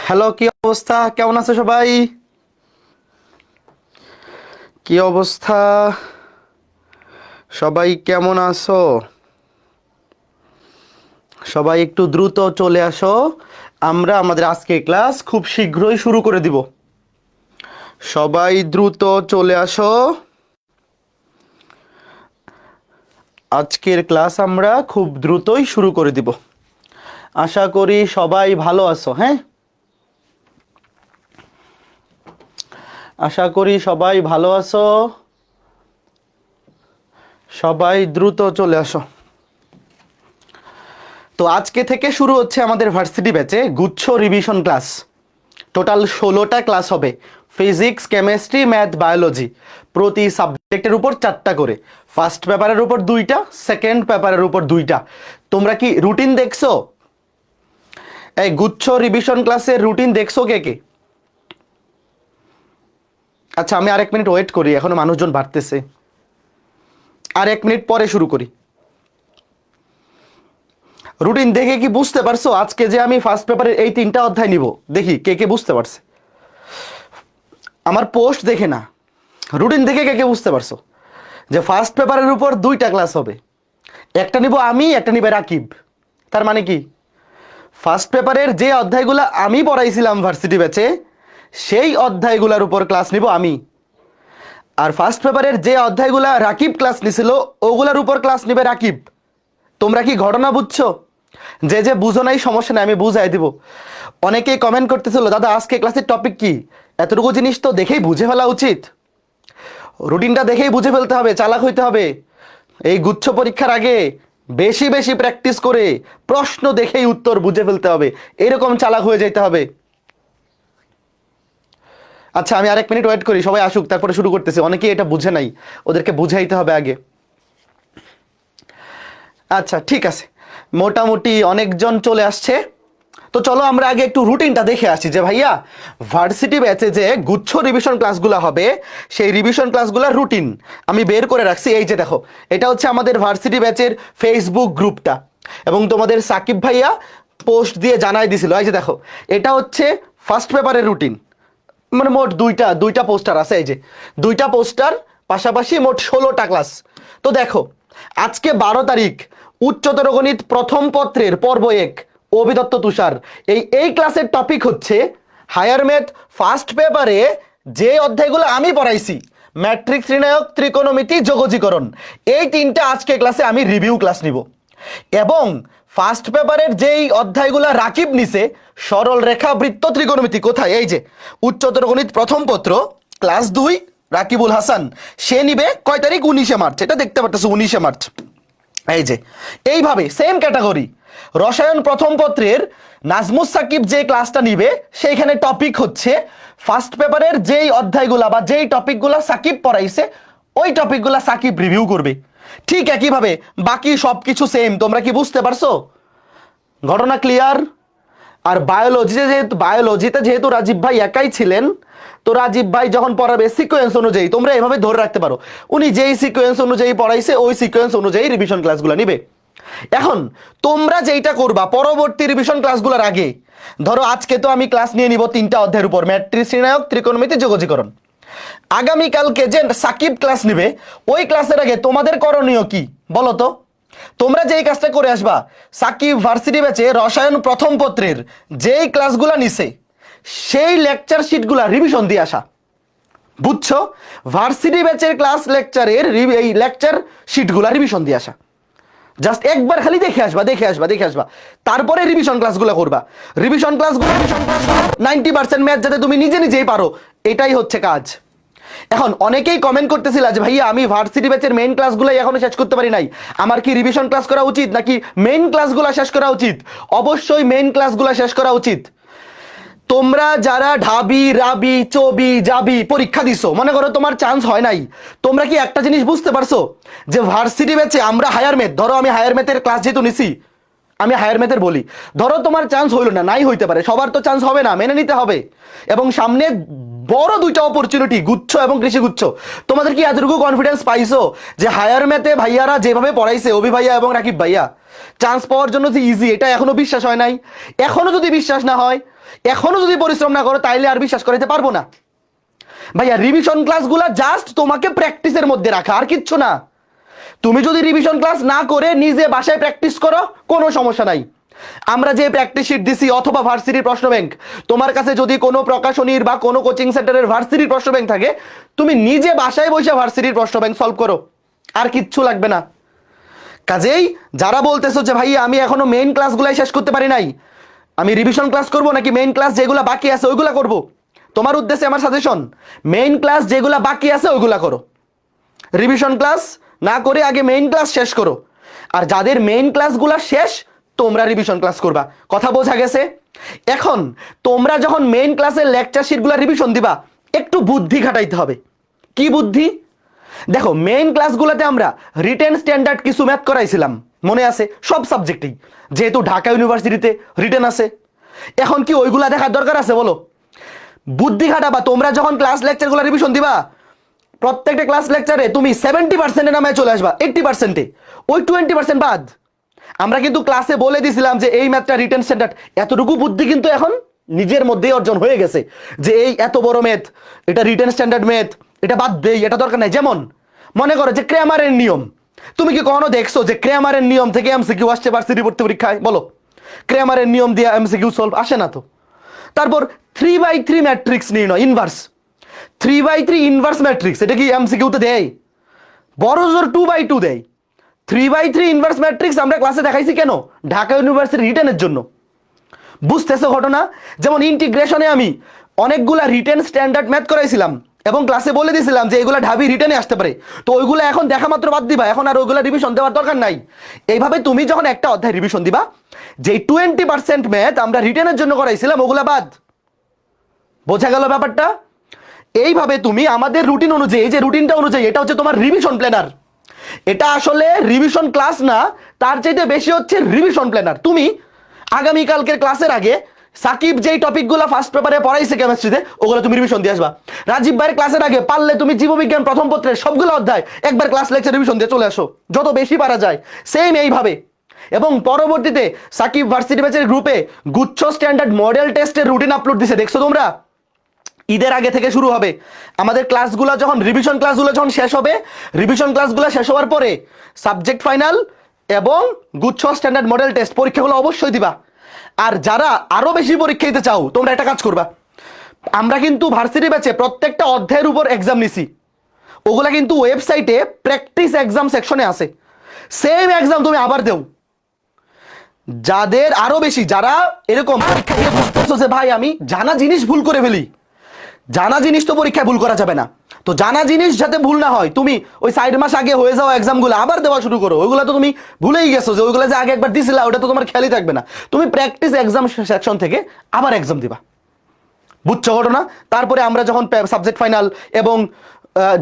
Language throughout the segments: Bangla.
হ্যালো, কি অবস্থা? কেমন আছো সবাই? কি অবস্থা? সবাই কেমন আছো? সবাই একটু দ্রুত চলে আসো। আমরা আমাদের আজকের ক্লাস খুব শীঘ্রই শুরু করে দিব। সবাই দ্রুত চলে আসো। আজকের ক্লাস আমরা খুব দ্রুতই শুরু করে দিব। আশা করি সবাই ভালো আছো। হ্যাঁ, আশা করি সবাই ভালো আছো। সবাই দ্রুত চলে আসো। তো আজকে থেকে শুরু হচ্ছে আমাদের ভার্সিটি ব্যাচে গুচ্ছ রিভিশন ক্লাস। টোটাল 16টা ক্লাস হবে। ফিজিক্স, কেমিস্ট্রি, ম্যাথ, বায়োলজি, প্রতি সাবজেক্টের উপর 4টা করে। ফার্স্ট পেপারের উপর 2টা, সেকেন্ড পেপারের উপর 2টা। তোমরা কি রুটিন দেখছো? এই গুচ্ছ রিভিশন ক্লাসের রুটিন দেখছো কে কে? আচ্ছা, আমি আর 1 মিনিট ওয়েট করি, এখনো মানুষজন বাড়তেছে। আর 1 মিনিট পরে শুরু করি। রুটিন দেখে কি বুঝতে পারছো আজকে যে আমি ফার্স্ট পেপারের এই 3টা অধ্যায় নিব? দেখি কে কে বুঝতে পারছে। আমার পোস্ট দেখে না, রুটিন দেখে কে কে বুঝতে পারছো যে ফার্স্ট পেপারের উপর 2টা ক্লাস হবে? একটা নিব আমি, একটা নিবে রাকিব। তার মানে কি, ফার্স্ট পেপারের যে অধ্যায়গুলো আমি পড়াইছিলাম ভার্সিটি ব্যাচে, সেই অধ্যায়গুলোর উপর ক্লাস নিব আমি। আর ফার্স্ট পেপারের যে অধ্যায়গুলো রাকিব ক্লাস নিছিল, ওগুলোর উপর ক্লাস নিবে রাকিব। তোমরা কি ঘটনা বুঝছো? যে যে বুঝো নাই সমস্যা নেই, আমি বুঝাই দিব। অনেকেই কমেন্ট করতেছিল, দাদা আজকে ক্লাসের টপিক কি? এতটুকু জিনিস তো দেখেই বুঝে ফেলা উচিত। রুটিনটা দেখেই বুঝে ফেলতে হবে, চালাক হইতে হবে। এই গুচ্ছ পরীক্ষার আগে বেশি বেশি প্র্যাকটিস করে প্রশ্ন দেখেই উত্তর বুঝে ফেলতে হবে, এরকম চালাক হয়ে যেতে হবে। আচ্ছা, আমি আর 1 মিনিট ওয়েট করি, সবাই আসুক, তারপরে শুরু করতেছি। অনেকেই এটা বুঝে নাই, ওদেরকে বুঝাইতে হবে আগে। আচ্ছা ঠিক আছে, মোটামুটি অনেকজন চলে আসছে। তো চলো আমরা আগে একটু রুটিনটা দেখে আসি যে ভাইয়া ভার্সিটি ব্যাচে যে গুচ্ছ রিভিশন ক্লাসগুলো হবে, সেই রিভিশন ক্লাসগুলোর রুটিন আমি বের করে রাখছি। এই যে দেখো, এটা হচ্ছে আমাদের ভার্সিটি ব্যাচের ফেসবুক গ্রুপটা, এবং তোমাদের সাকিব ভাইয়া পোস্ট দিয়ে জানাই দিছিল। এই যে দেখো, এটা হচ্ছে ফার্স্ট পেপারের রুটিন। মানে মোট দুইটা দুইটা পোস্টার আছে, এই যে দুইটা পোস্টার, পাশাপাশি মোট 16টা ক্লাস। তো দেখো, আজকে 12 তারিখ, উচ্চতর গণিত প্রথম পত্রের পর্ব 1, অভিদত্ত তুষার। এই ক্লাসের টপিক হচ্ছে হায়ার ম্যাথ ফার্স্ট পেপারে যে অধ্যায়গুলো আমি পড়াইছি, ম্যাট্রিক্স, নির্ণায়ক, ত্রিকোণমিতি, যোগজীকরণ, এই 3টা আজকে ক্লাসে আমি রিভিউ ক্লাস নিব। এবং ফার্স্ট পেপারের যেই অধ্যায়গুলো রাকিব নিছে, সরল রেখা, বৃত্ত, ত্রিকোণমিতি, কোথায়? এই যে উচ্চতর গণিত প্রথম পত্র ক্লাস 2, রাকিবুল হাসান, সে নিবে কয় তারিখ? 19শে মার্চ। এটা দেখতে পারতেছো, 19শে মার্চ। এই যে এইভাবে সেম ক্যাটাগরি রসায়ন প্রথম পত্রের নাজমুস সাকিব যে ক্লাসটা নিবে, সেইখানে টপিক হচ্ছে ফার্স্ট পেপারের যেই অধ্যায়গুলা বা যেই টপিকগুলা সাকিব পড়াইছে, ওই টপিকগুলা সাকিব রিভিউ করবে। ঠিক একইভাবে বাকি সব কিছু সেম। তোমরা কি বুঝতে পারছো? ঘটনা ক্লিয়ার? আর বায়োলজিতে যেহেতু রাজীব ভাই একাই ছিলেন, তো রাজীব ভাই যখন পড়াবে সিকোয়েন্স অনুযায়ী, তোমরা এভাবে ধরে রাখতে পারো উনি যেই সিকোয়েন্স অনুযায়ী পড়াইছে, ওই সিকোয়েন্স অনুযায়ী রিভিশন ক্লাসগুলো নিবে। এখন তোমরা যেইটা করবা পরবর্তী রিভিশন ক্লাসগুলোর আগে, ধরো আজকে তো আমি ক্লাস নিয়ে নিব 3টা অধ্যায়ের উপর, ম্যাট্রিক্স, নির্ণায়ক, ত্রিকোণমিতি, যোগজীকরণ। আগামীকালকে যে সাকিব ক্লাস নিবে, ওই ক্লাসের আগে তোমাদের করণীয় কি বলো তো? তোমরা যেই কাজটা করে আসবা, সাকিব ভার্সিটি ব্যাচে রসায়ন প্রথম পত্রের যেই ক্লাসগুলা নিছে, সেই লেকচার শিটগুলা রিভিশন দিয়ে আসা। বুঝছো? ভার্সিটি ব্যাচের ক্লাস লেকচারের এই লেকচার শিটগুলা রিভিশন দিয়ে আসা। জাস্ট একবার খালি দেখে আসবা, দেখে আসবা, দেখে আসবা, তারপরে রিভিশন ক্লাসগুলো করবা। রিভিশন ক্লাসগুলো 90% ম্যাথ যাতে তুমি নিজে নিজেই পারো, এটাই হচ্ছে কাজ। এখন অনেকেই কমেন্ট করতেছিল যে ভাইয়া আমি ভার্সিটি ব্যাচের মেইন ক্লাসগুলোই এখনো শেষ করতে পারি নাই, আমার কি রিভিশন ক্লাস করা উচিত নাকি মেইন ক্লাসগুলো শেষ করা উচিত? অবশ্যই মেইন ক্লাসগুলো শেষ করা উচিত। তোমরা যারা ঢাবি, রাবি, চবি, জাবি পরীক্ষা দিছো, মনে করো তোমার চান্স হয় নাই, তোমরা কি একটা জিনিস বুঝতে পারছো যে ভার্সিটি ব্যাচে আমরা হায়ার ম্যাথ, ধরো আমি হায়ার ম্যাথের ক্লাস যেহেতু নিছি, আমি হায়ার ম্যাথের বলি, ধরো তোমার চান্স হইল না, নাই হইতে পারে, সবার তো চান্স হবে না, মেনে নিতে হবে। এবং সামনে বড় 2টা অপরচুনিটি, গুচ্ছ এবং কৃষিগুচ্ছ। তোমাদের কি এতটুকু কনফিডেন্স পাইছো যে হায়ার ম্যাথে ভাইয়ারা যেভাবে পড়াইছে, অভি ভাইয়া এবং রাকিব ভাইয়া, চান্স পাওয়ার জন্য যে ইজি, এটা এখনো বিশ্বাস হয় নাই? এখনো যদি বিশ্বাস না হয়, এখনো যদি পরিশ্রম না করো তাইলে আর বিশ্বাস করাইতে পারবো না। ভাইয়া রিভিশন ক্লাসগুলো জাস্ট তোমাকে প্র্যাকটিসের মধ্যে রাখা, আর কিচ্ছু না। তুমি যদি রিভিশন ক্লাস না করে নিজে বাসায় প্র্যাকটিস করো কোনো সমস্যা নাই। আমরা যে প্র্যাকটিস শিট দিছি অথবা ভার্সিটির প্রশ্ন ব্যাংক, তোমার কাছে যদি কোনো প্রকাশনীর বা কোনো কোচিং সেন্টারের ভার্সিটির প্রশ্ন ব্যাংক থাকে, তুমি নিজে বাসায় বসে ভার্সিটির প্রশ্ন ব্যাংক সলভ করো, আর কিচ্ছু লাগবে না। কাজেই যারা বলতেছো যে ভাই আমি এখনো মেইন ক্লাসগুলাই শেষ করতে পারি নাই, আমি রিভিশন ক্লাস করব নাকি মেইন ক্লাস যেগুলো বাকি আছে ওইগুলা করব, তোমার উদ্দেশ্যে আমার সাজেশন মেইন ক্লাস যেগুলো বাকি আছে ওইগুলা করো। রিভিশন ক্লাস না করে আগে মেইন ক্লাস শেষ করো। আর যাদের মেইন ক্লাসগুলো শেষ তোমরা রিভিশন ক্লাস করবা। কথা বোঝা গেছে? এখন তোমরা যখন মেইন ক্লাসের লেকচার শিটগুলো রিভিশন দিবা, একটু বুদ্ধি খাটাইতে হবে। কি বুদ্ধি? দেখো মেইন ক্লাসগুলোতে আমরা রিটেন স্ট্যান্ডার্ড কিছু ম্যাথ করাইছিলাম, মনে আছে? সব সাবজেক্টেই, যেহেতু ঢাকা ইউনিভার্সিটিতে রিটেন আছে। এখন কি ওইগুলা দেখার দরকার আছে বলো? বুদ্ধি খাটাবা। তোমরা যখন ক্লাস লেকচারগুলো রিভিশন দিবা, প্রত্যেকটা ক্লাস লেকচারে তুমি 70% নামে চলে আসবা, 80%, ওই 20% বাদ। আমরা কিন্তু ক্লাসে বলে দিছিলাম যে এই ম্যাথটা রিটেন স্ট্যান্ডার্ড। এতটুকু বুদ্ধি কিন্তু এখন নিজের মধ্যেই অর্জন হয়ে গেছে যে এই এত বড় ম্যাথ, এটা রিটেন স্ট্যান্ডার্ড ম্যাথ, এটা বাদ দেই, এটা দরকার নাই। যেমন মনে করো যে ক্র্যামারের নিয়ম, তুমি কি কখনো দেখছো যে ক্র্যামারের নিয়ম থেকে এমসিকিউ আসছে ভার্সিটি ভর্তি পরীক্ষায়? বলো, ক্র্যামারের নিয়ম দিয়ে এমসিকিউ সলভ আসে না তো। তারপর 3/3 ম্যাট্রিক্স নির্ণয়, ইনভার্স 3/3 ইনভার্স ম্যাট্রিক্স, এটা কি এমসিকিউতে দেয়? বড় জোর 2/2 দেয়। 3/3 ইনভার্স ম্যাট্রিক্স আমরা ক্লাসে দেখাইছি কেন? ঢাকা ইউনিভার্সিটি রিটেনের জন্য। বুঝতেছো ঘটনা? যেমন ইন্টিগ্রেশনে আমি অনেকগুলা রিটেন স্ট্যান্ডার্ড ম্যাথ করাইছিলাম এবং ক্লাসে বলে দিয়েছিলাম যে এগুলা ঢাবি রিটেনে আসতে পারে, তো ওইগুলো এখন দেখা মাত্র বাদ দিবা, এখন আর ওইগুলা রিভিশন দেওয়ার দরকার নাই। এইভাবে তুমি যখন একটা অধ্যায় রিভিশন দিবা, যে 20% ম্যাথ আমরা রিটেনের জন্য করাইছিলাম ওগুলা বাদ। বোঝা গেল ব্যাপারটা? এইভাবে তুমি আমাদের রুটিন অনুযায়ী, এই যে রুটিনটা অনুযায়ী, এটা হচ্ছে তোমার রিভিশন প্ল্যানার। এটা আসলে রিভিশন ক্লাস না, তার চাইতে বেশি হচ্ছে রিভিশন প্ল্যানার। তুমি আগামীকালকের ক্লাসের আগে সাকিব যেই টপিকগুলো ফার্স্ট পেপারে পড়াইছে কেমিস্ট্রিতে, ওগুলো তুমি রিভিশন দিয়ে আসবা। রাজীব ভাইয়ের ক্লাসের আগে পারলে তুমি জীববিজ্ঞান প্রথম পত্রের সবগুলো অধ্যায় একবার ক্লাস লেকচার রিভিশন দিয়ে চলে আসো, যত বেশি পারা যায়। সেম এইভাবে। এবং পরবর্তীতে সাকিব ভার্সিটি ব্যাচের গ্রুপে গুচ্ছ স্ট্যান্ডার্ড মডেল টেস্টের রুটিন আপলোড দিছে, দেখছো তোমরা? ঈদের আগে থেকে শুরু হবে আমাদের ক্লাসগুলো। যখন রিভিশন ক্লাসগুলো যখন শেষ হবে, রিভিশন ক্লাসগুলো শেষ হওয়ার পরে সাবজেক্ট ফাইনাল এবং গুচ্ছ স্ট্যান্ডার্ড মডেল টেস্ট পরীক্ষাগুলো অবশ্যই দিবা। আর যারা আরো বেশি পরীক্ষা দিতে চাও, তোমরা একটা কাজ করবা, আমরা কিন্তু ভার্সিটি ব্যাচে প্রত্যেকটা অধ্যায়ের উপর এক্সাম নিছি, ওগুলা কিন্তু ওয়েবসাইটে প্র্যাকটিস এক্সাম সেকশনে আছে। সেম এক্সাম তুমি আবার দেও। যাদের আরো বেশি, যারা এরকম পরীক্ষা দিয়ে বুঝতেছো যে ভাই আমি জানা জিনিস ভুল করে ফেলি, জানা জিনিস তো পরীক্ষায় ভুল করা যাবে না, তো জানা জিনিস যাতে ভুল না হয়, তুমি ওই 4 মাস আগে হয়ে যাওয়া এক্সামগুলো আবার দেওয়া শুরু করো। ওইগুলো তো তুমি ভুলেই গেছো, যে ওইগুলো যে আগে একবার দিছিলা ওটা তো তোমার খেয়ালই থাকবে না। তুমি প্র্যাকটিস এক্সাম সেকশন থেকে আবার এক্সাম দিবা। বুঝছো ঘটনা? তারপরে আমরা যখন সাবজেক্ট ফাইনাল এবং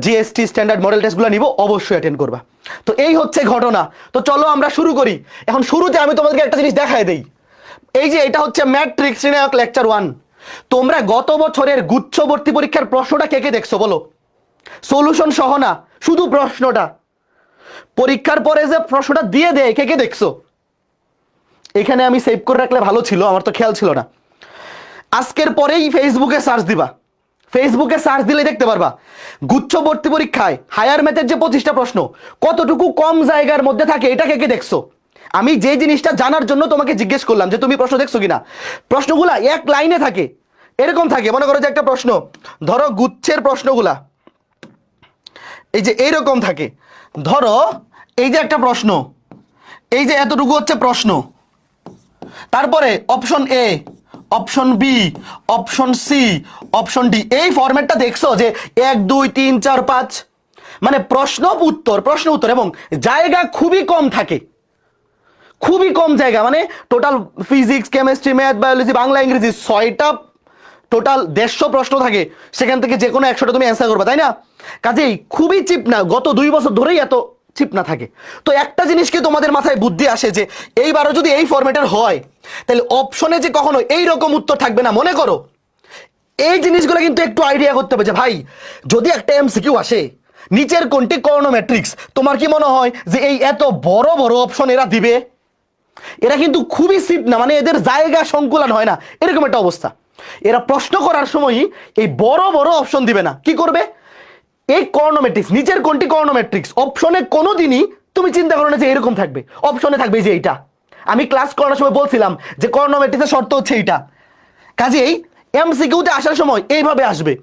জিএসটি স্ট্যান্ডার্ড মডেল টেস্টগুলো নিব, অবশ্যই অ্যাটেন্ড করবা। তো এই হচ্ছে ঘটনা। তো চলো আমরা শুরু করি। এখন শুরুতে আমি তোমাদেরকে একটা জিনিস দেখায় দেই। এই যে এটা হচ্ছে ম্যাট্রিক্স নির্ণায়ক লেকচার 1। তোমরা গত বছরের গুচ্ছ ভর্তি পরীক্ষার প্রশ্নটা কে কে দেখছো বলো? সলিউশন সহ না, শুধু প্রশ্নটা। পরীক্ষার পরে যে প্রশ্নটা দিয়ে দেয় কে কে দেখছো? এখানে আমি সেভ করে রাখলে ভালো ছিল, আমার তো খেয়াল ছিল না। আজকের পরেই ফেসবুকে সার্চ দিবা, ফেসবুকে সার্চ দিলে দেখতে পারবা গুচ্ছ ভর্তি পরীক্ষায় হায়ার ম্যাথের যে 25টা প্রশ্ন কতটুকু কম জায়গার মধ্যে থাকে, এটা কে কে দেখছো? আমি যে জিনিসটা জানার জন্য তোমাকে জিজ্ঞেস করলাম যে তুমি প্রশ্ন দেখছো কিনা। প্রশ্নগুলা এক লাইনে থাকে, এরকম থাকে। মনে করো যে একটা প্রশ্ন, ধরো গুচ্ছের প্রশ্নগুলা এই যে এইরকম থাকে। ধরো এই যে একটা প্রশ্ন, এই যে এতটুকু হচ্ছে প্রশ্ন, তারপরে option A, option B, option C, option D. এই ফরম্যাটটা দেখছো যে 1 2 3 4 5, মানে প্রশ্ন উত্তর প্রশ্ন উত্তর, এবং জায়গা খুবই কম থাকে, খুবই কম জায়গা। মানে total physics, chemistry, math, biology, Bangla, ইংরেজি 6টা টোটাল 150 প্রশ্ন থাকে, সেখান থেকে যে কোনো 100টা তুমি অ্যান্সার করবে, তাই না? কাজেই খুবই চিপ না, গত 2 বছর ধরেই এত চিপ না থাকে। তো একটা জিনিসকে তোমাদের মাথায় বুদ্ধি আসে যে এইবারও যদি এই ফরম্যাটের হয়, তাহলে অপশনে যে কখনো এইরকম উত্তর থাকবে না। মনে করো এই জিনিসগুলো কিন্তু একটু আইডিয়া করতে হবে যে ভাই যদি একটা এমসিকিউ আসে নিচের কোনটি কর্ণ ম্যাট্রিক্স, তোমার কি মনে হয় যে এই এত বড় বড় অপশন এরা দিবে? এরা কিন্তু খুবই চিপ না, মানে এদের জায়গা সংকুলন হয় না, এরকম একটা অবস্থা। এরা প্রশ্ন করার সময় এই বড় বড় অপশন দিবে না, কি করবে, এই কর্নোমেট্রিক্স, নিচের কোনটি কর্নোমেট্রিক্স অপশনে কোনোদিনই তুমি চিন্তা করো না যে এরকম থাকবে, অপশনে থাকবে যে এইটা। আমি ক্লাস করার সময় বলছিলাম যে কর্নোমেট্রিক্সের শর্ত হচ্ছে এইটা, কাজেই এমসিকিউতে আসার সময় এইভাবে আসবে।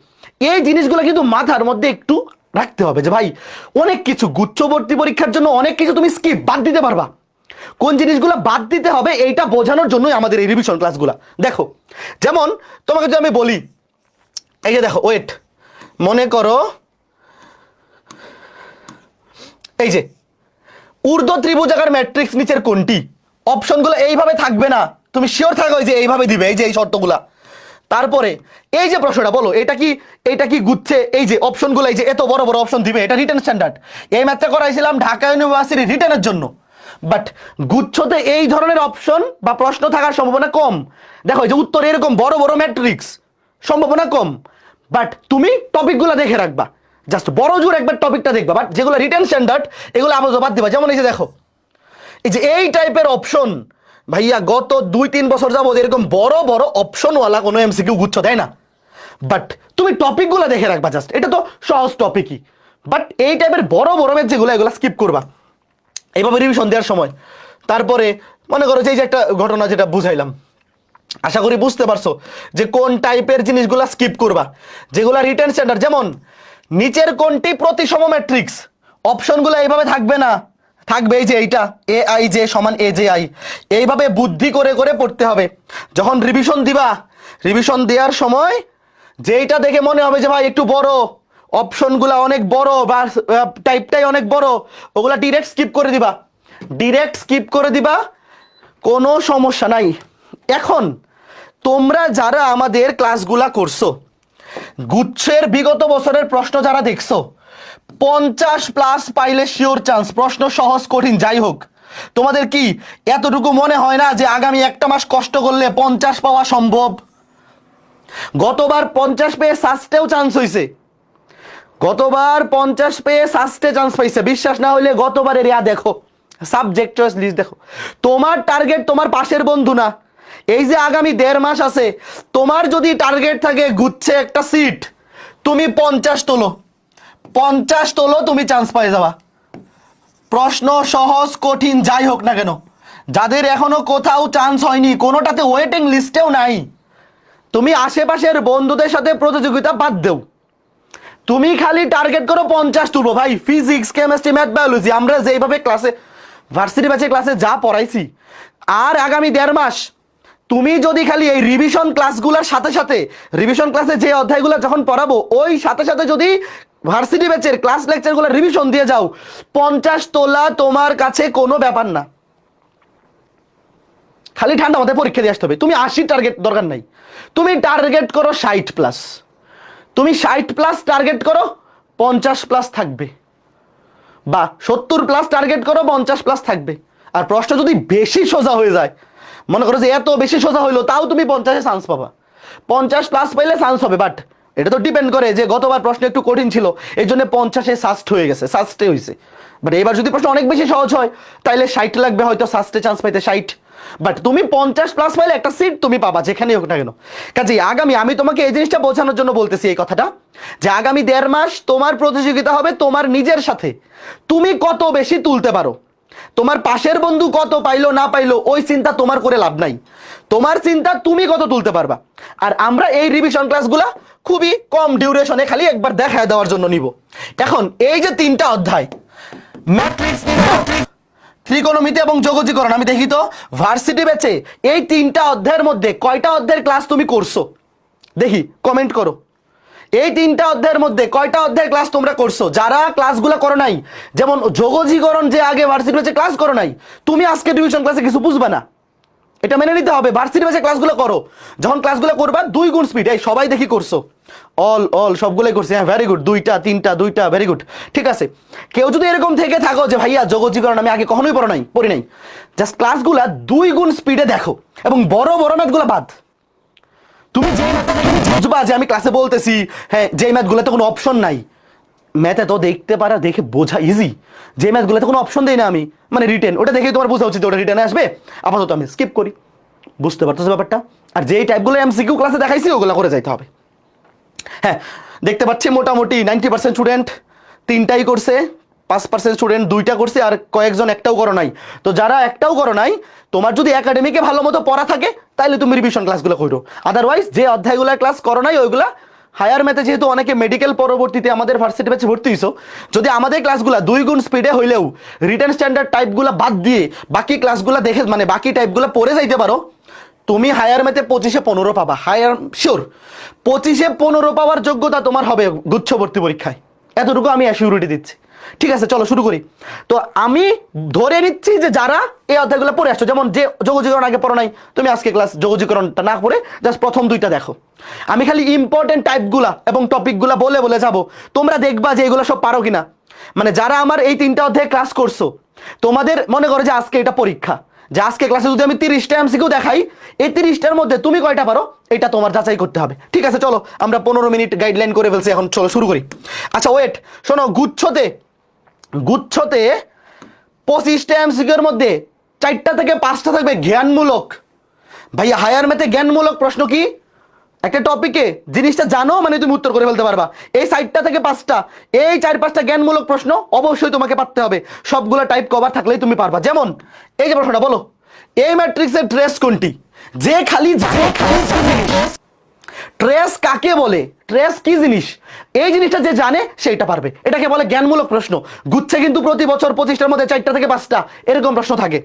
এই জিনিসগুলো কিন্তু মাথার মধ্যে একটু রাখতে হবে যে ভাই অনেক কিছু গুচ্ছবর্তী পরীক্ষার জন্য অনেক কিছু তুমি স্কিপ বাদ দিতে পারবা, কোন জিনিসগুলো বাদ দিতে হবে এইটা বোঝানোর জন্যই আমাদের এই রিভিশন ক্লাসগুলো। দেখো যেমন তোমাকে যদি আমি বলি, এই যে দেখো ওয়েট, মনে করো এই যে ঊর্ধ্ব ত্রিভুজাকার ম্যাট্রিক্স নিচের কোনটি, অপশনগুলো এইভাবে থাকবে না, তুমি শিওর থাকো যে এইভাবে দিবে, এই যে এই শর্তগুলা। তারপরে এই যে প্রশ্নটা বলো এটা কি গুচ্ছে, এই যে অপশনগুলো এই যে এত বড় বড় অপশন দিবে, এটা রিটেন স্ট্যান্ডার্ড। এই ম্যাথটা করাইছিলাম ঢাকা ইউনিভার্সিটি রিটেনের জন্য, বাট গুচ্ছতে এই ধরনের অপশন বা প্রশ্ন থাকার সম্ভাবনা কম। দেখো এই যে উত্তর এরকম বড় বড় ম্যাট্রিক্স, সম্ভাবনা কম, বাট তুমি টপিকগুলো দেখে রাখবা, জাস্ট বড় জোর একবার টপিকটা দেখবা, বাট যেগুলো রিটেন স্ট্যান্ডার্ড এগুলো আপাতত বাদ দিবা। যেমন এই যে দেখো এই যে এই টাইপের অপশন, ভাইয়া গত 2-3 বছর যাবো এরকম বড় বড় অপশনওয়ালা কোনো এমসিকিউ গুচ্ছ দেয় না, বাট তুমি টপিকগুলো দেখে রাখবা, জাস্ট এটা তো সহজ টপিকই, বাট এই টাইপের বড় বড় ম্যাথ যেগুলো এগুলো স্কিপ করবা এইভাবে রিভিশন দেওয়ার সময়। তারপরে মনে করো যে এই যে একটা ঘটনা যেটা বুঝাইলাম, আশা করি বুঝতে পারছো যে কোন টাইপের জিনিসগুলো স্কিপ করবা, যেগুলো রিটেন স্ট্যান্ডার্ড। যেমন নিচের কোনটি প্রতিসম ম্যাট্রিক্স, অপশনগুলো এইভাবে থাকবে না, থাকবে এই যে এইটা এ আই জে সমান এ জে আই, এইভাবে বুদ্ধি করে করে পড়তে হবে। যখন রিভিশন দিবা, রিভিশন দেওয়ার সময় যেইটা দেখে মনে হবে যে ভাই একটু বড়, অপশনগুলো অনেক বড় বা টাইপটাই অনেক বড়, ওগুলা ডিরেক্ট স্কিপ করে দিবা, ডিরেক্ট স্কিপ করে দিবা, কোনো সমস্যা নাই। এখন তোমরা যারা আমাদের ক্লাসগুলা করছো, গুচ্ছের বিগত বছরের প্রশ্ন যারা দেখছো, 50+ পাইলে শিওর চান্স, প্রশ্ন সহজ কঠিন যাই হোক, তোমাদের কি এতটুকু মনে হয় না যে আগামী একটা মাস কষ্ট করলে 50 পাওয়া সম্ভব? গতবার 50 পেয়ে সাস্টেও চান্স হয়েছে, গতবার 50 পেয়ে সাস্টে চান্স পাইছে, বিশ্বাস না হইলে গতবারের দেখো সাবজেক্ট চয়েস লিস্ট দেখো। তোমার টার্গেট তোমার পাশের বন্ধু না, এই যে আগামী 1.5 মাস আছে, তোমার যদি টার্গেট থাকে গুচ্ছে একটা সিট, তুমি 50 তোলো, 50 তোলো, তুমি চান্স পাই যাবা। প্রশ্ন সহজ কঠিন যাই হোক না কেন, যাদের এখনো কোথাও চান্স হয়নি, কোনোটাতে ওয়েটিং লিস্টেও নাই, তুমি আশেপাশের বন্ধুদের সাথে প্রতিযোগিতা বাদ দেও, তুমি খালি টার্গেট করো 50 তুলবো। ভাই ফিজিক্স কেমিস্ট্রি ম্যাথ বায়োলজি আমরা যেইভাবে ক্লাসে ভার্সিটি ব্যাচে ক্লাসে যা পড়াইছি, আর আগামী 1.5 মাস তুমি যদি খালি এই রিভিশন ক্লাসগুলোর সাথে সাথে, রিভিশন ক্লাসে যে অধ্যায়গুলো যখন পড়াবো ওই সাথে সাথে যদি ভার্সিটি ব্যাচের ক্লাস লেকচারগুলো রিভিশন দিয়ে যাও, 50 তোলা তোমার কাছে কোনো ব্যাপার না। খালি ঠান্ডা মাথায় পরীক্ষা দিয়ে আসতে হবে, তুমি 80 টার্গেট দরকার নাই, তুমি টার্গেট করো 60+, তুমি 60+ টার্গেট করো, 50+ থাকবে, বা 70+ টার্গেট করো, 50+ থাকবে। আর প্রশ্ন যদি বেশি সোজা হয়ে যায়, মনে করো যে এত বেশি সোজা হইলো, তাও তুমি 50-এ চান্স পাবা, 50+ পাইলে চান্স হবে, বাট এটা তো ডিপেন্ড করে যে গতবার প্রশ্ন একটু কঠিন ছিল এই জন্য 50-এ সাস্ট হয়ে গেছে, সাস্টে হয়েছে, বাট এবার যদি প্রশ্ন অনেক বেশি সহজ হয় তাইলে 60 লাগবে হয়তো সাস্টে চান্স পাইতে 60, বাট তুমি 50+ পাইলে একটা সিট তুমি পাবা যেখানেই হোক না কেন। কাজে আগামী আমি তোমাকে এই জিনিসটা বোঝানোর জন্য বলতেছি এই কথাটা, যে আগামী 1.5 মাস তোমার প্রতিযোগিতা হবে তোমার নিজের সাথে, তুমি কত বেশি তুলতে পারো, তোমার পাশের বন্ধু কত পাইলো না পাইলো ওই চিন্তা তোমার করে লাভ নাই, তোমার চিন্তা তুমি কত তুলতে পারবা। আর আমরা এই রিভিশন ক্লাসগুলা খুবই কম ডিউরেশনে খালি একবার দেখায় দেওয়ার জন্য নিব। এখন এই যে 3টা অধ্যায় ম্যাট্রিক্স, ত্রিকোণমিতি এবং যোগজীকরণ, আমি দেখি তো ভার্সিটি ব্যাচে এই 3টা অধ্যায়ের মধ্যে কয়টা অধ্যায়ের ক্লাস তুমি করছো, দেখি কমেন্ট করো। এই 3টা অধ্যায়ের মধ্যে কয়টা অধ্যায়ের ক্লাস তোমরা করছো? যারা ক্লাসগুলো করো নাই, যেমন যোগজীকরণ যে আগে ভার্সিটি ব্যাচে ক্লাস করো নাই, তুমি আজকে টিউশন ক্লাসে কিছু বুঝবে না, এটা মেনে নিতে হবে। ভার্সিটি ব্যাচে ক্লাসগুলো করো, যখন ক্লাসগুলো করবা 2 গুণ স্পিড, এই সবাই দেখি করছো, অল সবগুলোই করছি, হ্যাঁ ভেরি গুড, 2টা 3টা 2টা ভেরি গুড, ঠিক আছে। কেউ যদি এরকম থেকে থাকো যে ভাইয়া যোগজীকরণ আমি আগে কখনোই পড়ি নাই, জাস্ট ক্লাসগুলা 2 গুণ স্পিডে দেখো এবং বড় বড় ম্যাথগুলো বাদ। তুমি যে বুঝবা যে আমি ক্লাসে বলতেছি হ্যাঁ যে ম্যাথগুলোতে কোনো অপশন নাই, ম্যাথে তো দেখতে পারা দেখে বোঝা ইজি, যে ম্যাথগুলোতে কোনো অপশন দেই না আমি, মানে রিটেন, ওটা দেখেই তোমার বোঝা উচিত ওটা রিটেনে আসবে, আপাতত আমি স্কিপ করি, বুঝতে পারতেছো ব্যাপারটা। আর যেই টাইপগুলো এমসিকিউ ক্লাসে দেখাইছি ওগুলো করে যাইতে হবে। হ্যাঁ, দেখতে পাচ্ছি মোটামুটি 90% স্টুডেন্ট তিনটাই করছে, 5% স্টুডেন্ট দুইটা করছে, আর কয়েকজন একটাও করো নাই। তো যারা একটাও করো নাই, তোমার যদি একাডেমিকে ভালো মতো পড়া থাকে তাহলে তুমি রিভিশন ক্লাসগুলো করো। আদারওয়াইজ যে অধ্যায়গুলো ক্লাস করো নাই ওইগুলা হায়ার ম্যাথে, যেহেতু অনেকে মেডিকেল পরবর্তীতে আমাদের ভার্সিটি ব্যাচে ভর্তি হইছো, যদি আমাদের ক্লাসগুলো 2 গুণ স্পিডে হইলেও রিটেন স্ট্যান্ডার্ড টাইপগুলো বাদ দিয়ে বাকি ক্লাসগুলো দেখে মানে বাকি টাইপগুলো পড়ে যাইতে পারো, তুমি হায়ার ম্যাথে 25-15 পাবা। হায়ার শিওর 25-15 পাওয়ার যোগ্যতা তোমার হবে গুচ্ছ ভর্তি পরীক্ষায়, এতটুকু আমি অ্যাসিউরিটি দিচ্ছি। ঠিক আছে, চলো শুরু করি। তো আমি ধরে নিচ্ছি যে যারা এই অধ্যায়গুলো পড়ে আসছো, যেমন যে যোগজীকরণ আগে পড়ো নাই, তুমি আজকে ক্লাস যোগজীকরণটা না পড়ে জাস্ট প্রথম 2টা দেখো। আমি খালি ইম্পর্টেন্ট টাইপগুলা এবং টপিকগুলা বলে বলে যাব, তোমরা দেখবা যে এগুলো সব পারো কিনা। মানে যারা আমার এই 3টা অধ্যায়ে ক্লাস করছো, তোমাদের মনে করো যে আজকে এটা পরীক্ষা, যে আজকে ক্লাসে যদি আমি 30টা এমসিকিউ দেখাই, এই 30টার মধ্যে তুমি কয়টা পারো এটা তোমার যাচাই করতে হবে। ঠিক আছে, চলো আমরা 15 মিনিট গাইডলাইন করে ফেলছি, এখন চলো শুরু করি। আচ্ছা ওয়েট, শোনো, গুচ্ছতে 25টা এমসিকিউর মধ্যে 4টা থেকে 5টা থাকবে জ্ঞানমূলক। ভাইয়া হায়ার ম্যাথে জ্ঞানমূলক প্রশ্ন কি? একটা টপিকে জিনিসটা জানো মানে তুমি উত্তর করে ফেলতে পারবা। এই 4টা থেকে 5টা, এই 4-5টা জ্ঞানমূলক প্রশ্ন অবশ্যই তোমাকে পারতে হবে, সবগুলো টাইপ কভার থাকলেই তুমি পারবা। যেমন এই যে প্রশ্নটা, বলো এই ম্যাট্রিক্সের ট্রেস কোনটি? যে খালি ট্রেস কাকে বলে, ট্রেস কি জিনিস, এই জিনিসটা যে জানে সেইটা পারবে, এটাকে বলে জ্ঞানমূলক প্রশ্ন। গুচ্ছে কিন্তু প্রতি বছর 25টার মধ্যে 4টা থেকে 5টা এরকম প্রশ্ন থাকে।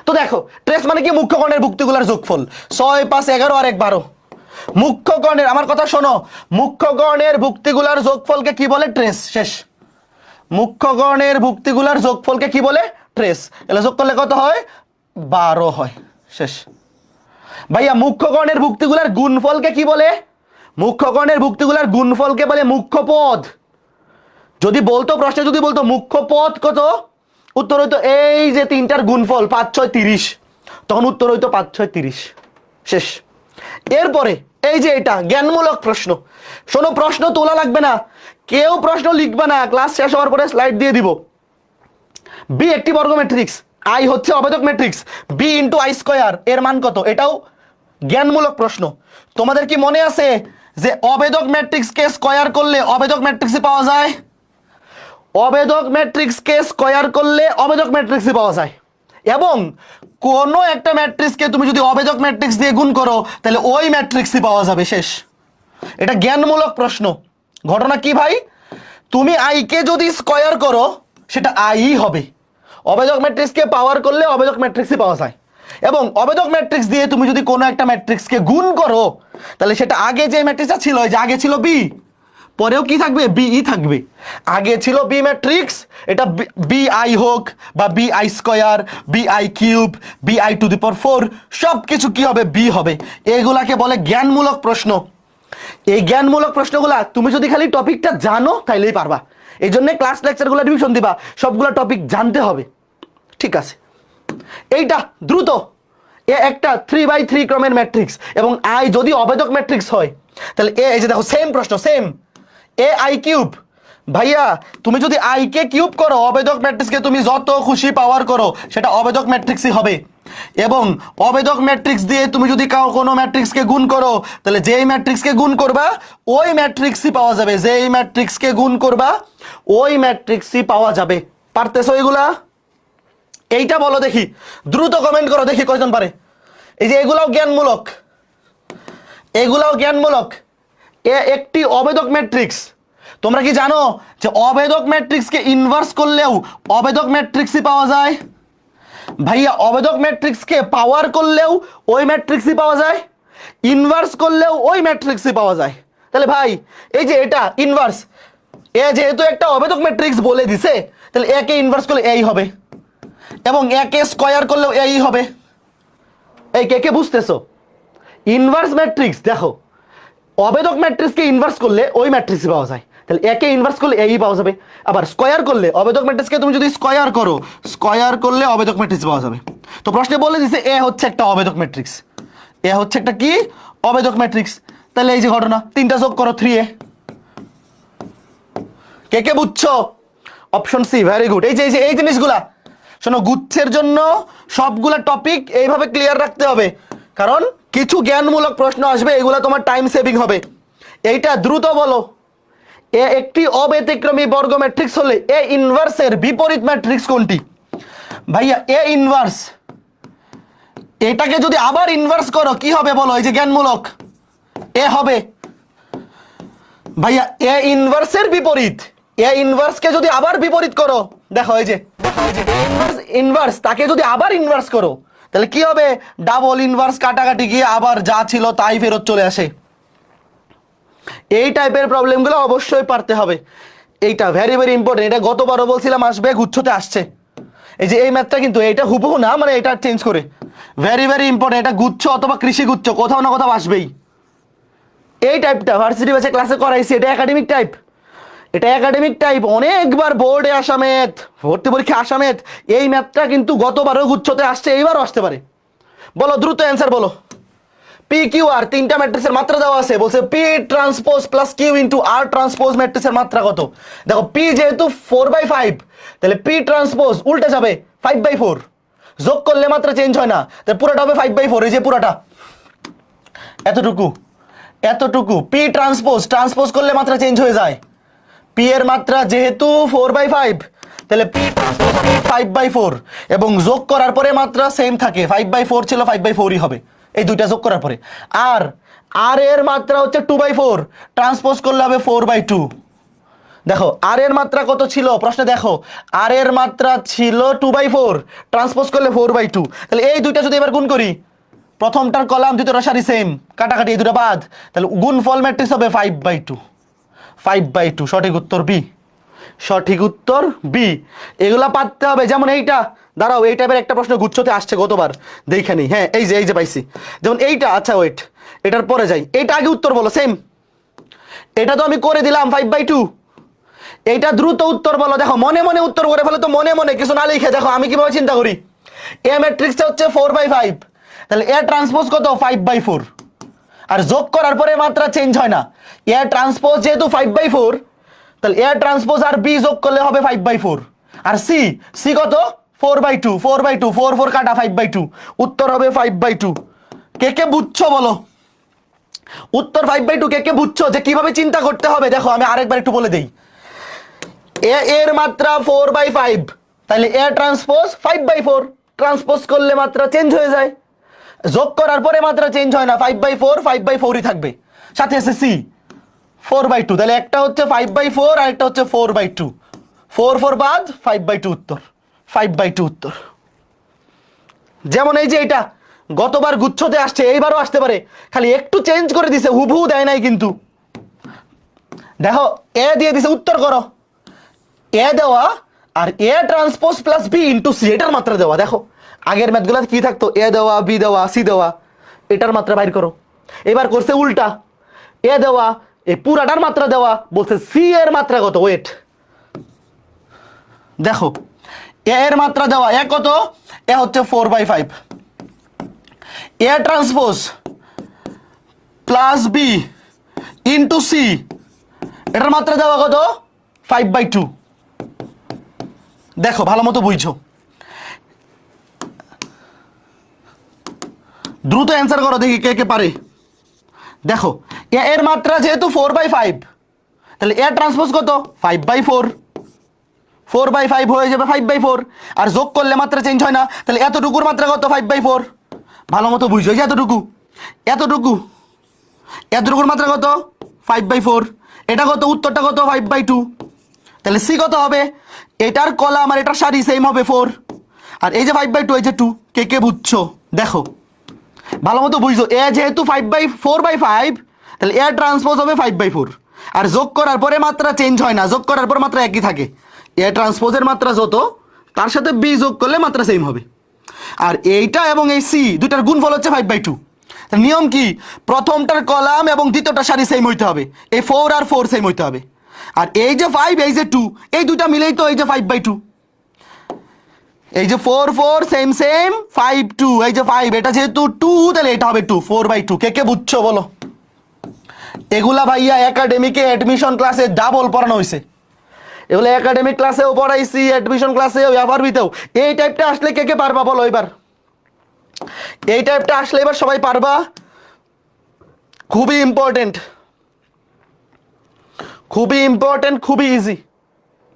তো দেখো, ট্রেস মানে কি? মুখ্য গণের ভুক্তিগুলোর যোগফল। 6, 5, 11 আর 1, 12। মুখ্য গণের, আমার কথা শোনো, মুখ্য গণের ভুক্তিগুলার যোগফলকে কি বলে? ট্রেস। শেষ। মুখ্য গণের ভুক্তিগুলার যোগফলকে কি বলে? ট্রেস। এলে যোগ করলে কত হয়? 12 হয়। শেষ। ভাইয়া মুখ্য গণের ভুক্তিগুলার গুণফলকে কি বলে? মুখ্য গণের ভুক্তিগুলার গুণফলকে বলে মুখ্য পদ। যদি বলতো প্রশ্নে, যদি বলতো মুখ্য পদ কত, উত্তর হইতো এই যে 3টার গুণফল 5, 6, 30, তখন উত্তর হইতো 5, 6, 30। শেষ। এরপরে এই যে এটা জ্ঞানমূলক প্রশ্ন। শোনো, প্রশ্ন তোলা লাগবে না, কেউ প্রশ্ন লিখবে না, ক্লাস শেষ হওয়ার পরে স্লাইড দিয়ে দিব। বি একটি বর্গ ম্যাট্রিক্স, আই হচ্ছে অবেদক matrix, B into I square এর মান কত? এটাও জ্ঞানমূলক প্রশ্ন। তোমাদের কি মনে আছে যে অবেদক ম্যাট্রিক্সকে স্কয়ার করলে অবেদক ম্যাট্রিক্সই পাওয়া যায়? অবেদক ম্যাট্রিক্সকে স্কয়ার করলে অবেদক ম্যাট্রিক্সই পাওয়া যায়। এবং কোন একটা ম্যাট্রিক্সকে তুমি যদি অবেদক ম্যাট্রিক্স দিয়ে গুণ করো তাহলে ওই ম্যাট্রিক্সই পাওয়া যাবে। শেষ। এটা জ্ঞানমূলক প্রশ্ন। ঘটনা কি ভাই? তুমি আইকে যদি স্কয়ার করো সেটা আই হবে, অবেদক ম্যাট্রিক্সকে পাওয়ার করলে অবেদক ম্যাট্রিক্সই পাওয়া যায়। এবং অবেদক ম্যাট্রিক্স দিয়ে তুমি যদি কোনো একটা ম্যাট্রিক্সকে গুণ করো তাহলে সেটা আগে যে ম্যাট্রিক্সটা ছিল, যে আগে ছিল বি, পরেও কি থাকবে? বিই থাকবে। আগে ছিল বি ম্যাট্রিক্স, এটা বি আই হোক বা B I square, B I cube, B I to the power 4, সব কিছু কি হবে? বি হবে। এগুলাকে বলে জ্ঞানমূলক প্রশ্ন। এই জ্ঞানমূলক প্রশ্নগুলা তুমি যদি খালি টপিকটা জানো তাইলেই পারবা। এই জন্য ক্লাস লেকচারগুলো রিভিশন দিবা, সবগুলো টপিক জানতে হবে। ঠিক আছে, এইটা দ্রুত, এ একটা 3x3 ক্রমের ম্যাট্রিক্স এবং আই যদি অবেদক ম্যাট্রিক্স হয় তাহলে এই যে দেখো সেম প্রশ্ন, সেম এ আই কিউব। ভাইয়া তুমি যদি আই কে কিউব করো, অবেদক ম্যাট্রিক্সকে তুমি যত খুশি পাওয়ার করো সেটা অবেদক ম্যাট্রিক্সই হবে। এবং অবেদক ম্যাট্রিক্স দিয়ে তুমি যদি কোনো ম্যাট্রিক্সকে গুণ করো তাহলে যেই ম্যাট্রিক্সকে গুণ করবা ওই ম্যাট্রিক্সই পাওয়া যাবে, যেই ম্যাট্রিক্সকে গুণ করবা ওই ম্যাট্রিক্সই পাওয়া যাবে। পারতেছো এগুলা? এইটা বলো দেখি, দ্রুত কমেন্ট করো দেখি কয়জন পারে। এই যে এগুলাও জ্ঞানমূলক, এগুলাও জ্ঞানমূলক। এ একটি অবেদক ম্যাট্রিক্স। তোমরা কি জানো যে অবেদক ম্যাট্রিক্সকে ইনভার্স করলেও অবেদক ম্যাট্রিক্সই পাওয়া যায়? ভাইয়া অবেদক ম্যাট্রিক্সকে পাওয়ার করলেও ওই ম্যাট্রিক্সই পাওয়া যায়, ইনভার্স করলেও ওই ম্যাট্রিক্সই পাওয়া যায়। তাহলে ভাই এই যে এটা ইনভার্স, এ যেহেতু একটা অবেদক ম্যাট্রিক্স বলে দিছে তাহলে একে ইনভার্স করলে এই হবে এবং একে স্কয়ার করলেও এই হবে। এই কে কে বুঝতেছো? ইনভার্স ম্যাট্রিক্স দেখো, অবেদক ম্যাট্রিক্সকে ইনভার্স করলে ওই ম্যাট্রিক্সই পাওয়া যায়, তাহলে একে ইনভার্স করলে এই পাওয়া যাবে। আবার স্কয়ার করলে অবেদক ম্যাট্রিক্সকে তুমি যদি স্কয়ার করো, স্কয়ার করলে অবেদক ম্যাট্রিক্স পাওয়া যাবে। তো প্রশ্নে বলে দিছে এ হচ্ছে একটা অবেদক ম্যাট্রিক্স, এ হচ্ছে একটা কি? অবেদক ম্যাট্রিক্স। তাহলে এই যে ঘটনা, 3টা যোগ করো 3a। কে কে বুঝছো? Option C, very good. এই যে এই জিনিসগুলা শোনো, গুচ্ছের জন্য সবগুলা টপিক এইভাবে ক্লিয়ার রাখতে হবে, কারণ কিছু জ্ঞানমূলক প্রশ্ন আসবে, এগুলো তোমার টাইম সেভিং হবে। এইটা দ্রুত বলো। এ একটি অব্যতিক্রমী বর্গ ম্যাট্রিক্স হলে এ ইনভার্সের বিপরীত ম্যাট্রিক্স কোনটি? ভাইয়া এ ইনভার্স, এটাকে যদি আবার ইনভার্স করো কি হবে বলো? এই যে জ্ঞানমূলক, এ হবে ভাইয়া এ ইনভার্সের বিপরীত। এ ইনভার্সকে যদি আবার বিপরীত করো, দেখো এই যে ইনভার্স, তাকে যদি আবার ইনভার্স করো তাহলে কি হবে? ডাবল ইনভার্স কাটাকাটি গিয়ে আবার যা ছিল তাই ফেরত চলে আসে। এই টাইপের প্রবলেমগুলো অবশ্যই পারতে হবে। এইটা ভেরি ভেরি ইম্পর্টেন্ট। এটা গতবারও বলছিলাম আসবে, গুচ্ছতে আসছে। এই যে এই ম্যাথটা কিন্তু এটা হুবহু না, মানে এটা চেঞ্জ করে। Very very important. এটা গুচ্ছ অথবা কৃষি গুচ্ছ কোথাও না কোথাও আসবেই। এই টাইপটা ভার্সিটি ব্যাচে ক্লাসে করাইছি, এটা একাডেমিক টাইপ। এটা একাডেমিক টাইপ, অনেকবার বোর্ডে আসা ম্যাথ, ভর্তি পরীক্ষা আসা ম্যাথ। এই ম্যাথটা কিন্তু গতবারও গুচ্ছতে আসছে, এইবারও আসতে পারে। বলো দ্রুত অ্যান্সার বলো। পি কিউ আর তিনটা ম্যাট্রিক্সের মাত্রা দেওয়া আছে, বলছে P transpose plus Q into R transpose ম্যাট্রিক্সের মাত্রা কত? দেখো পি যেহেতু 4/5, তাহলে পি ট্রান্সপোজ উল্টে যাবে 5/4, যোগ করলে মাত্রা চেঞ্জ হয় না, তাহলে পুরোটা হবে 5/4। এই যে পুরোটা এতটুকু এতটুকু পি ট্রান্সপোজ, ট্রান্সপোজ করলে মাত্রা চেঞ্জ হয়ে যায়। পি এর মাত্রা যেহেতু 4/5, তাহলে পি 5/4, এবং যোগ করার পরে মাত্রা সেম থাকে। 5/4 ছিল 5/4ই হবে এই দুইটা যোগ করার পরে। আর আর এর মাত্রা হচ্ছে 2/4, ট্রান্সপোজ করলে হবে 4/2। দেখো আর এর মাত্রা কত ছিল প্রশ্নে? দেখো আর এর মাত্রা ছিল 2/4, ট্রান্সপোজ করলে 4/2। তাহলে এই দুইটা যদি এবার গুণ করি, প্রথমটার কলাম দ্বিতীয়টার সারি সেম, কাটাকাটি এই দুটো বাদ, তাহলে গুণফল ম্যাট্রিক্স হবে 5/2। 5/2 সঠিক উত্তর বি। সঠিক উত্তর বি। এগুলা পারতে হবে। যেমন এইটা, দাঁড়াও, এই টাইপের একটা প্রশ্ন গুচ্ছতে আসছে গতবার, দেখে নি। হ্যাঁ এই যে পাইছি। যেমন এইটা, আচ্ছা ওয়েট, এটার পরে যাই। এইটা আগে উত্তর বলো সেম। এটা তো আমি করে দিলাম 5/2। এইটা দ্রুত উত্তর বলো। দেখো মনে মনে উত্তর করে ফেলে তো, মনে মনে কিছু না লিখে। দেখো আমি কিভাবে চিন্তা করি। এ ম্যাট্রিক্সটা হচ্ছে 4/5, তাহলে এ ট্রান্সপোজ কত? 5/4। আর যোগ করার পরে মাত্রা চেঞ্জ হয় না। এ ট্রান্সপোজ যেহেতু 5/4, তাহলে এ ট্রান্সপোজ আর বি যোগ করলে হবে 5/4। আর সি, সি কত? 4/2। 4/2, 4 কাটা 5/2, উত্তর হবে 5/2। কে কে বুঝছো বলো? উত্তর 5/2। কে কে বুঝছো যে কিভাবে চিন্তা করতে হবে? দেখো আমি আরেকবার একটু বলে দেই। এ এর মাত্রা 4/5, তাহলে এ ট্রান্সপোজ 5/4, ট্রান্সপোজ করলে মাত্রা চেঞ্জ হয়ে যায়। যোগ করার পরে মাত্রা চেঞ্জ হয় না, 5/4 5/4ই থাকবে। সাথে আছে সি 4/2, তাহলে একটা হচ্ছে 5/4 আর একটা হচ্ছে 4/2। 4 বাদ, 5/2 উত্তর। 5/2 উত্তর। যেমন এই যে এটা গতবার গুচ্ছতে আসছে, এইবারও আসতে পারে, খালি একটু চেঞ্জ করে দিছে, হুবহু দেয় নাই কিন্তু। দেখো এ দিয়ে দিছে, উত্তর করো। এ দেওয়া আর A transpose plus B into C, এটার মাত্রা দেওয়া। দেখো আগের ম্যাথগুলোতে কি থাকতো? এ দেওয়া, বি দেওয়া, সি দেওয়া, এটার মাত্রা বাইর করো। এবার করছে উল্টা, এ দেওয়া, এই পুরাটার মাত্রা দেওয়া, বলছে সি এর মাত্রা কত? ওয়েট, দেখো এ এর মাত্রা দেওয়া, এ কত? এ হচ্ছে 4/5, A transpose plus B into C, এটার মাত্রা দেওয়া কত? 5/2। দেখো ভালো মতো বুঝছো, দ্রুত অ্যান্সার করো দেখি কে কে পারে। দেখো এ এর মাত্রা যেহেতু 4/5, তাহলে এ ট্রান্সপোজ কত? 5/4। 4/5 হয়ে যাবে 5/4, আর যোগ করলে মাত্রা চেঞ্জ হয় না, তাহলে এতটুকুর মাত্রা কত? 5/4। ভালো মতো বুঝছো, এই যে এতটুকু, এতটুকু, এতটুকুর মাত্রা কত? 5/4। এটা কত? উত্তরটা কত? 5/2। তাহলে সি কত হবে? এটার কলাম আর এটার সারি সেম হবে 4, আর এই যে 5/2, এই যে 2। কে কে বুঝছো? দেখো ভালো মতো বুঝছো। এ যেহেতু 4/5, তাহলে এ ট্রান্সপোজ হবে 5/4, আর যোগ করার পরে মাত্রা চেঞ্জ হয় না, যোগ করার পর মাত্রা একই থাকে। এ ট্রান্সপোজের মাত্রা যত, তার সাথে বি যোগ করলে মাত্রা সেম হবে। আর এইটা এবং এই সি দুটার গুণফল হচ্ছে 5/2। নিয়ম কি? প্রথমটার কলাম এবং দ্বিতীয়টার সারি সেম হইতে হবে। এই 4 আর 4 সেম হইতে হবে। আর এই যে 5, এই যে 2, এই দুটা মিলেই তো এই যে 5/2। এই যে 4 সেম সেম, 5 2, এই যে 5, এটা যেহেতু 2, তাহলে এটা হবে 2, 4/2। কে কে বুঝছো বলো? এগুলা ভাইয়া একাডেমিকে অ্যাডমিশন ক্লাসে ডাবল পড়ানো হয়েছে। এগুলো একাডেমিক ক্লাসেও পড়াইছি, অ্যাডমিশন ক্লাসেও, এভারবিতেও। এই টাইপটা আসলে কে কে পারবা বলো এবার? এই টাইপটা আসলে এবার সবাই পারবা? খুবই ইম্পর্টেন্ট, খুবই ইম্পর্টেন্ট, খুবই ইজি,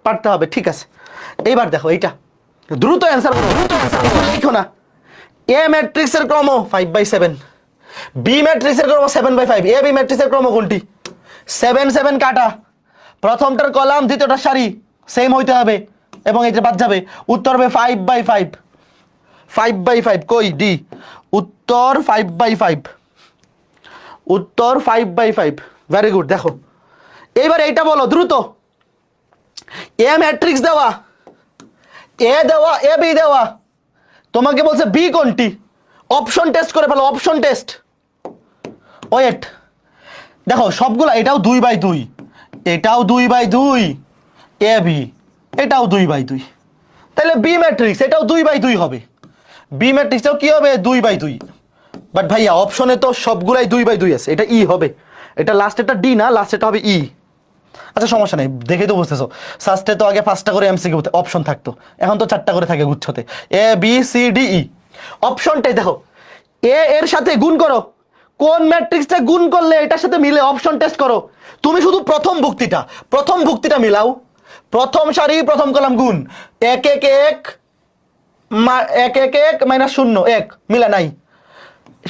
পারতে হবে। ঠিক আছে, এইবার দেখো এইটা দ্রুত অ্যান্সার করো, দ্রুত অ্যান্সার করো, লিখো না। এ ম্যাট্রিক্সের ক্রম 5/7, বি ম্যাট্রিক্সের ক্রম 7/5। এ বি ম্যাট্রিক্সের ক্রম কোনটি? 7 7 কাটা, প্রথমটার কলাম দ্বিতীয়টার সারি সেম হইতে হবে এবং এটা বাদ যাবে। উত্তর হবে 5/5। 5/5 কই? ডি। উত্তর 5/5, উত্তর 5/5। Very good. দেখো এইবার এইটা বলো দ্রুত। এ ম্যাট্রিক্স দেওয়া, এ দেওয়া, এ বি দেওয়া, তোমাকে বলছে বি কোনটি? অপশন টেস্ট করে ফেলো, অপশন টেস্ট। ওয়েট, দেখো সবগুলা, এটাও 2/2, এটাও 2/2, এ বি এটাও 2/2, তাহলে বি ম্যাট্রিক্স এটাও 2/2 হবে। বি ম্যাট্রিক্সটাও কি হবে? 2/2। বাট ভাইয়া অপশনে তো সবগুলাই 2/2 আছে, এটা ই হবে। এটা লাস্টেরটা ডি না, লাস্টেরটা হবে ই। আচ্ছা সমস্যা নেই, দেখে তো বুঝতেছো। সাস্টে তো আগে 5টা করে এমসিকিউ অপশন থাকতো, এখন তো 4টা করে থাকে গুচ্ছতে। A B C D E. অপশনটাই দেখো, এ এর সাথে গুণ করো, কোন ম্যাট্রিক্সটা গুণ করলে এটার সাথে মিলে, অপশন টেস্ট করো। তুমি শুধু প্রথম ভুক্তিটা মিলাও। প্রথম সারি প্রথম কলাম গুণ, 1 1 1 1 1 1 মাইনাস 0 1 মিলে নাই,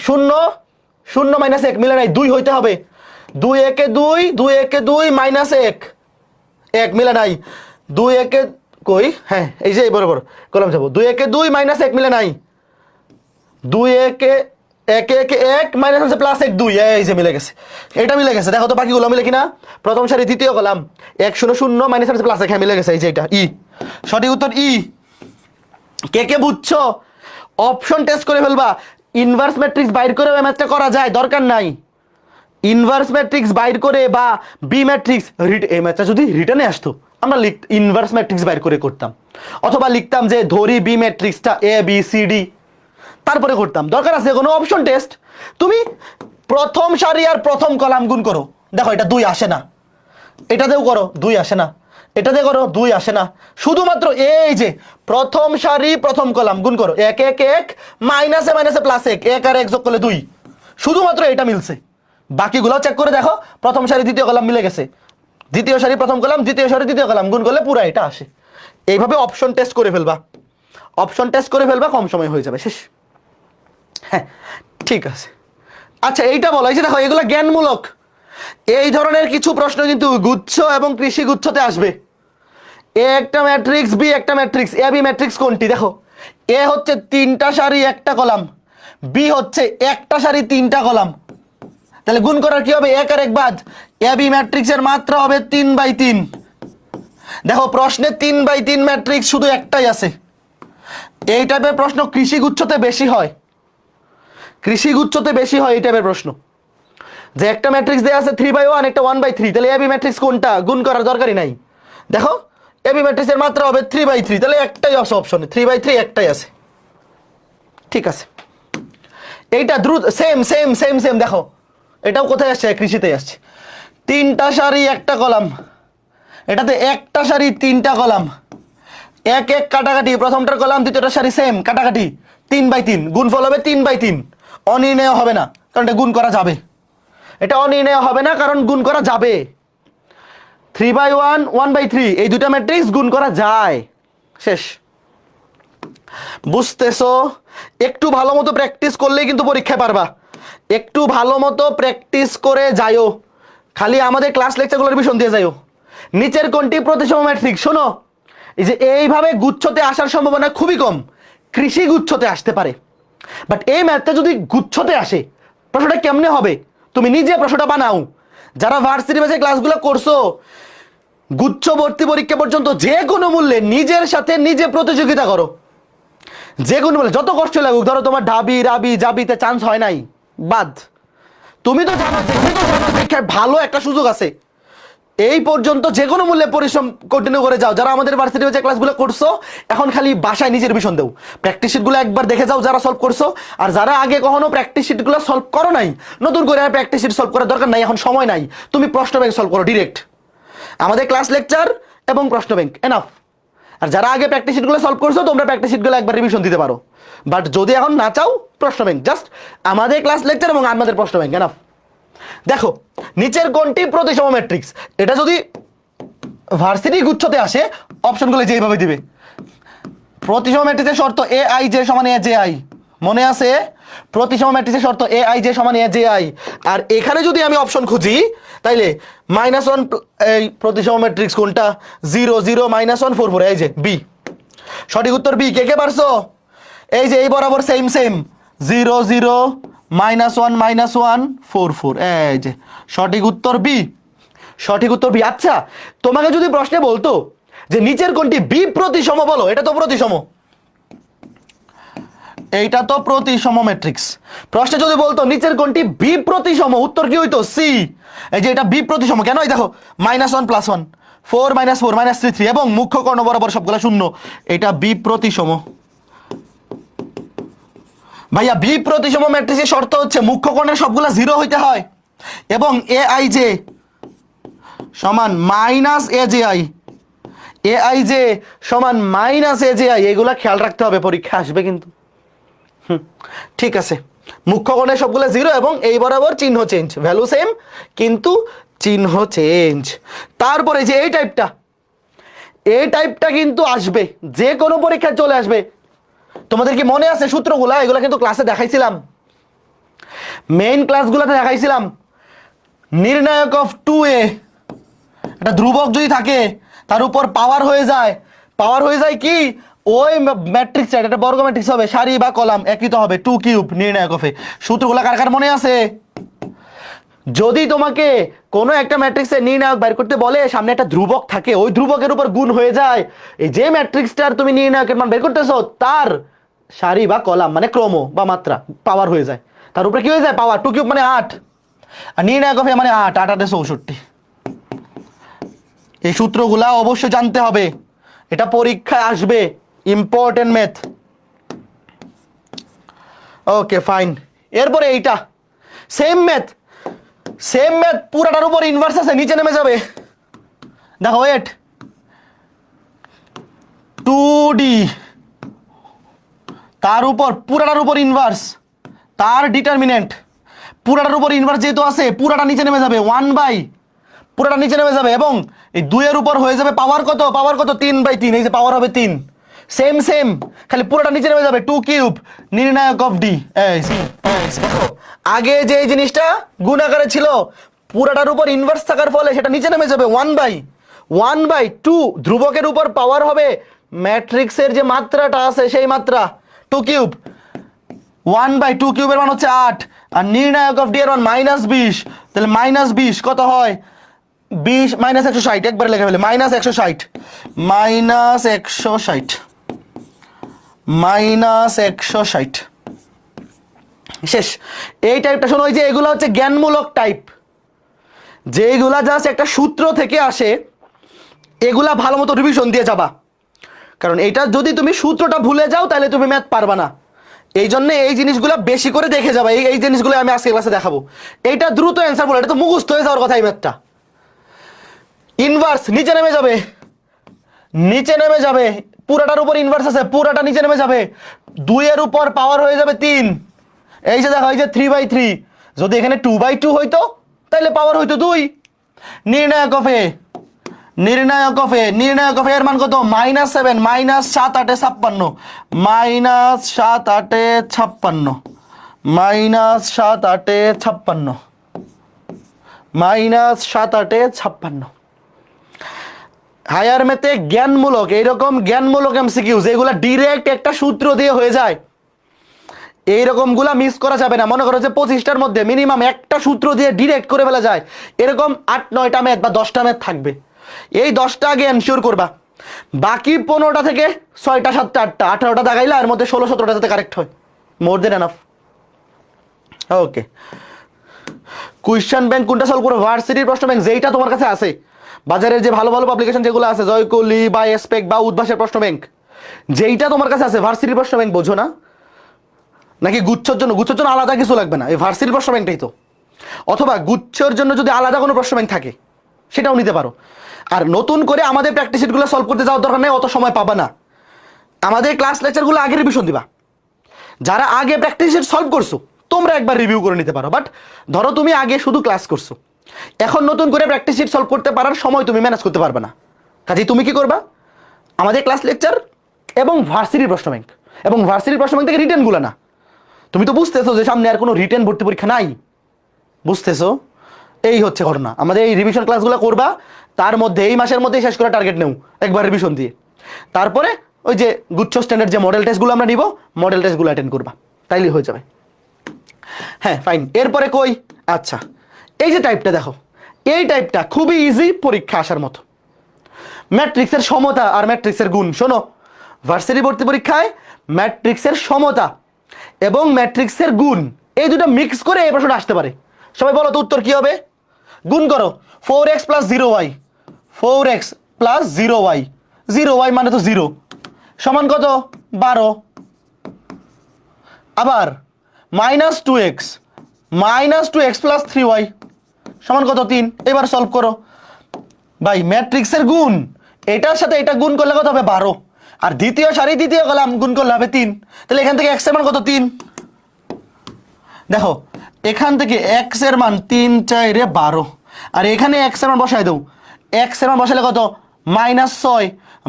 0 0 মাইনাস 1 মিলে নাই, 2 হইতে হবে। 2 1 2 2 1 2 মাইনাস 1 1 মিলে নাই। 2 1 কই? হ্যাঁ এই যে বরাবর কলম যাবো। 2 1 2 মাইনাস 1 মিলে নাই। 2 1 1 1 1 মাইনাস হচ্ছে প্লাস 1 2, এই যে মিলে গেছে, এটা মিলে গেছে। দেখো তো বাকিগুলো মিলে কিনা। প্রথম সারি দ্বিতীয় কলাম 1 0 0 মাইনাস হচ্ছে প্লাস 1, হ্যাঁ মিলে গেছে, এই যে এটা ই। সঠিক উত্তর ই। কে কে বুঝছো? অপশন টেস্ট করে ফেলবা। ইনভার্স ম্যাট্রিক্স বাইর করে ওই ম্যাথটা করা যায়, দরকার নাই। ইনভার্স ম্যাট্রিক্স বাইর করে বা বি ম্যাট্রিক্স, এই ম্যাথটা যদি রিটার্নে আসতো আমরা ইনভার্স ম্যাট্রিক্স বাইর করে করতাম, অথবা লিখতাম যে ধরি B ম্যাট্রিক্সটা A B C D, তারপরে করতাম। দরকার আছে কোনো অপশন টেস্ট? তুমি প্রথম সারি আর প্রথম কলাম গুণ করো, দেখো এটা 2 আসে না। এটাতেও করো 2 আসে না, এটাতে করো 2 আসে না। শুধুমাত্র এই যে প্রথম সারি প্রথম কলাম গুণ করো, 1 1 1 মাইনাসে মাইনাসে প্লাস 1 1 আর 1 যোগ করলে 2, শুধুমাত্র এটা মিলছে। বাকিগুলো চেক করে দেখো, প্রথম সারি দ্বিতীয় কলাম মিলে গেছে, দ্বিতীয় সারি প্রথম কলাম, দ্বিতীয় সারি দ্বিতীয় কলাম গুণ করলে পুরো এটা আসে। এইভাবে অপশন টেস্ট করে ফেলবা, অপশন টেস্ট করে ফেলবা, কম সময় হয়ে যাবে, শেষ। হ্যাঁ ঠিক আছে। আচ্ছা এইটা বলো, এই যে দেখো এগুলো জ্ঞানমূলক। এই ধরনের কিছু প্রশ্ন কিন্তু গুচ্ছ এবং কৃষি গুচ্ছতে আসবে। এ একটা ম্যাট্রিক্স, বি একটা ম্যাট্রিক্স, এ বি ম্যাট্রিক্স কোনটি? দেখো এ হচ্ছে 3টা সারি 1টা কলাম, বি হচ্ছে 1টা সারি 3টা কলাম, তাহলে গুণ করার কি হবে? 1 আর 1 বাদ। এ বি ম্যাট্রিক্সের মাত্রা হবে 3/3। দেখো প্রশ্নে 3/3 ম্যাট্রিক্স শুধু একটাই আছে। এই টাইপের প্রশ্ন কৃষি গুচ্ছতে বেশি হয়, কৃষি গুচ্ছতে বেশি হয় এই টাইপের প্রশ্ন। যে একটা ম্যাট্রিক্স দেয়া আছে 3/1, একটা 1/3, তাহলে এবি ম্যাট্রিক্স কোনটা? গুণ করার দরকারই নাই। দেখো এবি ম্যাট্রিক্সের মাত্রা হবে 3/3, তাহলে একটাই আছে অপশনে, 3/3 একটাই আছে। ঠিক আছে, এইটা দ্রুত সেম সেম সেম সেম। দেখো এটাও কোথায় আসছে? কৃষিতে আসছে। 3টা সারি 1টা কলাম, এটাতে 1টা সারি 3টা কলাম, 1 1 কাটাকাটি, প্রথমটার কলাম দ্বিতীয়টার সারি সেম কাটাকাটি, 3/3, গুণফল হবে 3/3। অনির্ণেয় হবে না কারণ এটা গুণ করা যাবে, এটা অনির্ণেয় হবে না কারণ গুণ করা যাবে। 3/1 1/3 এই দুটা ম্যাট্রিক্স গুণ করা যায়, শেষ। বুঝতেছো? একটু ভালো মতো প্র্যাকটিস করলেই কিন্তু পরীক্ষায় পারবা। একটু ভালো মতো প্র্যাকটিস করে যাইও, খালি আমাদের ক্লাস লেকচারগুলো রিভিশন দিয়ে যাইও। নিচের কোনটি প্রতিসম ম্যাট্রিক্স? শোনো, এই যে এইভাবে গুচ্ছতে আসার সম্ভাবনা খুবই কম, কৃষি গুচ্ছতে আসতে পারে। বাট এই ম্যাথটা যদি গুচ্ছতে আসে, প্রশ্নটা কেমনে হবে? তুমি নিজে প্রশ্নটা বানাও। যারা ভার্সিটি ব্যাচে ক্লাসগুলো করছো, গুচ্ছ ভর্তি পরীক্ষা পর্যন্ত যে কোনো মূল্যে নিজের সাথে নিজে প্রতিযোগিতা করো, যে কোনো মূল্যে, যত কষ্ট লাগুক। ধরো তোমার ঢাবি রাবি জাবিতে চান্স হয় নাই, বাদ। তুমি তো জানো পরীক্ষায় ভালো একটা সুযোগ আছে, এই পর্যন্ত যে কোনো মূল্যে পরিশ্রম কন্টিনিউ করে যাও। যারা আমাদের ভার্সিটি ব্যাচে ক্লাসগুলো করছো, এখন খালি বাসায় নিজের রিভিশন দাও, প্র্যাকটিস শিটগুলো একবার দেখে যাও যারা সলভ করছো। আর যারা আগে কখনো প্র্যাকটিস শিটগুলো সলভ করো নাই, নতুন করে আর প্র্যাকটিস শিট সলভ করার দরকার নাই, এখন সময় নাই। তুমি প্রশ্ন ব্যাংক সলভ করো ডিরেক্ট, আমাদের ক্লাস লেকচার এবং প্রশ্ন ব্যাংক এনাফ। আর যারা আগে প্র্যাকটিস শিটগুলো সলভ করছো, তোমরা প্র্যাকটিস শিটগুলো একবার রিভিশন দিতে পারো। বাট যদি এখন না চাও, প্রশ্ন ব্যাংক, জাস্ট আমাদের ক্লাস লেকচার এবং আমাদের প্রশ্ন ব্যাংক এনাফ। দেখো নিচের কোনটি প্রতিসম ম্যাট্রিক্স, এটা যদি ভার্সিটি গুচ্ছতে আসে অপশনগুলো যেভাবে দিবে। প্রতিসম ম্যাট্রিক্সের শর্ত এ আই জে সমান এ জে আই, মনে আছে? প্রতিসম ম্যাট্রিক্সের শর্ত এ আই জে সমান এ জে আই। আর এখানে যদি আমি অপশন খুঁজি তাইলে -1 এই প্রতিসম ম্যাট্রিক্স কোনটা, 0 0 -1 4 4, এই যে বি। সঠিক উত্তর বি। কে কে পারছো? এই যে এই বরাবর সেম সেম 0 0 -1 -1 4 4, এই যে সঠিক উত্তর বি। সঠিক উত্তর বি। আচ্ছা তোমাকে যদি প্রশ্নে বলতো যে নিচের কোনটি বি প্রতিসম, বলো এটা তো প্রতিসম, এইটা তো প্রতিসম ম্যাট্রিক্স। প্রশ্নে যদি বলতো নিচের কোনটি বি প্রতিসম, উত্তর কি হইতো? সি। এই যে এটা বি প্রতিসম কেন, এই দেখো -1 + 1 4 -4 -3 3 এবং মুখ্য কর্ণ বরাবর সবগুলো শূন্য, এটা বি প্রতিসম। ভাইয়া বি প্রতিসম ম্যাট্রিক্সের শর্ত হচ্ছে মুখ্য কর্ণের সবগুলা 0 হইতে হয় এবং এ আই জে সমান -A J I, A I J সমান -এ জে আই, এগুলা খেয়াল রাখতে হবে, পরীক্ষা আসবে কিন্তু। ঠিক আছে, মুখ্য কোণের সবগুলো 0 এবং এই বরাবর চিহ্ন চেঞ্জ, ভ্যালু সেম কিন্তু চিহ্ন চেঞ্জ। তারপরে যে এই টাইপটা কিন্তু আসবে, যে কোনো পরীক্ষায় চলে আসবে। তোমাদের কি মনে আছে সূত্রগুলা? এগুলো কিন্তু ক্লাসে দেখাইছিলাম, মেইন ক্লাসগুলোতে দেখাইছিলাম। নির্ণায়ক অফ 2a, একটা ধ্রুবক যদি থাকে তার উপর পাওয়ার হয়ে যায় কি ওই ম্যাট্রিক্স, এটা বর্গ ম্যাট্রিক্স হবে, সারি বা কলাম একই তো হবে, 2³ নির্ণায়ক অফে। সূত্রগুলো কার কার মনে আছে? যদি তোমাকে কোনো একটা ম্যাট্রিক্সের নির্ণায়ক বের করতে বলে, সামনে একটা ধ্রুবক থাকে, ওই ধ্রুবকের উপর গুণ হয়ে যায় এই যে ম্যাট্রিক্সটার তুমি নির্ণায়কের মান বের করতেছো, তার সারি বা কলাম মানে ক্রম বা মাত্রা পাওয়ার হয়ে যায়, তার উপরে কি হয়ে যায়? পাওয়ার। 2³ মানে 8, আর নির্ণায়ক অফে মানে 8 8 8 64। এই সূত্রগুলা অবশ্যই জানতে হবে, এটা পরীক্ষায় আসবে, ইম্পর্টেন্ট ম্যাথ। Okay fine. এরপরে এইটা সেম ম্যাথ পুরাটার উপর ইনভার্স আছে, নিচে নেমে যাবে। দেখো ওয়েট 2D, তার উপর পুরাটার উপর ইনভার্স, তার ডিটারমিনেন্ট পুরাটার উপর ইনভার্স যেহেতু আছে, পুরাটা নিচে নেমে যাবে, 1/, পুরাটা নিচে নেমে যাবে এবং এই 2 এর উপর হয়ে যাবে পাওয়ার কত? 3/3, এই যে পাওয়ার হবে 3। সেম খালি পুরোটা নিচে নেমে যাবে, 2³ নির্ণায়ক অফ ডি। আগে যে জিনিসটা গুণ আকারে ছিল, পুরাটার উপর ইনভার্স থাকার ফলে সেটা নিচে নেমে যাবে, 1/2। ধ্রুবকের উপর পাওয়ার হবে ম্যাট্রিক্সের যে মাত্রাটা আছে সেই মাত্রা, 2³। 1/2³ এর মান হচ্ছে 8, আর নির্ণায়ক অফ ডি এর মান -20, তাহলে -20 কত হয়? 20 -160, একবারে লেখা ফেলে, -160 -160 শেষ। এই টাইপটা শোনো, ওই যে এগুলো হচ্ছে জ্ঞানমূলক টাইপ, যেগুলা জাস্ট একটা সূত্র থেকে আসে, এগুলা ভালো মতো রিভিশন দিয়ে যাবা, কারণ এটা যদি তুমি সূত্রটা ভুলে যাও তাহলে তুমি ম্যাথ পারবা না। এই জন্য এই জিনিসগুলো বেশি করে দেখে যাবা, এই জিনিসগুলো আমি আজকে ক্লাসে দেখাবো। এইটা দ্রুত অ্যান্সার বলো, এটা তো মুখস্থ হয়ে যাওয়ার কথা। এই ম্যাথটা ইনভার্স নিচে নেমে যাবে, পুরাটার উপর ইনভার্স আছে, পুরাটা নিচে নেমে যাবে, 2 এর উপর পাওয়ার হয়ে যাবে 3। এই যে দেখো, এই যে 3/3, যদি এখানে 2/2 হইতো তাহলে পাওয়ার হইতো 2। নির্ণায়ক অফ এ এর মান কত? -7 -7 8 56, -7 8 56, -7 8 56। হায়ার ম্যাথে জ্ঞানমূলক, এইরকম জ্ঞানমূলক এমসিকিউ যেগুলো ডিরেক্ট একটা সূত্র দিয়ে হয়ে যায়, এইরকমগুলা মিস করা যাবে না। মনে করো যে 25টার মধ্যে মিনিমাম একটা সূত্র দিয়ে ডিরেক্ট করে ফেলা যায়, এরকম 8-9টা ম্যাথ বা 10টা ম্যাথ থাকবে। এই 10টা আগে এনশিওর করবা, বাকি 15টা থেকে 6টা 7টা 8টা 18টা দাগাইলা, এর মধ্যে 16-17টা যাতে কারেক্ট হয়, মোর দেন এনাফ। ওকে, কোয়েশ্চেন ব্যাংক কোনটা সলভ করো? ভার্সিটির প্রশ্ন ব্যাংক যেইটা তোমার কাছে আছে, বাজারের যে ভালো ভালো পাবলিকেশন যেগুলো আছে, জয়কলি বা এসপেক বা উদ্ভাসের প্রশ্ন ব্যাংক, যেইটা তোমার কাছে আছে, ভার্সিটির প্রশ্ন ব্যাংক বোঝো না নাকি? গুচ্ছর জন্য আলাদা কিছু লাগবে না, এই ভার্সিটির প্রশ্ন ব্যাংকটাই তো। অথবা গুচ্ছর জন্য যদি আলাদা কোনো প্রশ্ন ব্যাংক থাকে সেটাও নিতে পারো। আর নতুন করে আমাদের প্র্যাকটিস শিটগুলো সলভ করতে যাওয়ার দরকার নেই, অত সময় পাবা না। আমাদের ক্লাস লেকচারগুলো আগে রিভিশন দিবা, যারা আগে প্র্যাকটিস শিট সলভ করছো তোমরা একবার রিভিউ করে নিতে পারো। বাট ধরো তুমি আগে শুধু ক্লাস করছো, এখন নতুন করে প্র্যাকটিস শিট সলভ করতে পারার সময় তুমি ম্যানেজ করতে পারবে না। কাজেই তুমি কি করবা, আমাদের ক্লাস লেকচার এবং ভার্সিটির প্রশ্ন ব্যাংক, এবং ভার্সিটির প্রশ্ন ব্যাংক থেকে রিটেনগুলো না। তুমি তো বুঝতেছো যে সামনে আর কোনো রিটেন ভর্তি পরীক্ষা নাই, বুঝতেছো? এই হচ্ছে ঘটনা। আমাদের এই রিভিশন ক্লাসগুলো করবা, তার মধ্যে এই মাসের মধ্যেই শেষ করা টার্গেট নেও একবার রিভিশন দিয়ে। তারপরে ওই যে গুচ্ছ স্ট্যান্ডার্ড যে মডেল টেস্টগুলো আমরা নিব, মডেল টেস্টগুলো অ্যাটেন্ড করবা, তাইলেই হয়ে যাবে। হ্যাঁ ফাইন, এরপরে কই, আচ্ছা এই যে টাইপটা দেখো, এই টাইপটা খুবই ইজি পরীক্ষা আসার মতো। ম্যাট্রিক্সের সমতা আর ম্যাট্রিক্সের গুণ। শোনো, ভার্সিটি ভর্তি পরীক্ষায় ম্যাট্রিক্সের সমতা এবং ম্যাট্রিক্সের গুণ এই দুটো মিক্স করে এই প্রশ্নটা আসতে পারে। সবাই বলো তো উত্তর কি হবে? গুণ করো, 4x + 0y, 4x + 0y, 0y মানে তো 0 সমান কত? 12। আবার -2x, -2x + 3y সমান কত? 3। এবার সলভ করো ভাই, ম্যাট্রিক্সের গুণ এটার সাথে এটা গুণ করলে কত হবে? 12। আর দ্বিতীয় সারি দ্বিতীয় কলাম গুণ করলে হবে 3। তাহলে এখান থেকে x এর মান কত? 3। দেখো এখান থেকে x এর মান 3 4 12, আর এখানে x এর মান বসাই দাও। x এর মান বসালে কত? -6,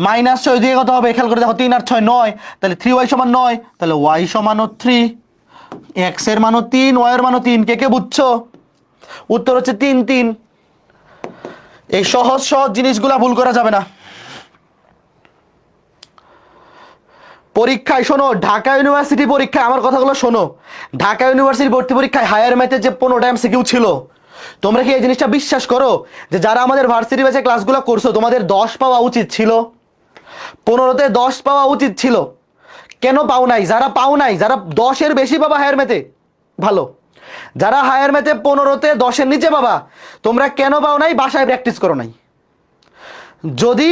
-6 দিয়ে কত হবে? খেয়াল করে দেখো, 3 আর 6 9, তাহলে 3y = 9, তাহলে y = 3। x এর মানও 3, y এর মানও 3। কে কে বুঝছো? উত্তর হচ্ছে 3 3। এই সহজ সহজ জিনিসগুলা ভুল করা যাবে না পরীক্ষায়। শোনো, ঢাকা ইউনিভার্সিটি পরীক্ষায় আমার কথাগুলো শোনো, ঢাকা ইউনিভার্সিটি ভর্তি পরীক্ষায় হায়ার ম্যাথের যে 15টা এমসিকিউ ছিল, তোমরা কি এই জিনিসটা বিশ্বাস করো যে যারা আমাদের ভার্সিটি ব্যাচে ক্লাসগুলো করছো তোমাদের 10 পাওয়া উচিত ছিল? 15তে 10 পাওয়া উচিত ছিল। কেন পাও নাই? যারা পাও নাই, যারা 10-এর বেশি পাবা হায়ার ম্যাথে ভালো, যারা হায়ার ম্যাথে 15তে 10-এর নিচে পাবা, তোমরা কেন পাও নাই? বাসায় প্র্যাকটিস করো নাই। যদি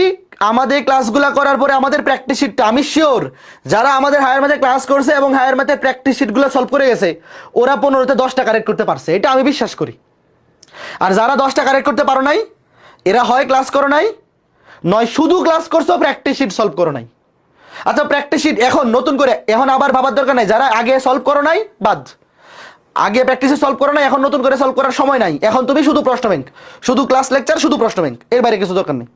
আমাদের ক্লাসগুলো করার পরে আমাদের প্র্যাকটিস শিটটা, আমি শিওর যারা আমাদের হায়ার ম্যাথে ক্লাস করছে এবং হায়ার ম্যাথে প্র্যাকটিস শিটগুলো সলভ করে গেছে, ওরা 15তে 10টা কারেক্ট করতে পারছে, এটা আমি বিশ্বাস করি। আর যারা 10টা কারেক্ট করতে পারো নাই, এরা হয় ক্লাস করো নাই, নয় শুধু ক্লাস করছো প্র্যাকটিস শিট সলভ করো নাই। আচ্ছা প্র্যাকটিস শিট এখন নতুন করে এখন আবার ভাবার দরকার নাই। যারা আগে সলভ করো নাই বাদ, আগে প্র্যাকটিসে সলভ করো নাই, এখন নতুন করে সলভ করার সময় নাই। এখন তুমি শুধু প্রশ্ন ব্যাংক, শুধু ক্লাস লেকচার, শুধু প্রশ্ন ব্যাংক, এর বাইরে কিছু দরকার নেই।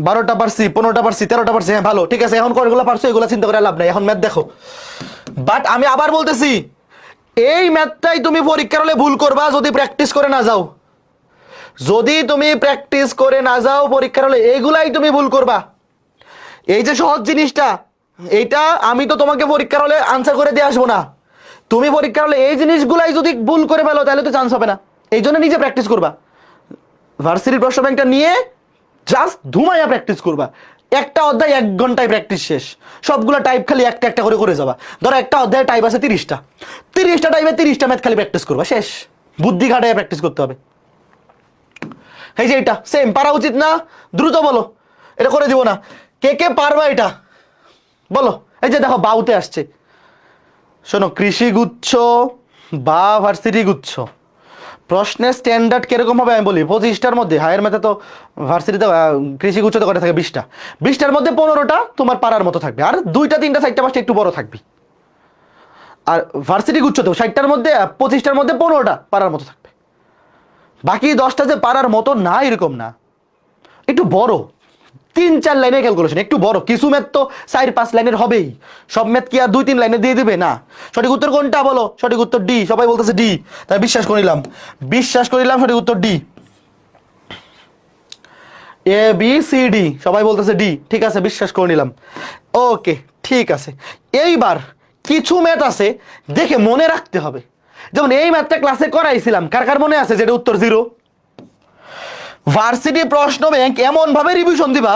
12টা পারছি, 15টা পারছি, 13টা পারছি, হ্যাঁ ভালো, ঠিক আছে। এখন কোনগুলো পারছো এগুলো চিন্তা করে লাভ নাই, এখন ম্যাথ দেখো। বাট আমি আবার বলতেছি, এই ম্যাথটাই তুমি পরীক্ষার হলে ভুল করবা যদি প্র্যাকটিস করে না যাও। যদি তুমি প্র্যাকটিস করে না যাও পরীক্ষার হলে, এইগুলাই তুমি ভুল করবা। এই যে সহজ জিনিসটা, এইটা আমি তো তোমাকে পরীক্ষার হলে আনসার করে দিয়ে আসবো না। তুমি পরীক্ষার হলে এই জিনিসগুলাই যদি ভুল করে ফেলো তাহলে তো চান্স হবে না। এই জন্য নিজে প্র্যাকটিস করবা, ভার্সিটির প্রশ্ন ব্যাংকটা নিয়ে জাস্ট ধুমাইয়া প্র্যাকটিস করবা। একটা অধ্যায় 1 ঘন্টায় প্র্যাকটিস শেষ, সবগুলো টাইপ খালি একটা একটা করে করে যাবা। ধরো একটা অধ্যায়ে টাইপ আছে 30টা, 30টা টাইপে 30টা ম্যাথ খালি প্র্যাকটিস করবা, শেষ। বুদ্ধি খাটাইয়া প্র্যাকটিস করতে হবে। এই যে এটা সেম পারা উচিত না? দ্রুত বলো, এটা করে দিব না। কে কে পারবা এটা বলো? এই যে দেখো বাউতে আসছে, শোনো, কৃষি গুচ্ছ বা ভার্সিটি গুচ্ছ প্রশ্নের স্ট্যান্ডার্ড কিরকম হবে আমি বলি। 25টার মধ্যে হায়ার ম্যাথে তো, ভার্সিটিতে কৃষি গুচ্ছতে করে থাকে 20টা, 20টার মধ্যে 15টা তোমার পারার মতো থাকবে, আর 2টা 3টা 4টা 5টা একটু বড় থাকবে। আর ভার্সিটি গুচ্ছতেও 60টার মধ্যে 25টার মধ্যে 15টা পারার মতো থাকবে। বাকি 10টা যে পারার মতো না এরকম না, একটু বড়, 3-4 লাইনের ক্যালকুলেশন, একটু বড়। কিছু ম্যাথ তো 4-5 লাইনের হবেই, সব ম্যাথ কি আর 2-3 লাইনে দিয়ে দিবে না? সঠিক উত্তর কোনটা বলো? সঠিক উত্তর ডি। সবাই বলতেছে ডি, তাই বিশ্বাস করিলাম, সঠিক উত্তর D. A B C D, সবাই বলতেছে ডি, ঠিক আছে, বিশ্বাস করে নিলাম। ওকে ঠিক আছে। এইবার কিছু ম্যাথ আছে দেখে মনে রাখতে হবে, যেমন এই ম্যাথটা ক্লাসে করাইছিলাম, কার কার মনে আছে যেটা উত্তর 0? ভার্সিটি প্রশ্ন ব্যাংক এমন ভাবে রিভিশন দিবা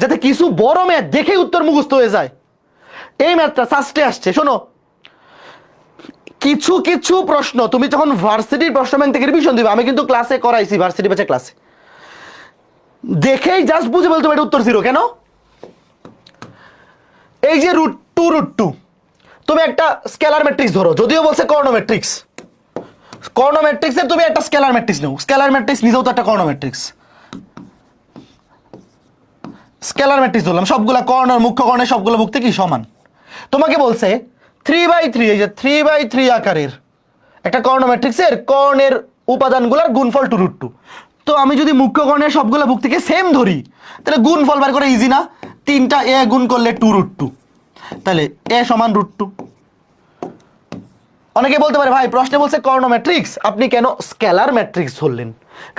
যাতে কিছু বড় ম্যাথ দেখেই উত্তর মুখস্থ হয়ে যায়। এই ম্যাথটা সাস্টে আসছে, শোনো, কিছু কিছু প্রশ্ন তুমি যখন ভার্সিটির প্রশ্ন ব্যাংক থেকে রিভিশন দিবা, আমি কিন্তু ক্লাসে করাইছি, ভার্সিটি ব্যাচে ক্লাসে, দেখেই জাস্ট বুঝে বলতে এটা উত্তর 0 কেন? এই যে √2 তুমি একটা স্কেলার ম্যাট্রিক্স ধরো, যদিও বলছে কর্ণ ম্যাট্রিক্স, কর্ণ ম্যাট্রিক্সের তুমি একটা স্কেলার ম্যাট্রিক্স নাও, স্কেলার ম্যাট্রিক্স নিজেও তো একটা কর্ণ ম্যাট্রিক্স। স্কেলার ম্যাট্রিক্স ধরলাম, সবগুলা কর্ণ আর মুখ্য কর্ণের সবগুলো মুক্তি কি সমান। তোমাকে বলছে 3/3, এই যে 3/3 আকারের একটা কর্ণ ম্যাট্রিক্সের কর্ণের উপাদানগুলোর গুণফল 2√2। তো আমি যদি মুখ্য কর্ণের সবগুলো বুক থেকে সেম ধরি তাহলে গুণফল বার করে ইজি না? 3টা এ গুণ করলে 2√2, তাহলে এ সমান √2। অনেকে বলতে পারে ভাই প্রশ্নে বলছে কর্ণ ম্যাট্রিক্স, আপনি কেন স্কেলার ম্যাট্রিক্স ধরলেন?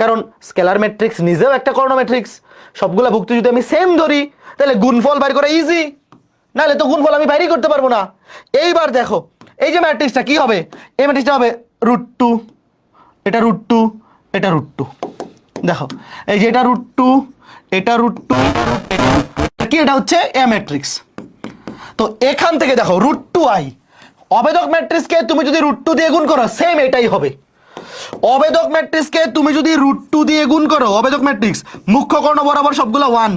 কারণ স্কেলার ম্যাট্রিক্স নিজেও একটা কর্ণ ম্যাট্রিক্স, সবগুলা ভুক্তি যদি আমি সেম ধরি তাহলে গুণফল বাইর করা ইজি, নাহলে তো গুণফল আমি বাইরই করতে পারবো না। এইবার দেখো এই যে ম্যাট্রিক্সটা কি হবে, এই ম্যাট্রিক্সটা হবে √2, এটা √2, এটা √2। দেখো এই যে এটা √2, এটা √2, কি এটা হচ্ছে এ ম্যাট্রিক্স। তো এখান থেকে দেখো √2i অবেদক ম্যাট্রিক্সকে তুমি যদি √2 দিয়ে গুণ করো সেম এটাই হবে। অবেদক ম্যাট্রিক্সকে তুমি যদি √2 দিয়ে গুণ করো, অবেদক ম্যাট্রিক্স মুখ্য কর্ণ বরাবর সবগুলো 1,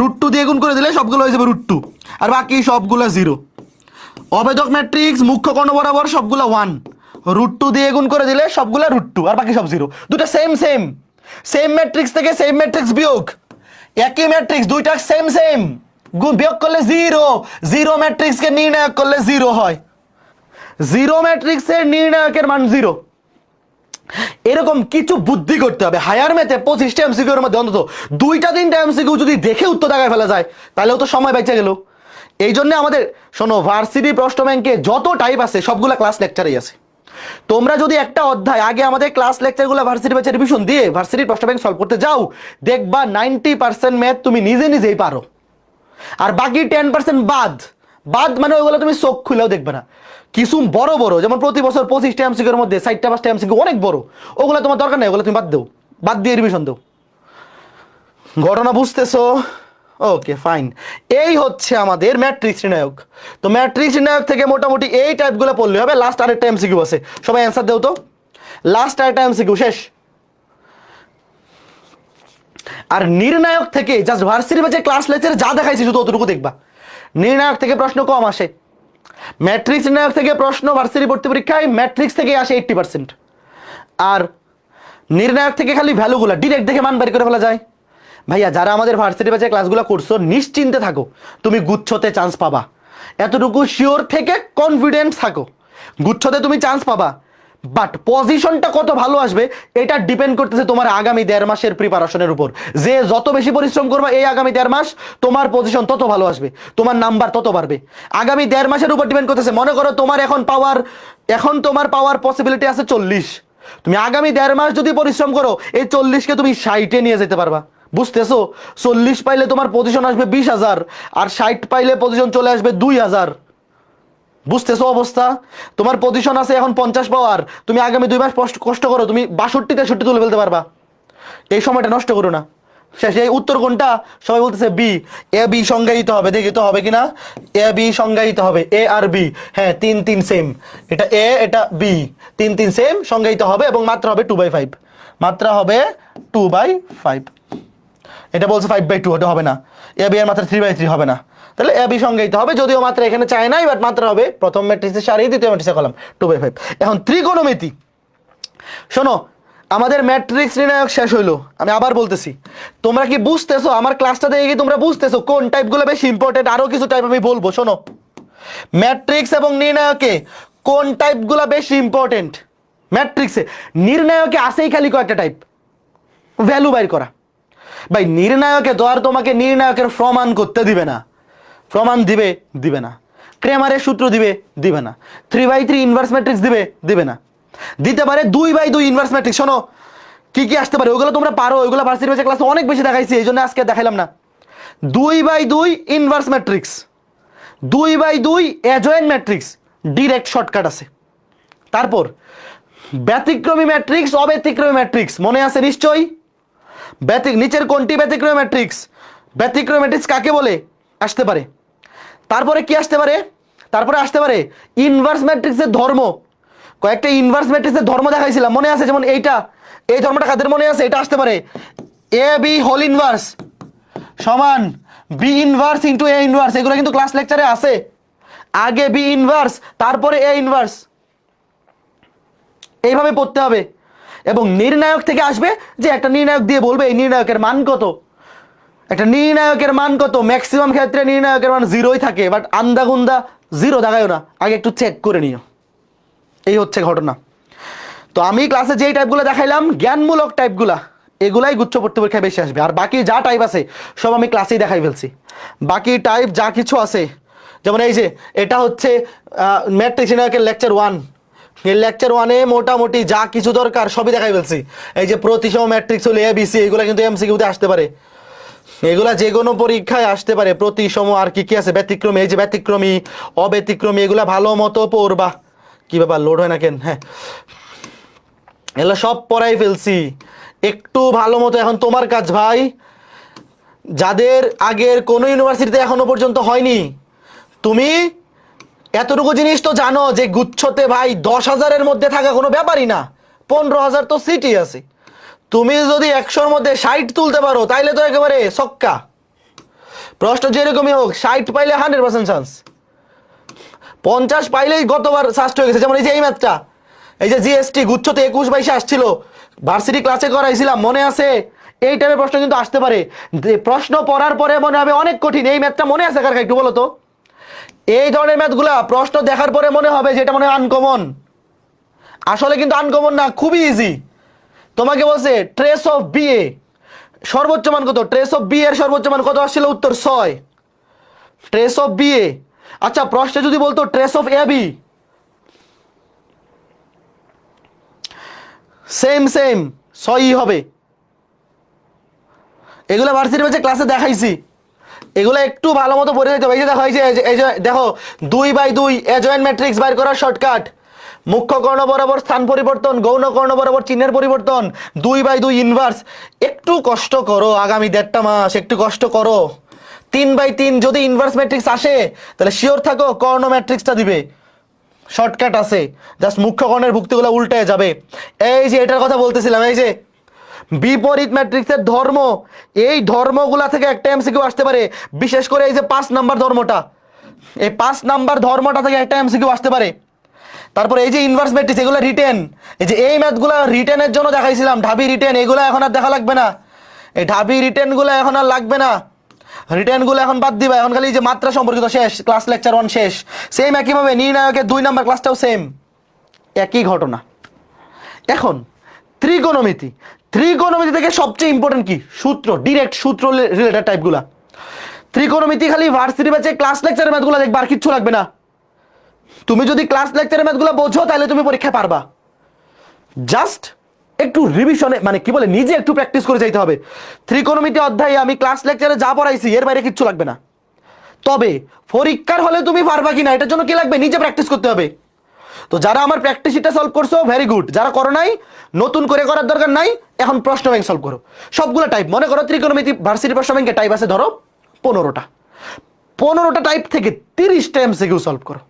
√2 দিয়ে গুণ করে দিলে সবগুলো হয়ে যাবে √2 আর বাকি সবগুলো 0। অবেদক ম্যাট্রিক্স মুখ্য কর্ণ বরাবর সবগুলো 1, √2 দিয়ে গুণ করে দিলে সবগুলো √2 আর বাকি সব 0। দুটো সেম সেম, সেম ম্যাট্রিক্স থেকে সেম ম্যাট্রিক্স বিয়োগ, একই ম্যাট্রিক্স দুইটা সেম সেম, বিয়োগ করলে 0, 0 ম্যাট্রিক্সকে নির্ণায়ক করলে 0 হয়, 0 ম্যাট্রিক্সের নির্ণায়কের মান 0। এরকম কিছু বুদ্ধি করতে হবে। হায়ার ম্যাথে 25টা এমসিকিউ এর মধ্যে অন্তত 2টা-3টা এমসিকিউ যদি দেখে উত্তর দাগায় ফেলা যায় তাহলেও তো সময় বেঁচে গেল। এই জন্য আমাদের শোনো, ভার্সিটি প্রশ্ন ব্যাংকে যত টাইপ আছে সবগুলা ক্লাস লেকচারেই আছে। তোমরা যদি একটা অধ্যায় আগে আমাদের ক্লাস লেকচারগুলো ভার্সিটি ব্যাচে রিভিশন দিয়ে ভার্সিটির প্রশ্ন ব্যাংক সলভ করতে যাও, দেখবা 90% ম্যাথ তুমি নিজে নিজেই পারো, আর বাকি 10% বাদ বাদ মানে ওইগুলো তুমি চোখ খুলেও দেখবে না। কিছু বড় বড় যেমন প্রতি বছর 25টা এমসিকিউর মধ্যে 4টা-5টা এমসিকিউ অনেক বড়, ওগুলো তোমার দরকার নেই, ওগুলো তুমি বাদ দাও, বাদ দিয়ে রিভিশন দাও। ঘটনা বুঝতেছো? Okay fine. এই হচ্ছে আমাদের ম্যাট্রিক্স নির্ণায়ক। তো ম্যাট্রিক্স নির্ণায়ক থেকে মোটামুটি এই টাইপগুলো পড়লে হবে। লাস্ট আরেকটা এমসিকিউ আছে, সবাই অ্যান্সার দেও তো। লাস্ট আরেকটা এমসিকিউ শেষ। আর নির্ণায়ক থেকে জাস্ট ভার্সিটি ব্যাচে ক্লাস লেকচারে যা দেখাইছি শুধু অতটুকু দেখবা। নির্ণায়ক থেকে প্রশ্ন কম আসে, ম্যাট্রিক্স নির্ণায়ক থেকে প্রশ্ন ভার্সিটি ভর্তি পরীক্ষায় ম্যাট্রিক্স থেকে আসে 80%, আর নির্ণায়ক থেকে খালি ভ্যালুগুলো ডিরেক্ট দেখে মান বের করে ফেলা যায়। ভাইয়া যারা আমাদের ভার্সিটি ব্যাচে ক্লাসগুলো করছো নিশ্চিন্তে থাকো, তুমি গুচ্ছতে চান্স পাবা, এতটুকু শিওর থেকে কনফিডেন্ট থাকো, গুচ্ছতে তুমি চান্স পাবা। বাট পজিশনটা কত ভালো আসবে এটা ডিপেন্ড করতেছে তোমার আগামী 1.5 মাসের প্রিপারেশনের উপর। যে যত বেশি পরিশ্রম করবে এই আগামী 1.5 মাস তোমার পজিশন তত ভালো আসবে, তোমার নাম্বার তত বাড়বে। আগামী 1.5 মাসের উপর ডিপেন্ড করতেছে। মনে করো তোমার তোমার পাওয়ার পসিবিলিটি আছে 40, তুমি আগামী 1.5 মাস যদি পরিশ্রম করো এই 40কে তুমি 60-এ নিয়ে যেতে পারবা। বুঝতেছো? 40 পাইলে তোমার পজিশন আসবে 20,000, আর 60 পাইলে পজিশন চলে আসবে 2,000। বুঝতেছো অবস্থা? তোমার পজিশন আছে এখন 50 পাওয়ার, তুমি আগামী 2 মাস কষ্ট করো, তুমি 62-63 তুলে ফেলতে পারবা। এই সময়টা নষ্ট করো না। শেষ। এই উত্তর কোনটা? সবাই বলতেছে বি। এ বি সংজ্ঞায়িত হবে, দেখি তো হবে কিনা। এ বি সংজ্ঞায়িত হবে, এ আর বি, হ্যাঁ 3-3 সেম, এটা এ এটা বি, 3-3 সেম সংজ্ঞায়িত হবে এবং মাত্রা হবে 2/5, মাত্রা হবে 2/5। এটা বলছে 5/2, ওটা হবে না। এ বি এর মাত্রা 3/3 হবে না, তাহলে এ বি সংজ্ঞায়িত হবে, যদিও মাত্রা এখানে চায় নাই, বাট মাত্রা হবে প্রথম ম্যাট্রিক্সের সারি, দ্বিতীয় ম্যাট্রিক্সের কলাম, 2/5। এখন ত্রিকোণমিতি, শোনো আমাদের ম্যাট্রিক্স নির্ণায়ক শেষ হইলো। আমি আবার বলতেছি, তোমরা কি বুঝতেছো? আমার ক্লাসটা দেখে কি তোমরা বুঝতেছো কোন টাইপগুলো বেশি ইম্পর্টেন্ট? আরো কিছু টাইপ আমি বলবো, শোনো। ম্যাট্রিক্স এবং নির্ণায়কে কোন টাইপগুলো বেশি ইম্পর্টেন্ট? ম্যাট্রিক্সে নির্ণায়কে আসেই খালি কয়েকটা টাইপ, ভ্যালু বাইর করা। ভাই নির্ণায়কে তো আর তোমাকে নির্ণায়কের প্রমাণ করতে দিবে না, প্রমাণ দিবে না। ক্রেমারের সূত্র দিবে না। 3/3 ইনভার্স ম্যাট্রিক্স দিবে না। দিতে পারে 2/2 ইনভার্স ম্যাট্রিক্স। শোনো কি কি আসতে পারে, ওইগুলো তোমরা পারো, ওইগুলো ভার্সিটি ব্যাচে ক্লাসে অনেক বেশি দেখাইছি, এই জন্য আজকে দেখাইলাম না। 2/2 inverse matrix, 2/2 adjoint matrix, direct shortcut আছে। তারপর ব্যতিক্রমী ম্যাট্রিক্স, অব্যতিক্রমী ম্যাট্রিক্স, মনে আছে নিশ্চয়ই? নিচের কোনটি ব্যতিক্রমী ম্যাট্রিক্স? ব্যতিক্রমী ম্যাট্রিক্স কাকে বলে? আসতে পারে। তারপরে কি আসতে পারে? তারপরে আসতে পারে ইনভার্স ম্যাট্রিক্সের ধর্ম। কয়েকটা ইনভার্স ম্যাট্রিক্সের ধর্ম দেখাইছিলাম, মনে আছে? যেমন এইটা, এই ধর্মটা কাদের মনে আছে? এটা আসতে পারে এ বি হোল ইনভার্স সমান B inverse into A inverse. এগুলো কিন্তু ক্লাস লেকচারে আছে। আগে বি ইনভার্স তারপরে এ ইনভার্স, এইভাবে পড়তে হবে। এবং নির্ণায়ক থেকে আসবে যে একটা নির্ণায়ক দিয়ে বলবে এই নির্ণায়কের মান কত। একটা নির্ণায়কের মান কত? ম্যাক্সিমাম ক্ষেত্রে নির্ণায়কের মান 0ই থাকে, বাট আন্দাগুন্দা জিরো দেখায়ও না, আগে একটু চেক করে নিও। এই হচ্ছে ঘটনা। তো আমি ক্লাসে যেই টাইপগুলো দেখাইলাম জ্ঞানমূলক টাইপগুলা, এগুলাই গুচ্ছ ভর্তি পরীক্ষায় বেশি আসবে। আর বাকি যা টাইপ আছে সব আমি ক্লাসেই দেখাই ফেলছি। বাকি টাইপ যা কিছু আছে, যেমন এই যে এটা হচ্ছে ম্যাট্রিক্স ইনাকের লেকচার 1, এই লেকচার 1-এ মোটামুটি যা কিছু দরকার সবই দেখাই ফেলছি। এই যে প্রতিসম ম্যাট্রিক্স হলে এবিসি, এগুলো কিন্তু এমসিকিউতে আসতে পারে, এগুলা যে কোনো পরীক্ষায় আসতে পারে। প্রতিসম আর কি কি আছে, ব্যতিক্রমী, এই যে ব্যতিক্রমী অব্যতিক্রমী, এগুলা ভালো মতো পড়বা। কি ব্যাপার লোড হয় না কেন? হ্যাঁ, এগুলো সব পড়াই ফেলছি, একটু ভালো মতো। এখন তোমার কাজ ভাই, যাদের আগের কোনো ইউনিভার্সিটিতে এখনো পর্যন্ত হয়নি, তুমি এতটুকু জিনিস তো জানো যে গুচ্ছতে ভাই 10,000-এর মধ্যে থাকা কোনো ব্যাপারই না, 15,000 তো সিটি আছে। তুমি যদি 100-র মধ্যে 60 তুলতে পারো তাইলে তো একেবারে ছক্কা। প্রশ্ন যেরকমই হোক 60 পাইলে 100% চান্স, 50 পাইলেই গতবার সাস্ট হয়ে গেছে। যেমন এই যে এই ম্যাথটা, এই যে জিএসটি গুচ্ছতে 21-22 আসছিল, ভার্সিটি ক্লাসে করাইছিলাম, মনে আছে? এই টাইপের প্রশ্ন কিন্তু আসতে পারে। প্রশ্ন পড়ার পরে মনে হবে অনেক কঠিন, এই ম্যাথটা মনে আছে কার? একটু বলো তো। এই ধরনের ম্যাথগুলা প্রশ্ন দেখার পরে মনে হবে যে এটা মনে হয় আনকমন, আসলে কিন্তু আনকমন না, খুবই ইজি। তোমাকে বলছে ট্রেস অফ বি এ সর্বোচ্চ মান কত? ট্রেস অফ বি এর সর্বোচ্চ মান কত আসছিল? উত্তর 6। Trace of B A. আচ্ছা, প্রশ্নে যদি বলতো trace of A B, same same 6ই হবে। এগুলো ভার্সিটি ব্যাচে ক্লাসে দেখাইছি, এগুলো একটু ভালো মতো পড়ে যেতে হবে। এই যে দেখো, এই যে দেখো 2/2 অ্যাডজয়েন্ট ম্যাট্রিক্স বাইর করার শর্টকাট, মুখ্য কর্ণ বরাবর স্থান পরিবর্তন, গৌণ কর্ণ বরাবর চিহ্নের পরিবর্তন, 2/2 ইনভার্স। একটু কষ্ট করো, আগামী 1.5 মাস একটু কষ্ট করো। 3/3 যদি ইনভার্স ম্যাট্রিক্স আসে তাহলে শিওর থাকো কর্ণ ম্যাট্রিক্সটা দিবে, শর্টকাট আছে, জাস্ট মুখ্য কর্ণের ভুক্তিগুলো উল্টে যাবে। এই যে এটার কথা বলতেছিলাম, এই যে বিপরীত ম্যাট্রিক্সের ধর্ম, এই ধর্মগুলা থেকে একটা এমসিকিউ আসতে পারে। বিশেষ করে এই যে 5 নাম্বার ধর্মটা, এই 5 নাম্বার ধর্মটা থেকে একটা এমসিকিউ আসতে পারে। তারপরে এই যে ইনভার্স ম্যাট্রিক্স, এগুলো রিটেন, এই যে এই ম্যাথগুলো রিটেনের জন্য দেখাইছিলাম, ঢাবি রিটেন, এগুলো এখন আর দেখা লাগবে না। এই ঢাবি রিটেনগুলো এখন আর লাগবে না, রিটেনগুলো এখন বাদ দিবা। এখন খালি এই যে মাত্রা সম্পর্কিত শেষ, ক্লাস লেকচার 1 শেষ। সেম একইভাবে নির্ণায়কের 2 নাম্বার ক্লাসটাও সেম, একই ঘটনা। এখন ত্রিকোণমিতি, ত্রিকোণমিতি থেকে সবচেয়ে ইম্পর্টেন্ট কি? সূত্র, ডিরেক্ট সূত্র রিলেটেড টাইপগুলা। ত্রিকোণমিতি খালি ভার্সিটি ব্যাচে ক্লাস লেকচারের ম্যাথগুলো দেখবা, আর কিচ্ছু লাগবে না। তুমি যদি ক্লাস লেকচারের ম্যাথগুলো বোঝো তাহলে তুমি পরীক্ষায় পারবা। জাস্ট একটু রিভিশনে, মানে কি বলে, নিজে একটু প্র্যাকটিস করে যাইতে হবে। ত্রিকোণমিতি অধ্যায়ে আমি ক্লাস লেকচারে যা পড়াইছি এর বাইরে কিচ্ছু লাগবে না। তবে পরীক্ষার হলে তুমি পারবা কিনা এটার জন্য কি লাগবে? নিজে প্র্যাকটিস করতে হবে। তো যারা আমার প্র্যাকটিস শিটটা সলভ করছো ভেরি গুড, যারা করো নাই নতুন করে করার দরকার নাই, এখন প্রশ্ন ব্যাংক সলভ করো। সবগুলো টাইপ, মনে করো ত্রিকোণমিতি ভার্সিটি প্রশ্ন ব্যাংকে টাইপ আছে ধরো 15টা, 15টা টাইপ থেকে 30টা এমসিকিউ সলভ করো।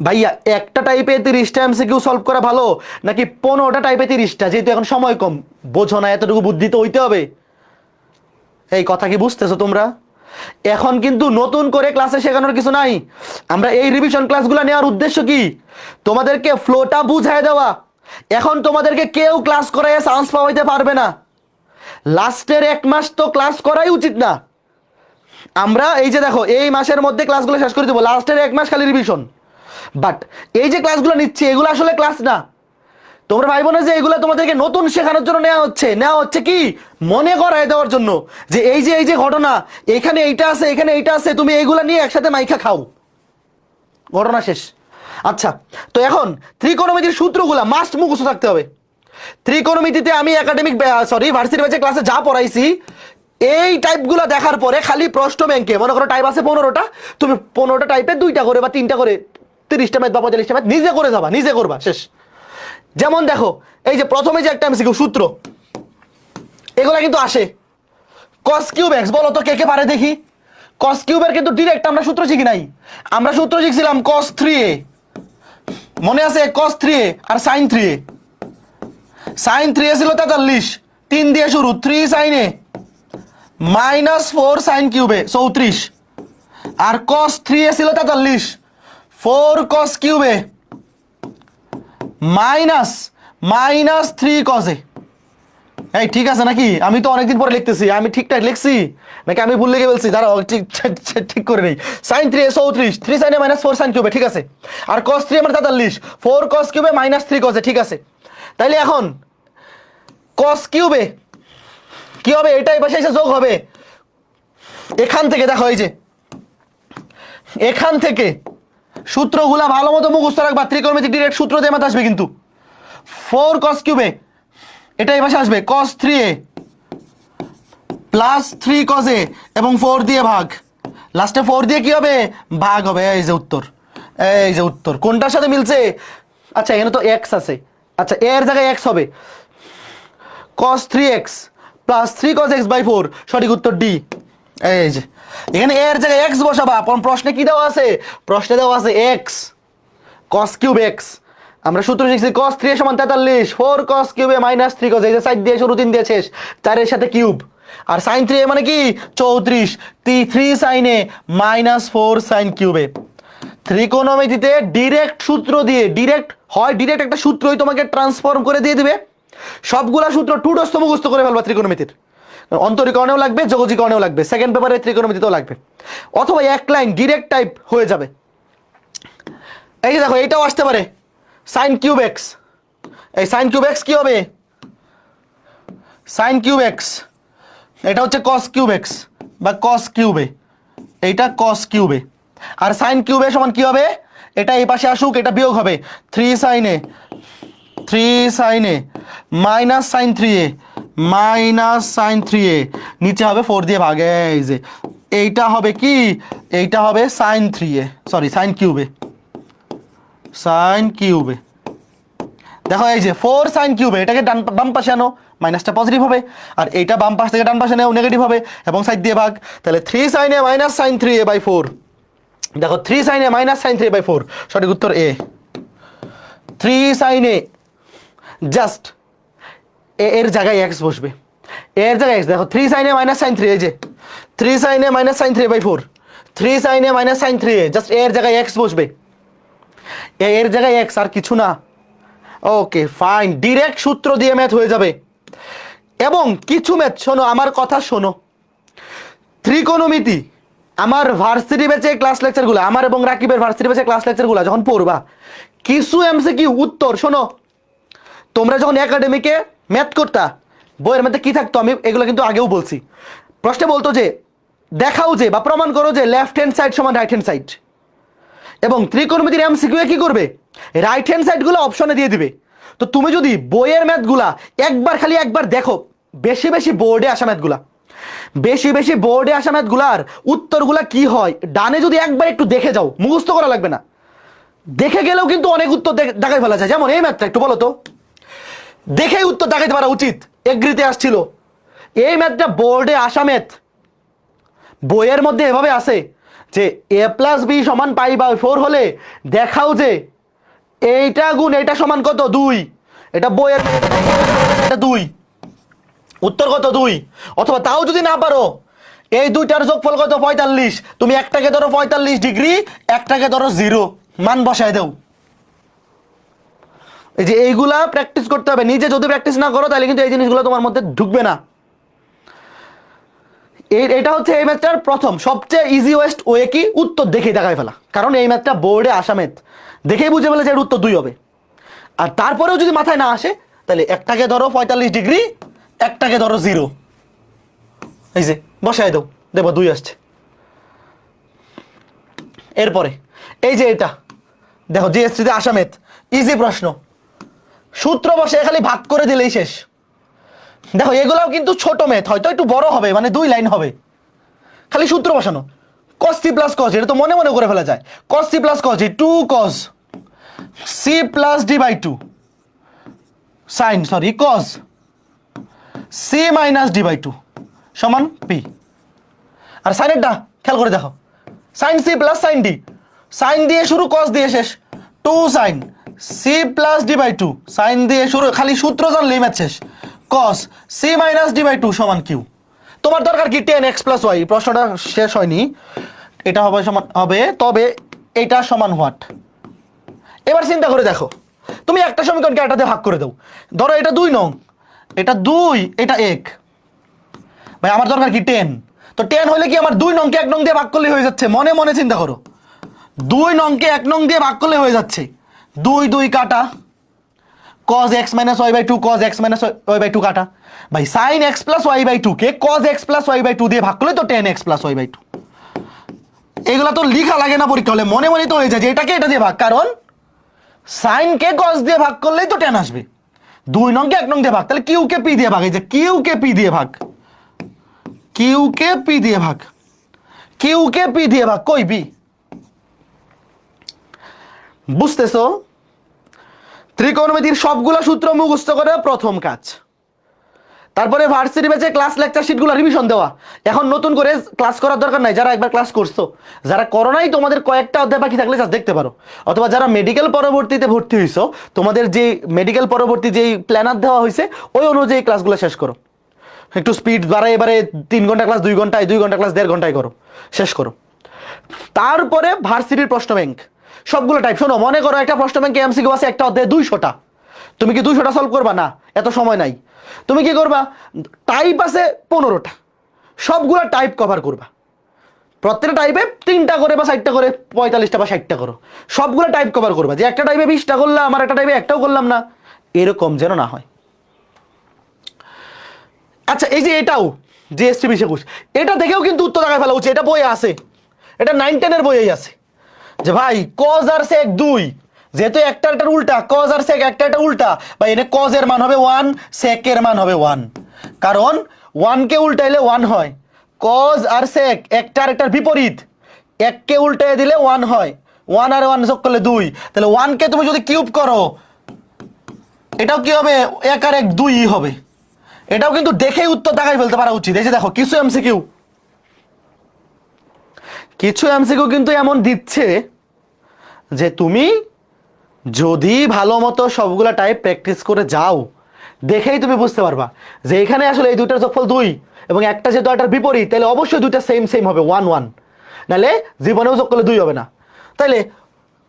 ভাইয়া একটা টাইপে 30টা এমসিকিউ সলভ করা ভালো নাকি 15টা টাইপে 30টা? যেহেতু এখন সময় কম, বোঝো না, এতটুকু বুদ্ধি তো হইতে হবে। এই কথা কি বুঝতেছো তোমরা? এখন কিন্তু নতুন করে ক্লাসে শেখানোর কিছু নাই। আমরা এই রিভিশন ক্লাসগুলো নেওয়ার উদ্দেশ্য কি? তোমাদেরকে ফ্লোটা বুঝায় দেওয়া। এখন তোমাদেরকে কেউ ক্লাস করায় চান্স পাওয়াইতে পারবে না। লাস্টের 1 মাস তো ক্লাস করাই উচিত না। আমরা এই যে দেখো এই মাসের মধ্যে ক্লাসগুলো শেষ করে দেবো, লাস্টের 1 মাস খালি রিভিশন। বাট এই যে ক্লাসগুলো নিচ্ছি এগুলো আসলে ক্লাস না। তোমরা ভাইবো না যে এগুলো তোমাদেরকে নতুন শেখানোর জন্য নেওয়া হচ্ছে কি মনে করায় দেওয়ার জন্য, যে এই যে ঘটনা, এখানে এইটা আছে, এখানে এইটা আছে, তুমি এইগুলা নিয়ে একসাথে মাইখা খাও, ঘটনা শেষ। আচ্ছা, তো এখন ত্রিকোণমিতির সূত্রগুলা মাস্ট মুখস্থ থাকতে হবে। ত্রিকোণমিতিতে আমি ভার্সিটি ব্যাচে ক্লাসে যা পড়াইছি এই টাইপগুলো দেখার পরে খালি প্রশ্ন ব্যাংকে, মনে করো টাইপ আছে 15টা, তুমি 15টা টাইপে 2টা করে বা 3টা করে 30টা ম্যাথ বা 45টা ম্যাথ নিজে করে যাবা, নিজে করবা, শেষ। যেমন দেখো এই যে প্রথমে যে একটা এমসিকিউ সূত্র, এগুলা কিন্তু আসে cos কিউব x, বলো তো কে কে পারে দেখি? cos কিউবের কিন্তু ডিরেক্ট আমরা সূত্র শিখি নাই, আমরা সূত্র শিখছিলাম cos 3a, মনে আছে? cos 3a আর sin 3a। sin 3a ছিল 43, 3 দিয়ে শুরু, 3 sin a -4 sin কিউবে 34, R cos 3a ছিল 43, 4 cos কিউবে -3 cos a। এই ঠিক আছে নাকি? আমি তো অনেকদিন পরে লিখতেছি, আমি ঠিকঠাক লিখছি নাকি আমি ভুল লিখে বলছি? দাঁড়াও ঠিক ঠিক করে নেই। সাইন 3 34, 3 সাইনে মাইনাস 4 সাইন কিউবে, ঠিক আছে। আর কস 3 আমার 43, 4 কস কিউবে মাইনাস 3 কসে, ঠিক আছে। তাইলে এখন কস কিউবে কি হবে? এটাই পাশে এসে যোগ হবে। এখান থেকে দেখো, এই যে এখান থেকে সূত্রগুলা ভালো মতো মুখস্থ রাখবা, ত্রিকোণমিতিক ডিরেক্ট সূত্র দিয়ে মাথা আসবে কিন্তু। 4 কস কিউবে এটা এই পাশে আসবে cos 3a plus 3 cos a এবং 4 দিয়ে ভাগ, লাস্টে 4 দিয়ে কি হবে? ভাগ হবে। এই যে উত্তর, এই যে উত্তর। কোনটার সাথে মিলছে? আচ্ছা এখানে তো x আছে, আচ্ছা এর জায়গায় x হবে cos 3x plus 3 cos x by 4, সঠিক উত্তর ডি। এই যে এখানে এর জায়গায় x বসাবা। প্রশ্নে কি দেওয়া আছে? প্রশ্নে দেওয়া আছে x cos কিউব x। আমরা সূত্র শিখছি cos 3 সমান 43, 4 cos কিউবে মাইনাস 3 cos, এই যে সাইড দিয়ে শুরু 3 দিয়ে শেষ, 4 এর সাথে কিউব। আর sin 3 মানে কি? 34, 3 sin a মাইনাস 4 sin কিউবে। ত্রিকোণমিতিতে ডিরেক্ট সূত্র দিয়ে, ডিরেক্ট একটা সূত্রই তোমাকে ট্রান্সফর্ম করে দিয়ে দিবে। সবগুলা সূত্র টুডস্থ মুখস্থ করে ফেলবা ত্রিকোণমিতির। অন্তরীকরণেও লাগবে, যোগজীকরণেও লাগবে, সেকেন্ড পেপারে ত্রিকোণমিতিতেও লাগবে। অথবা এক লাইন ডিরেক্ট টাইপ হয়ে যাবে। এই যে দেখো এইটাও আসতে পারে সাইন কিউব এক্স। এই সাইন কিউব এক্স কি হবে? সাইন কিউব এক্স এটা হচ্ছে কস কিউব এক্স বা কস কিউবে, এইটা কস কিউবে। আর সাইন কিউবে সমান কি হবে? এটা এই পাশে আসুক, এটা বিয়োগ হবে 3 সাইনে minus sine 3a minus sine 3a, নিচে হবে 4 দিয়ে ভাগ। এই যে এইটা হবে কি? এইটা হবে সাইন 3a, সরি সাইন কিউবে, সাইন কিউবে। দেখো এই যে 4 সাইন কিউবে, এটাকে বাম পাশে আনো, মাইনাসটা পজিটিভ হবে। আর এইটা বাম পাশ থেকে ডান পাশে নেও, নেগেটিভ হবে এবং সাইড দিয়ে ভাগ। তাহলে 3 sine a minus sine 3a by 4। দেখো 3 sine a minus sine 3a by 4, সঠিক উত্তর এ। 3 সাইন এ জাস্ট এর জায়গায় x বসবে, এর জায়গায় x। দেখো 3 সাইন এ মাইনাস সাইন 3, এই যে 3 sine a minus sine 3 by 4, 3 sine a minus sine 3a, just এর জায়গায় x বসবে, এর জায়গায় x আর কিছু না। ওকে ফাইন, ডিরেক্ট সূত্র দিয়ে ম্যাথ হয়ে যাবে। এবং কিছু ম্যাথ শোনো, আমার কথা শোনো, ত্রিকোণমিতি আমার ভার্সিটি ব্যাচে ক্লাস লেকচারগুলো, আমার এবং রাকিবের ভার্সিটি ব্যাচে ক্লাস লেকচারগুলো যখন পড়বা, কিছু এমসিকিউ উত্তর শোনো। তোমরা যখন একাডেমিকে ম্যাথ করতা, বইয়ের মধ্যে কি থাকতো আমি এগুলো কিন্তু আগেও বলছি। প্রশ্নে বলতো যে দেখাও যে বা প্রমাণ করো যে লেফট হ্যান্ড সাইড সমান রাইট হ্যান্ড সাইড। এবং ত্রিকোণমিতির এমসিকিউ কি করবে? রাইট হ্যান্ড সাইডগুলো অপশনে দিয়ে দিবে। তো তুমি যদি বইয়ের ম্যাথগুলা একবার দেখো, বেশি বোর্ডে আসা ম্যাথগুলা, বেশি বোর্ডে আসা ম্যাথগুলার উত্তরগুলা কি হয়, ডানে যদি একবার একটু দেখে যাও, মুখস্থ করা লাগবে না, দেখে গেলেও কিন্তু অনেক উত্তর দেখাই ফেলা যায়। যেমন এই ম্যাথটা একটু বলো তো, দেখেই উত্তর দেখাইতে পারা উচিত। এগ্রিতে আসছিল এই ম্যাথটা, বোর্ডে আসা ম্যাথ, বইয়ের মধ্যে এভাবে আসে যে a প্লাস বি সমান পাই বাই 4 হলে দেখাও যে এইটা গুণ এইটা সমান কত? 2। এটা বইয়ের, এটা 2, উত্তর কত? 2। অথবা তাও যদি না পারো, এই দুইটার যোগফল কত? 45। তুমি একটাকে ধরো 45 ডিগ্রি, একটাকে ধরো 0, মান বসায় দাও। এই যে এইগুলা প্র্যাকটিস করতে হবে। নিজে যদি প্র্যাকটিস না করো তাহলে কিন্তু এই জিনিসগুলো তোমার মধ্যে ঢুকবে না। এটা হচ্ছে এই ম্যাথটার প্রথম সবচেয়ে ইজি ওয়ে কি? উত্তর দেখেই দেখায় ফেলা। কারণ এই ম্যাথটা বোর্ডে আসা ম্যাথ, দেখেই বুঝে ফেলে যে এর উত্তর 2 হবে। আর তারপরেও যদি মাথায় না আসে, তাহলে একটাকে ধরো 45 ডিগ্রি, একটাকে ধরো 0, এই যে বসায় দাও, দেখো 2 আসছে। এরপরে এই যে এটা দেখো, জিএসটিতে আসা ম্যাথ, ইজি প্রশ্ন, সূত্র বসে খালি ভাগ করে দিলেই শেষ। দেখো এগুলাও কিন্তু ছোট ম্যাথ, হয়তো একটু বড় হবে, মানে 2 লাইন হবে, খালি সূত্র বসানো। cos c প্লাস cos, এটা তো মনে মনে করে ফেলা যায়। cos c plus cos, 2 cos c plus d by 2 sine, sorry cos c minus d by 2 সমান p। আর সাইনেরটা খেয়াল করে দেখো, sine c plus sine d, sine দিয়ে শুরু, cos দিয়ে শেষ, 2 sine c plus d by 2, sine দিয়ে শুরু, খালি সূত্র জানলেই ম্যাথ শেষ। cos c minus d by 2 সমান q। তোমার দরকার কি? tan x plus y। প্রশ্নটা শেষ হয়নি, এটা হবে সমান হবে, তবে এটা সমান হোয়াট? এবার চিন্তা করে দেখো, তুমি একটা সমীকরণকে এটাতে ভাগ করে দাও, ধরো এটা 2 নং, এটা 2, এটা 1। ভাই আমার দরকার কি 10। তো 10 হলে কি আমার 2 নংকে 1 নং দিয়ে ভাগ করলে হয়ে যাচ্ছে। মনে মনে চিন্তা করো, 2 নংকে 1 নং দিয়ে ভাগ করলে হয়ে যাচ্ছে। 2 2 কাটা, cos x minus y by 2, cos x minus y by 2 কাটা। ভাই sin x plus y by 2 K cos x plus y by 2 দিয়ে ভাগ করলে তো tan x plus y by 2। এগুলা তো লেখা লাগে না পরীক্ষা হলে, মনে মনে তো হয়ে যায় যে এটাকে এটা দিয়ে ভাগ, কারণ sin কে cos দিয়ে ভাগ করলেই তো tan আসবে। 2 নংকে 1 নং দিয়ে ভাগ, তাহলে q কে p দিয়ে ভাগ। এই যে q কে p দিয়ে ভাগ, q কে p দিয়ে ভাগ, q কে p দিয়ে ভাগ, কই p? বুঝতেছো? ত্রিকোণমিতির সবগুলা সূত্র মুখস্থ করে প্রথম কাজ। তারপরে ভার্সিটি ব্যাচে ক্লাস লেকচার শিটগুলো রিভিশন দেওয়া। এখন নতুন করে ক্লাস করার দরকার নাই, যারা একবার ক্লাস করছো। যারা করো নাই, তোমাদের কয়েকটা অধ্যায় বাকি থাকলে জাস্ট দেখতে পারো। অথবা যারা মেডিকেল পরবর্তীতে ভর্তি হইছো, তোমাদের যে মেডিকেল পরবর্তী যেই প্ল্যানার দেওয়া হয়েছে ওই অনুযায়ী ক্লাসগুলো শেষ করো। একটু স্পিড বাড়ায় এবারে 3 ঘন্টা ক্লাস 2 ঘন্টায়, 2 ঘন্টা ক্লাস 1.5 ঘন্টায় করো, শেষ করো। তারপরে ভার্সিটির প্রশ্ন ব্যাংক সবগুলো টাইপ। শোনো, মনে করো একটা প্রশ্ন ব্যাংকে এমসিকিউ আছে একটা অধ্যায়ে 200টা, তুমি কি 200টা সলভ করবা? না, এত সময় নাই। তুমি কি করবা? টাইপ আছে 15টা, সবগুলা টাইপ কভার করবা। প্রত্যেকটা টাইপে 3টা করে বা 4টা করে, 45টা বা 60টা করো, সবগুলো টাইপ কভার করবা। যে একটা টাইপে 20টা করলাম, আমার একটা টাইপে একটাও করলাম না, এরকম যেন না হয়। আচ্ছা, এই যে এটাও জিএসটি 2021, এটা দেখেও কিন্তু উত্তর দেখায় ফেলা উচিত। এটা বইয়ে আছে, এটা 9-10 বইয়েই আছে যে ভাই cos আর sec 2, যেহেতু একটা উল্টা, cos আর sec একটা উল্টা, ভাই এনে cos এর মান হবে 1, sec এর মান হবে 1, কারণ 1 কে উল্টাইলে 1 হয়। cos আর sec একটার বিপরীত, 1 কে উল্টাই দিলে 1 হয়, 1 আর 1 যোগ করলে 2, তাহলে 1 কে তুমি যদি কিউব করো এটাও কি হবে? 1 আর 1 2 হবে। এটাও কিন্তু দেখেই উত্তর দেখাই ফেলতে পারা উচিত। এই যে দেখো, কিছু এমসিকিউ কিন্তু এমন দিচ্ছে যে তুমি যদি ভালো মতো সবগুলা টাইপ প্র্যাকটিস করে যাও, দেখেই তুমি বুঝতে পারবা যে এখানে আসলে এই দুইটার যোগফল 2 এবং একটা যেহেতু এটার বিপরীত, তাহলে অবশ্যই দুইটা সেম হবে, 1 1, নাহলে জীবনেও যোগ করলে 2 হবে না। তাহলে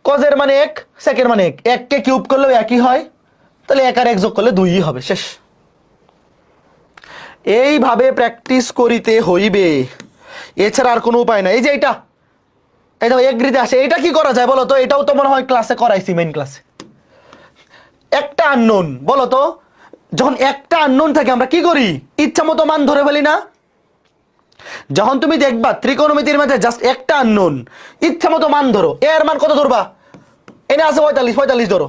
cos এর মানে 1, sec এর মানে 1, 1 কে কিউব করলেও একই হয়, তাহলে 1 আর 1 যোগ করলে 2ই হবে, শেষ। এইভাবে প্র্যাকটিস করিতে হইবে, এছাড়া আর কোনো উপায় নাই। এই যে এটা, এই দেখো এগ্রিতে আসে, এটা কি করা যায় বলো তো? এটাও তো মনে হয় ক্লাসে করাইছি, মেইন ক্লাসে। একটা আননোন, বলো তো, যখন একটা আননোন থাকে আমরা কি করি? ইচ্ছা মতো মান ধরে ফেলি না? যখন তুমি দেখবা ত্রিকোণমিতির মাঝে জাস্ট একটা আননোন, ইচ্ছা মতো মান ধরো। এ এর মান কত ধরবা? এনে আছে 45 ধরো।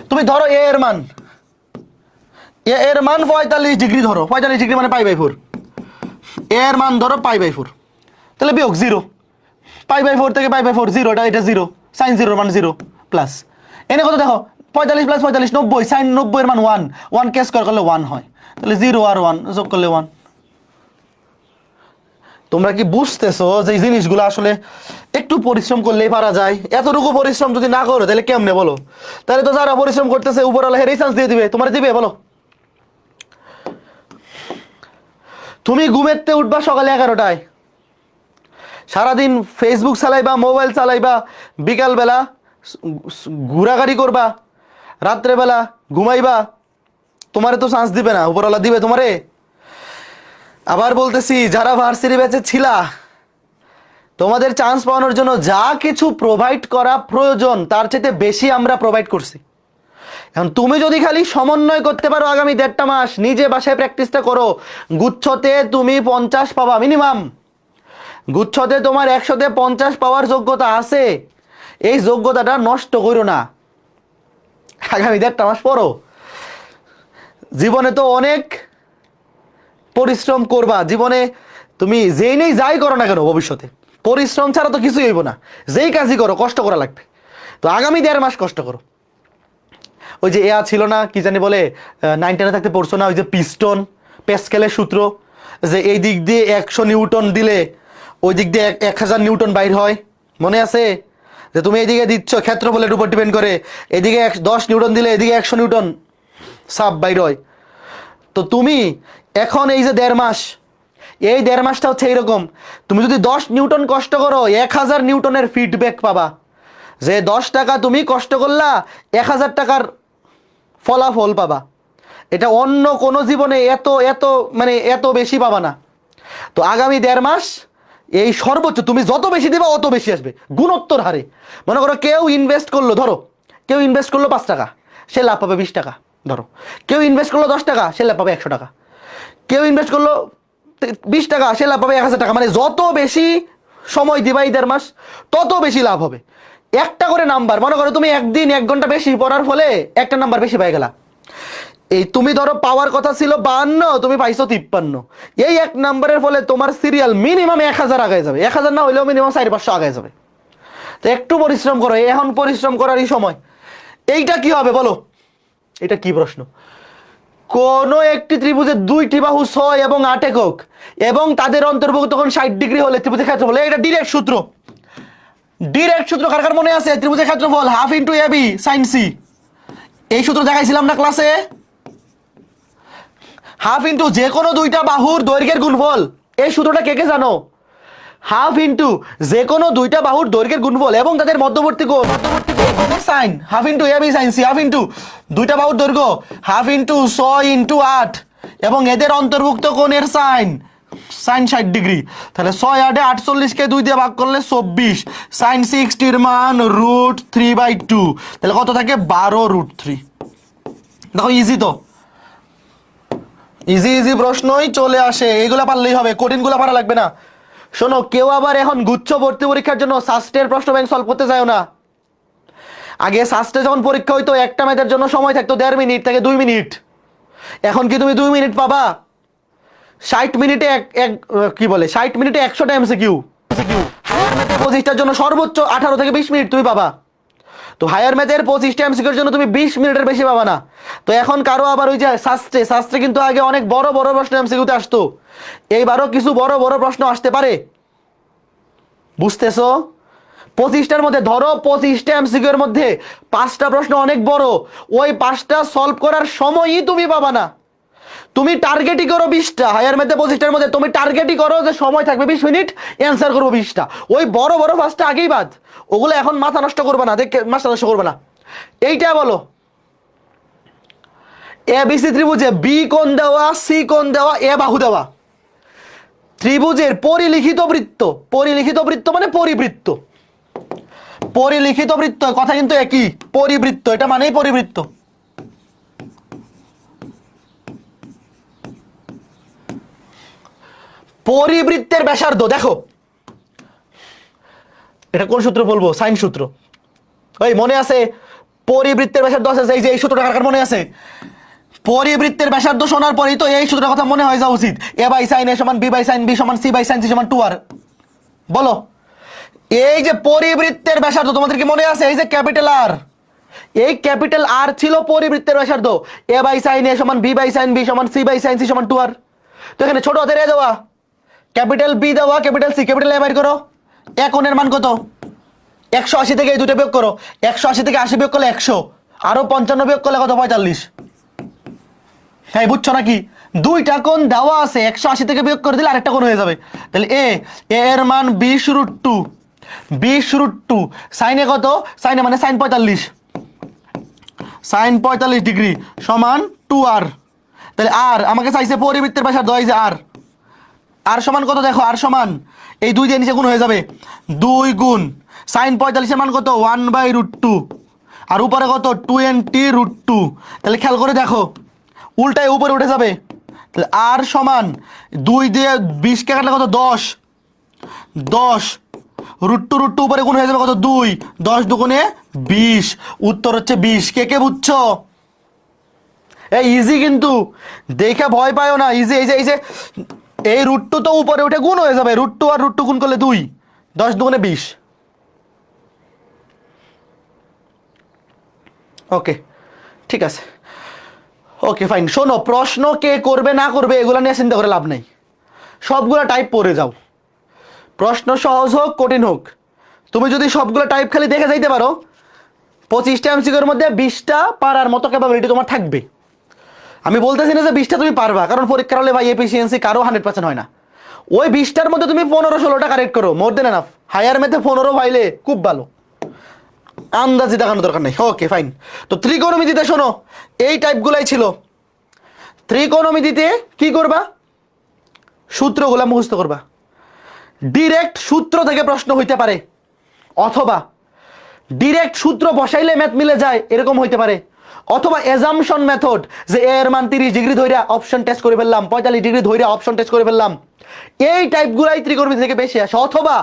তুমি ধরো এ এর মান 45 ডিগ্রি ধরো, 45 ডিগ্রি মানে π/4। এর মান ধরো π/4, তাহলে বিয়োগ 0, π/4 থেকে π/4 0, এটা 0, sin 0 এর মান 0 প্লাস এনে কত দেখো, 45 প্লাস 45 90, sin 90 এর মান 1, 1 কে স্কয়ার করলে 1 হয়, তাহলে 0 আর 1 যোগ করলে 1। তোমরা কি বুঝতেছো যে এই জিনিসগুলো আসলে একটু পরিশ্রম করলেই পারা যায়? এতটুকু পরিশ্রম যদি না করো তাহলে কেমনে বলো? তাহলে তো যারা পরিশ্রম করতেছে উপরওয়ালা হেরেই চান্স দিয়ে দিবে, তোমার দিবে বলো? তুমি ঘুমেতে উঠবা সকালে 11টায়, সারাদিন ফেসবুক চালাইবা, মোবাইল চালাইবা, বিকালবেলা ঘোরাঘুরি করবা, রাত্রেবেলা ঘুমাইবা, তোমারে তো চান্স দিবে না, উপরওয়ালা দিবে তোমারে? আবার বলতেছি, যারা ভার্সিটি ব্যাচে ছিলা, তোমাদের চান্স পাওয়ানোর জন্য যা কিছু প্রোভাইড করা প্রয়োজন তার চাইতে বেশি আমরা প্রোভাইড করছি। এখন তুমি যদি খালি সমন্বয় করতে পারো আগামী 1.5 মাস, নিজে বাসায় প্র্যাকটিসটা করো, গুচ্ছতে তুমি 50 পাবা মিনিমাম। গুচ্ছতে তোমার 100তে 50 পাওয়ার যোগ্যতা আছে। এই যোগ্যতাটা নষ্ট করো না, আগামী 1.5 মাস পড়ো। জীবনে তো অনেক পরিশ্রম করবা, জীবনে তুমি যেই নেই যাই করো না কেন, ভবিষ্যতে পরিশ্রম ছাড়া তো কিছুই হইব না। যেই কাজই করো কষ্ট করা লাগবে, তো আগামী 1.5 মাস কষ্ট করো। ওই যে ছিল না, কি জানি বলে, 9 10 থাকতে পড়ছো না, ওই যে পিস্টন প্যাসকেলের সূত্র, যে এই দিক দিয়ে 100 নিউটন দিলে ওই দিক দিয়ে 1000 নিউটন বাইর হয়, মনে আছে? যে তুমি এইদিকে দিচ্ছ ক্ষেত্রফলের উপর ডিপেন্ড করে, এদিকে 10 নিউটন দিলে এদিকে 100 নিউটন সাব বাইর হয়। তো তুমি এখন এই যে 1.5 মাস, এই 1.5 মাসটা হচ্ছে এইরকম, তুমি যদি 10 নিউটন কষ্ট করো 1000 নিউটনের ফিডব্যাক পাবা। যে 10 টাকা তুমি কষ্ট করলা 1000 টাকার ফলাফল পাবা। এটা অন্য কোনো জীবনে এত এত মানে এত বেশি পাবা না। তো আগামী 1.5 মাস এই সর্বোচ্চ তুমি যত বেশি দিবা অত বেশি আসবে গুণোত্তর হারে। মনে করো কেউ ইনভেস্ট করলো, ধরো কেউ ইনভেস্ট করলো 5 টাকা, সে লাভ পাবে 20 টাকা। ধরো কেউ ইনভেস্ট করলো 10 টাকা, সে লাভ পাবে 100 টাকা। কেউ ইনভেস্ট করলো 20 টাকা, সে লাভ পাবে 1000 টাকা। মানে যত বেশি সময় দিবা এই 1.5 মাস তত বেশি লাভ হবে। একটা করে নাম্বার, মনে করো তুমি একদিন 1 ঘন্টা বেশি পড়ার ফলে একটা নাম্বার বেশি পাই গেলা। এই তুমি ধরো পাওয়ার কথা ছিল 52, তুমি পাইছো 53। এই 1 নাম্বারের ফলে তোমার সিরিয়াল মিনিমাম 1000 আগে যাবে, 1000 না হইলেও মিনিমাম 400-500 আগে যাবে। তো একটু পরিশ্রম করো, এখন পরিশ্রম করারই সময়। এইটা কি হবে বলো? এটা কি প্রশ্ন? কোন একটি ত্রিভুজের 2টি বাহু 6 এবং 8 একক এবং তাদের অন্তর্ভুক্ত তখন 60 ডিগ্রি হলে ত্রিভুজের ক্ষেত্রফল। এটা ডিরেক্ট সূত্র, ডিরেক্ট সূত্র। কার কার মনে আছে? ত্রিভুজের ক্ষেত্রফল half into A B sine C. এই সূত্র দেখাইছিলাম না ক্লাসে? হাফ ইন্টু যে কোনো 2টা বাহুর দৈর্ঘ্যের গুণফল। এই সূত্রটা কে কে জানো? হাফ ইন্টু যে কোনো 2টা বাহুর দৈর্ঘ্যের গুণফল এবং তাদের মধ্যবর্তী কোণ sine. Half into A B sine C. Half into 2টা বাহুর দৈর্ঘ্য, হাফ ইন্টু 6 ইন্টু 8 এবং এদের অন্তর্ভুক্ত কোণের সাইন, সাইন 60 ডিগ্রি। তাহলে 6 8 48 কে 2 দিয়ে ভাগ করলে 24। সাইন 60 এর মান √3/2। তাহলে কত থাকে? 12√3। দেখো ইজি তো, ইজি ইজি প্রশ্নই চলে আসে। এইগুলা পারলেই হবে, কঠিনগুলো পারা লাগবে না। শোনো, কেউ আবার এখন গুচ্ছ ভর্তি পরীক্ষার জন্য সাস্টের প্রশ্ন ব্যাংক সলভ করতে যায় না। আগে সাস্টে যখন পরীক্ষা হইতো একটা ম্যাথের জন্য সময় থাকতো 1.5 মিনিট থেকে 2 মিনিট। এখন কি তুমি 2 মিনিট পাবা? 60 মিনিটে কি বলে 60 মিনিটে 100টা এমসিকিউ। হায়ার ম্যাথের 25টার জন্য সর্বোচ্চ 18 থেকে 20 মিনিট তুমি পাবা। তো হায়ার ম্যাথের 25টা এমসিকিউর জন্য তুমি 20 মিনিটের বেশি পাবা না। তো এখন কারো আবার ওই যে শাস্ত্রে কিন্তু আগে অনেক বড় বড় প্রশ্ন এমসিকিউতে আসতো, এইবারও কিছু বড় বড় প্রশ্ন আসতে পারে। বুঝতেছো? 25টার মধ্যে ধরো 25টা এমসিকিউর মধ্যে 5টা প্রশ্ন অনেক বড়, ওই 5টা সলভ করার সময়ই তুমি পাবা না। তুমি টার্গেটই করো 20টা। হায়ার ম্যাথে 25টার মধ্যে তুমি টার্গেটই করো যে সময় থাকবে 20 মিনিট, অ্যান্সার করবো 20টা। ওই বড় বড় 5টা আগেই বাদ, ওগুলো এখন মাথা নষ্ট করবে না, দেখে মাথা নষ্ট করবে না। এইটা বলো, এ বি সি ত্রিভুজে বি কোণ দেওয়া, সি কোণ দেওয়া, এ বাহু দেওয়া। ত্রিভুজের পরিলিখিত বৃত্ত, পরিলিখিত বৃত্ত মানে পরিবৃত্ত, পরিলিখিত বৃত্ত কথা কিন্তু একই। পরিবৃত্ত এটা মানেই পরিবৃত্ত। পরিবৃত্তের ব্যাসার্ধ দেখো, এটা কোন সূত্র বলবো? সাইন সূত্র। ওই মনে আছে পরিবৃত্তের ব্যাসার্ধ আছে, এই যে এই সূত্রটা কার কার মনে আছে? পরিবৃত্তের ব্যাসার্ধ শোনার পরেই তো এই সূত্রের কথা মনে হয়ে যাওয়া উচিত। এ বাই সাইন এ সমান বি বাই সাইন বি সমান সি বাই সাইন সি সমান 2r। বলো, এই যে পরিবৃত্তের ব্যাসার্ধ তোমাদের কি মনে আছে? এই যে ক্যাপিটাল আর, এই ক্যাপিটাল আর ছিল পরিবৃত্তের ব্যাসার্ধ। এ বাই সাইন এ সমান বি বাই সাইন বি সমান সি বাই সাইন সি সমান 2r। তো এখানে ছোট হাতের এ দেওয়া, ক্যাপিটাল বি দেওয়া, ক্যাপিটাল সি, ক্যাপিটাল এ বাইর করো। এ কোণের মান কত? 180 থেকে এই দুটো বিয়োগ করো। 180 থেকে 80 বিয়োগ করলে 100, আরো 55 বিয়োগ করলে কত? 45। হ্যাঁ বুঝছো নাকি? 2টা কোণ দেওয়া আছে, 180 থেকে বিয়োগ করে দিলে আরেকটা কোণ হয়ে যাবে। তাহলে এ এর মান 20√2, 20√2। সাইনে কত? সাইনে মানে সাইন 45, সাইন 45 ডিগ্রি সমান 2r। তাহলে আর আমাকে চাইছে পরিবৃত্তের ব্যাসার্ধ, এই যে আর, আর সমান কত? দেখো আর সমান এই 2 দিয়ে নিচে গুণ হয়ে যাবে, 2 গুণ সাইন 45 এর মান কত? 1/√2 আর উপরে কত? 20√2। তাহলে খেয়াল করে দেখো, উল্টায় উপরে উঠে যাবে। তাহলে আর সমান 2 দিয়ে 20 কে কাটলে কত? 10, 10 √2 উপরে গুণ হয়ে যাবে কত? 2, 10 দুগুণে 20। উত্তর হচ্ছে 20। কে কে বুঝছো? এই ইজি কিন্তু, দেখে ভয় পায়ও না, ইজি। এই যে এই √2 তো উপরে উঠে গুণ হয়ে যাবে, √2 আর √2 গুণ করলে 2, 10 দুগুণে 20। ওকে ঠিক আছে, ওকে ফাইন। শোনো, প্রশ্ন কে করবে না করবে এগুলো নিয়ে চিন্তা করে লাভ নাই, সবগুলো টাইপ পড়ে যাও। প্রশ্ন সহজ হোক কঠিন হোক, তুমি যদি সবগুলো টাইপ খালি দেখে যাইতে পারো, 25টা এমসিকিউর মধ্যে 20টা পারার মতো ক্যাপাবিলিটি তোমার থাকবে। আমি বলতেছি না যে 20টা তুমি পারবা, কারণ পরীক্ষার হলে ভাই এফিসিয়েন্সি কারো 100% হয় না। ওই 20টার মধ্যে তুমি 15-16টা কারেক্ট করো, মোর দেন এনাফ। হায়ার ম্যাথে 15 পাইলে খুব ভালো, আন্দাজি দেখানোর দরকার নেই। Okay fine. তো ত্রিকোণমিতিতে শোনো, এই টাইপগুলাই ছিল। ত্রিকোণমিতিতে কি করবা, সূত্রগুলা মুখস্থ করবা। ডিরেক্ট সূত্র থেকে প্রশ্ন হইতে পারে, অথবা ডিরেক্ট সূত্র বসাইলে ম্যাথ মিলে যায় এরকম হইতে পারে, অথবা এজাম্পশন মেথড, যে এর মান 30 ডিগ্রি ধইরা অপশন টেস্ট করে ফেললাম, 45 ডিগ্রি ধইরা অপশন টেস্ট করে ফেললাম, এই টাইপগুলাই ত্রিকোণমিতি থেকে বেশি আসে। অথবা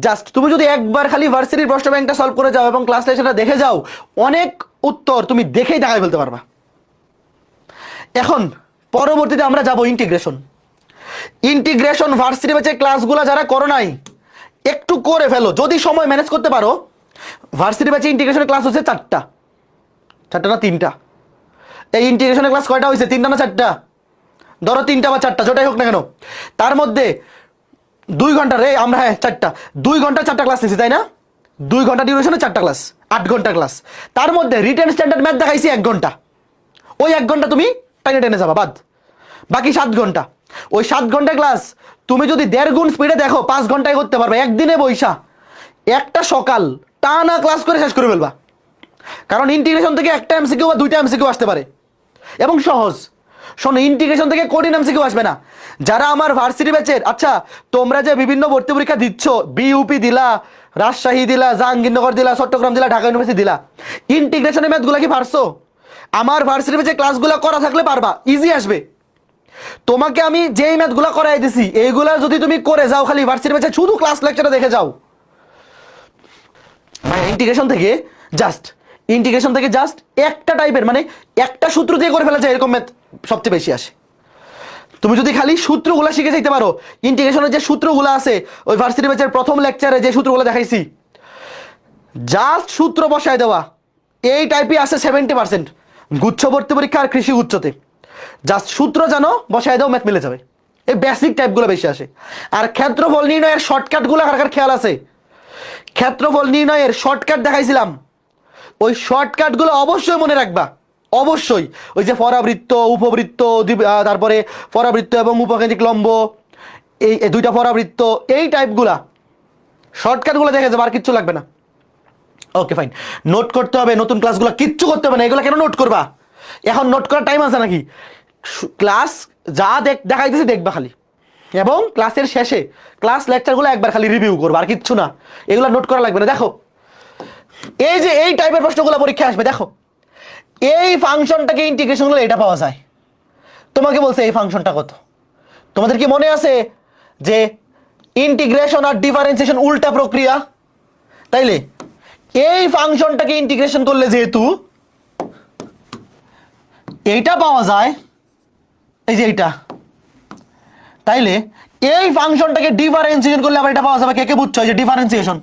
জাস্ট তুমি যদি একবার খালি ভার্সিটির প্রশ্ন ব্যাংকটা সলভ করে যাও এবং ক্লাস লেকচারটা দেখে যাও, অনেক উত্তর তুমি দেখেই দেখাই ফেলতে পারবা। এখন পরবর্তীতে আমরা যাব ইন্টিগ্রেশন। ইন্টিগ্রেশন ভার্সিটি ব্যাচে ক্লাসগুলো যারা করো নাই একটু করে ফেলো, যদি সময় ম্যানেজ করতে পারো। ভার্সিটি ব্যাচে ইন্টিগ্রেশনের ক্লাস হচ্ছে চারটা না তিনটা। এই ইন্টিগ্রেশনের ক্লাস কয়টা হয়েছে, তিনটা না চারটা? ধরো তিনটা বা চারটা, যেটাই হোক না কেন, তার মধ্যে 2 ঘন্টা রে আমরা, হ্যাঁ 4টা, 2 ঘন্টা 4টা ক্লাস নিয়েছি তাই না? 2 ঘন্টা ডিউরেশনে 4টা ক্লাস, 8 ঘন্টা ক্লাস। তার মধ্যে রিটেন স্ট্যান্ডার্ড ম্যাথ দেখাইছি 1 ঘন্টা, ওই 1 ঘন্টা তুমি টেনে টেনে যাবা, বাদ বাকি 7 ঘন্টা। ওই 7 ঘন্টা ক্লাস তুমি যদি 1.5 গুণ স্পিডে দেখো 5 ঘন্টায় করতে পারবে, একদিনে বৈশা একটা সকাল টানা ক্লাস করে শেষ করে ফেলবা। কারণ ইন্টিগ্রেশন থেকে একটা এমসিকিউ বা 2টা এমসিকিউ আসতে পারে এবং সহজ। শোনো, ইন্টিগ্রেশন থেকে কঠিন এমসিকিউ আসবে না। যারা আমার ভার্সিটি ব্যাচের, আচ্ছা তোমরা যে বিভিন্ন ভর্তি পরীক্ষা দিচ্ছ, বিইউপি দিলা, রাজশাহী দিলা, জাহাঙ্গীরনগর দিলা, চট্টগ্রাম দিলা, ঢাকা ইউনিভার্সিটি দিলা, ইন্টিগ্রেশনের ম্যাথগুলো কি পারছো? আমার ভার্সিটি ব্যাচে ক্লাসগুলো করা থাকলে পারবা, ইজি আসবে। তোমাকে আমি যেই ম্যাথগুলো করাই দিছি এইগুলা যদি তুমি করে যাও, খালি ভার্সিটি ব্যাচে শুধু ক্লাস লেকচারে দেখে যাও, ইন্টিগ্রেশন থেকে জাস্ট একটা টাইপের, মানে একটা সূত্র দিয়ে করে ফেলা যায় এরকম ম্যাথ সবচেয়ে বেশি আসে। তুমি যদি খালি সূত্রগুলো শিখে যাইতে পারো, ইন্টিগ্রেশনের যে সূত্রগুলো আছে ওই ভার্সিটি ব্যাচের প্রথম লেকচারে যে সূত্রগুলো দেখাইছি, জাস্ট সূত্র বসায় দেওয়া, এই টাইপই আসে 70% গুচ্ছ ভর্তি পরীক্ষা আর কৃষি গুচ্ছতে। জাস্ট সূত্র জানো, বসায় দাও, ম্যাথ মিলে যাবে। এই বেসিক টাইপগুলো বেশি আসে। আর ক্ষেত্রফল নির্ণয়ের শর্টকাটগুলো কার খেয়াল আছে? ক্ষেত্রফল নির্ণয়ের শর্টকাট দেখাইছিলাম, ওই শর্টকাটগুলো অবশ্যই মনে রাখবা, অবশ্যই। ওই যে পরাবৃত্ত, উপবৃত্ত, তারপরে পরাবৃত্ত এবং উপকেন্দ্রিক লম্ব, এই 2টা পরাবৃত্ত, এই টাইপগুলা শর্টকাটগুলো দেখে যাবে, আর কিচ্ছু লাগবে না। ওকে ফাইন, নোট করতে হবে, নতুন ক্লাসগুলো কিচ্ছু করতে হবে না। এগুলো কেন নোট করবা? এখন নোট করার টাইম আছে নাকি? ক্লাস যা দেখাইতেছি দেখবা খালি, এবং ক্লাসের শেষে ক্লাস লেকচারগুলো একবার খালি রিভিউ করবা, আর কিচ্ছু না। এগুলো নোট করা লাগবে না। দেখো এই যে এই টাইপের প্রশ্নগুলো পরীক্ষা আসবে, দেখো এই ফাংশনটাকে ইন্টিগ্রেশন করলে এটা পাওয়া যায়। তোমাকে বলছে এই ফাংশনটা কত? তোমাদের কি মনে আছে যে ইন্টিগ্রেশন আর ডিফারেন্সিয়েশন উল্টা প্রক্রিয়া? তাইলে এই ফাংশনটাকে ইন্টিগ্রেশন করলে যেহেতু এইটা পাওয়া যায়, এই যে এইটা, তাইলে এই ফাংশনটাকে ডিফারেন্সিয়েশন করলে আবার এটা পাওয়া যাবে। কে কে বুঝছো? এই যে ডিফারেন্সিয়েশন,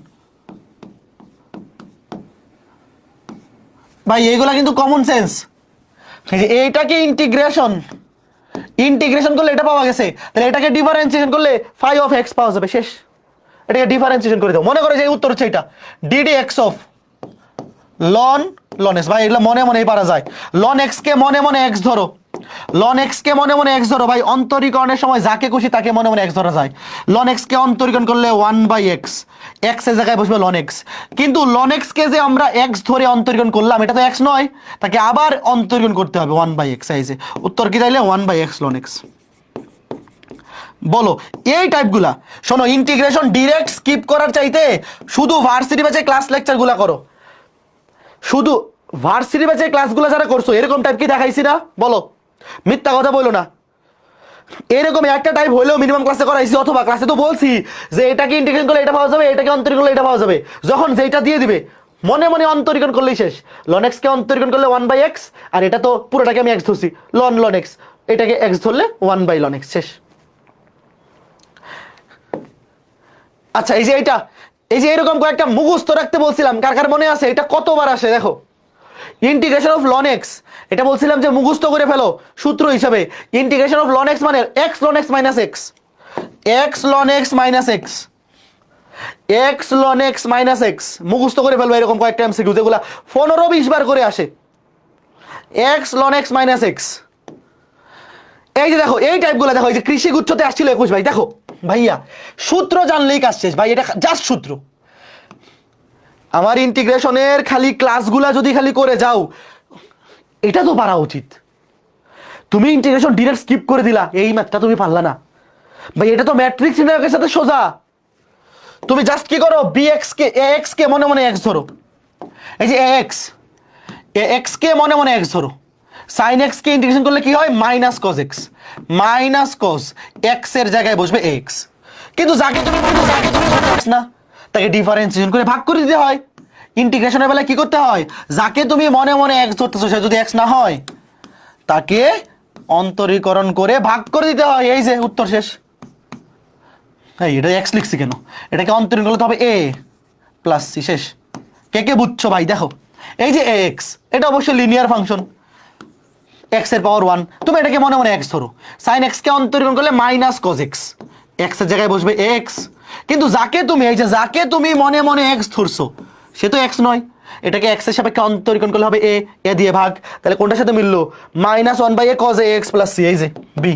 ভাই এইগুলা কিন্তু কমন সেন্স। এইটাকে ইন্টিগ্রেশন করলে এটা পাওয়া গেছে, তাহলে এটাকে ডিফারেন্সিয়েশন করলে ফাই অফ এক্স পাওয়া যাবে, শেষ। এটাকে ডিফারেন্সিয়েশন করে দাও। মনে করো যে উত্তর হচ্ছে এটা DD x of ln x. ভাই এগুলো মনে মনেই পারা যায়। লন এক্স কে মনে মনে এক্স ধরো, লন এক্স কে মনে মনে এক্স ধরো। ভাই অন্তরীকরণের সময় যাকে খুশি তাকে মনে মনে এক্স ধরা যায়। লন এক্স কে অন্তরীকরণ করলে 1/x, এক্স এর জায়গায় বসবে লন এক্স। কিন্তু লন এক্স কে যে আমরা এক্স ধরে অন্তরীকরণ করলাম, এটা তো এক্স নয়, তাকে আবার অন্তরীকরণ করতে হবে 1/x। এই যে উত্তর কি তাইলে 1/x লন এক্স। বলো এই টাইপগুলা। শোনো, ইন্টিগ্রেশন ডিরেক্ট স্কিপ করার চাইতে শুধু ভার্সিটি ব্যাচে ক্লাস লেকচারগুলা করো। শুধু ভার্সিটি ব্যাচের ক্লাসগুলো যারা করছো এরকম টাইপ কি দেখাইছি না? বলো, মিথ্যা কথা বলো না। এরকম একটা টাইপ হইলেও মিনিমাম ক্লাসে করাইছি, অথবা ক্লাসে তো বলছি যে এটাকে ইন্টিগ্রেশন করলে এটা পাওয়া যাবে, এটাকে অন্তরীকরণ করলে এটা পাওয়া যাবে। যখন যেটা দিয়ে দিবে মনে মনে অন্তরীকরণ করলেই শেষ। লন এক্স কে অন্তরীকরণ করলে 1/x, আর এটা তো পুরোটাকে আমি এক্স ধরছি, লন এক্স, এটাকে এক্স ধরলে 1/ln x, শেষ। আচ্ছা এই যে এইটা, এই যে এরকম কয়েকটা মুখস্থ রাখতে বলছিলাম, কার কার মনে আছে? এটা কতবার আসে দেখো, ইন্টিগ্রেশন অফ লন এক্স, এটা বলছিলাম যে মুখস্থ করে ফেলো সূত্র হিসাবে। ইন্টিগ্রেশন অফ লন এক্স মানে x ln x minus x, x ln x minus x, x ln x minus x, মুখস্থ করে ফেলবো। এরকম কয়েকটা এমসিকিউ যেগুলা 15-20 বার করে আসে। X ln x minus x, এই যে দেখো এই টাইপগুলো দেখো। এই যে কৃষি গুচ্ছতে আসছিল 21, ভাই দেখো ভাইয়া সূত্র জানলেই কাজ শেষ ভাই, এটা জাস্ট সূত্র। আমার ইন্টিগ্রেশনের খালি ক্লাসগুলা যদি খালি করে যাও, এটা তো পারা উচিত। তুমি ইন্টিগ্রেশন ডিরেক্ট স্কিপ করে দিলা, এই ম্যাথটা তুমি পারলা না ভাই। এটা তো ম্যাট্রিক্স ইন্টিগ্রালের সাথে সোজা। তুমি জাস্ট কি করো, bx কে ax কে মনে মনে x ধরো। এই যে ax কে মনে মনে x ধরো। sin x কে ইন্টিগ্রেশন করলে কি হয়, minus cos x, minus cos x এর জায়গায় বসবে x। কিন্তু যাকে তুমি x না, তাকে ডিফারেন্সিয়েশন করে ভাগ করে দিতে হয়। ইন্টিগ্রেশনের বেলায় কি করতে হয়, যাকে তুমি মনে মনে x ধরতেছো সে যদি x না হয়, তাকে অন্তরীকরণ করে ভাগ করে দিতে হয়। এই যে উত্তর শেষ। হ্যাঁ, এটা এক্স লিখছি কেন, এটাকে অন্তরীকরণ করলে হবে a প্লাস c। শেষ। কে কে বুঝছো ভাই? দেখো এই যে এক্স, এটা অবশ্যই লিনিয়ার ফাংশন, এক্স এর পাওয়ার 1। তুমি এটাকে মনে মনে এক্স ধরো। সাইন এক্স কে অন্তরীকরণ করলে মাইনাস কজ এক্স, এক্স এর জায়গায় বসবে এক্স। কিন্তু যাকে তুমি এই যে যাকে তুমি মনে মনে এক্স ধরছো সে তো এক্স নয়, এটাকে এক্স এর সাপেক্ষে অন্তরীকরণ করলে হবে এ দিয়ে ভাগ। তাহলে কোনটার সাথে মিললো, -1/a cos ax plus c। এই যে বি।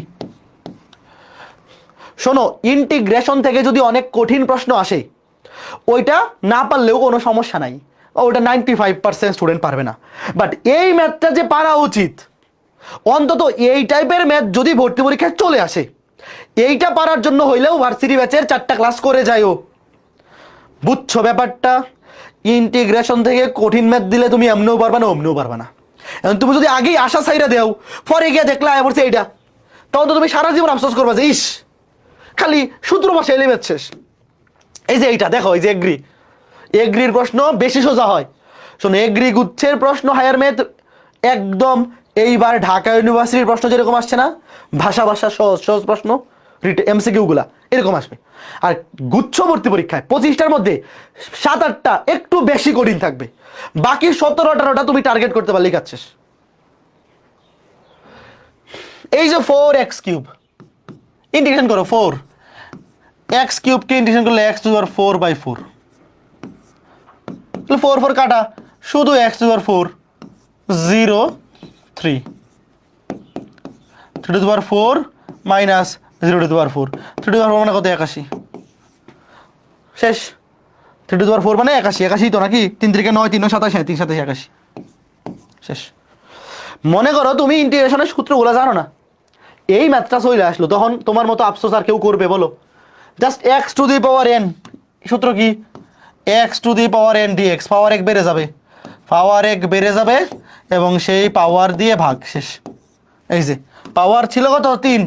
শোনো, ইন্টিগ্রেশন থেকে যদি অনেক কঠিন প্রশ্ন আসে, ওইটা না পারলেও কোনো সমস্যা নাই, ওইটা 95% স্টুডেন্ট পারবে না। বাট এই ম্যাথটা যে পারা উচিত, অন্তত এই টাইপের ম্যাথ যদি ভর্তি পরীক্ষায় চলে আসে, এইটা পারার জন্য হইলেও ভার্সিটি ব্যাচের 4টা ক্লাস করে যাইও। বুঝছো ব্যাপারটা? ইন্টিগ্রেশন থেকে কঠিন ম্যাথ দিলে তুমি এমনিও পারবা না, অমনিও পারবা না। এখন তুমি যদি আগেই আশা ছাইরা দেও, পরে গিয়ে দেখলা বলছে এইটা, তখন তো তুমি সারা জীবন আফসোস করবা যে ইস খালি সূত্র বসে এলে ম্যাথ শেষ। এই যে এইটা দেখো, এই যে এগ্রির প্রশ্ন বেশি সোজা হয়। শোনো, এগ্রি গুচ্ছের প্রশ্ন হায়ার ম্যাথ একদম এইবার ঢাকা ইউনিভার্সিটির প্রশ্ন যেরকম আসছে না, ভাষা সহজ সহজ প্রশ্ন, এমসিকিউ গুলা এরকম আসবে। আর গুচ্ছ ভর্তি পরীক্ষায় 25টার মধ্যে 7-8টা একটু বেশি কঠিন থাকবে, বাকি 17-18টা তুমি টার্গেট করতে পারলেই কাজ শেষ। এই যে 4x³ ইন্টিগ্রেশন করো, 4x³ কে ইন্টিগ্রেশন করলে x⁴/4, 4 কাটা, শুধু x⁴ 0 3 3⁴ মাইনাস 0⁴ 3⁴ মানে কত, 81। শেষ। 3⁴ মানে 81 তো নাকি, 3 3 9 3 9 27 3 27 81। শেষ। মনে করো তুমি ইন্টিগ্রেশনের সূত্রগুলো জানো না, এই ম্যাথটা চলে আসলো, তখন তোমার মতো আফসোস আর কেউ করবে বলো? জাস্ট x⁴n, সূত্র কি, x⁴n dx, পাওয়ার 1 বেড়ে যাবে, পাওয়ার 1 বেড়ে যাবে এবং সেই পাওয়ার দিয়ে ভাগ। শেষ। এই যে পাওয়ার ছিল কত, 3,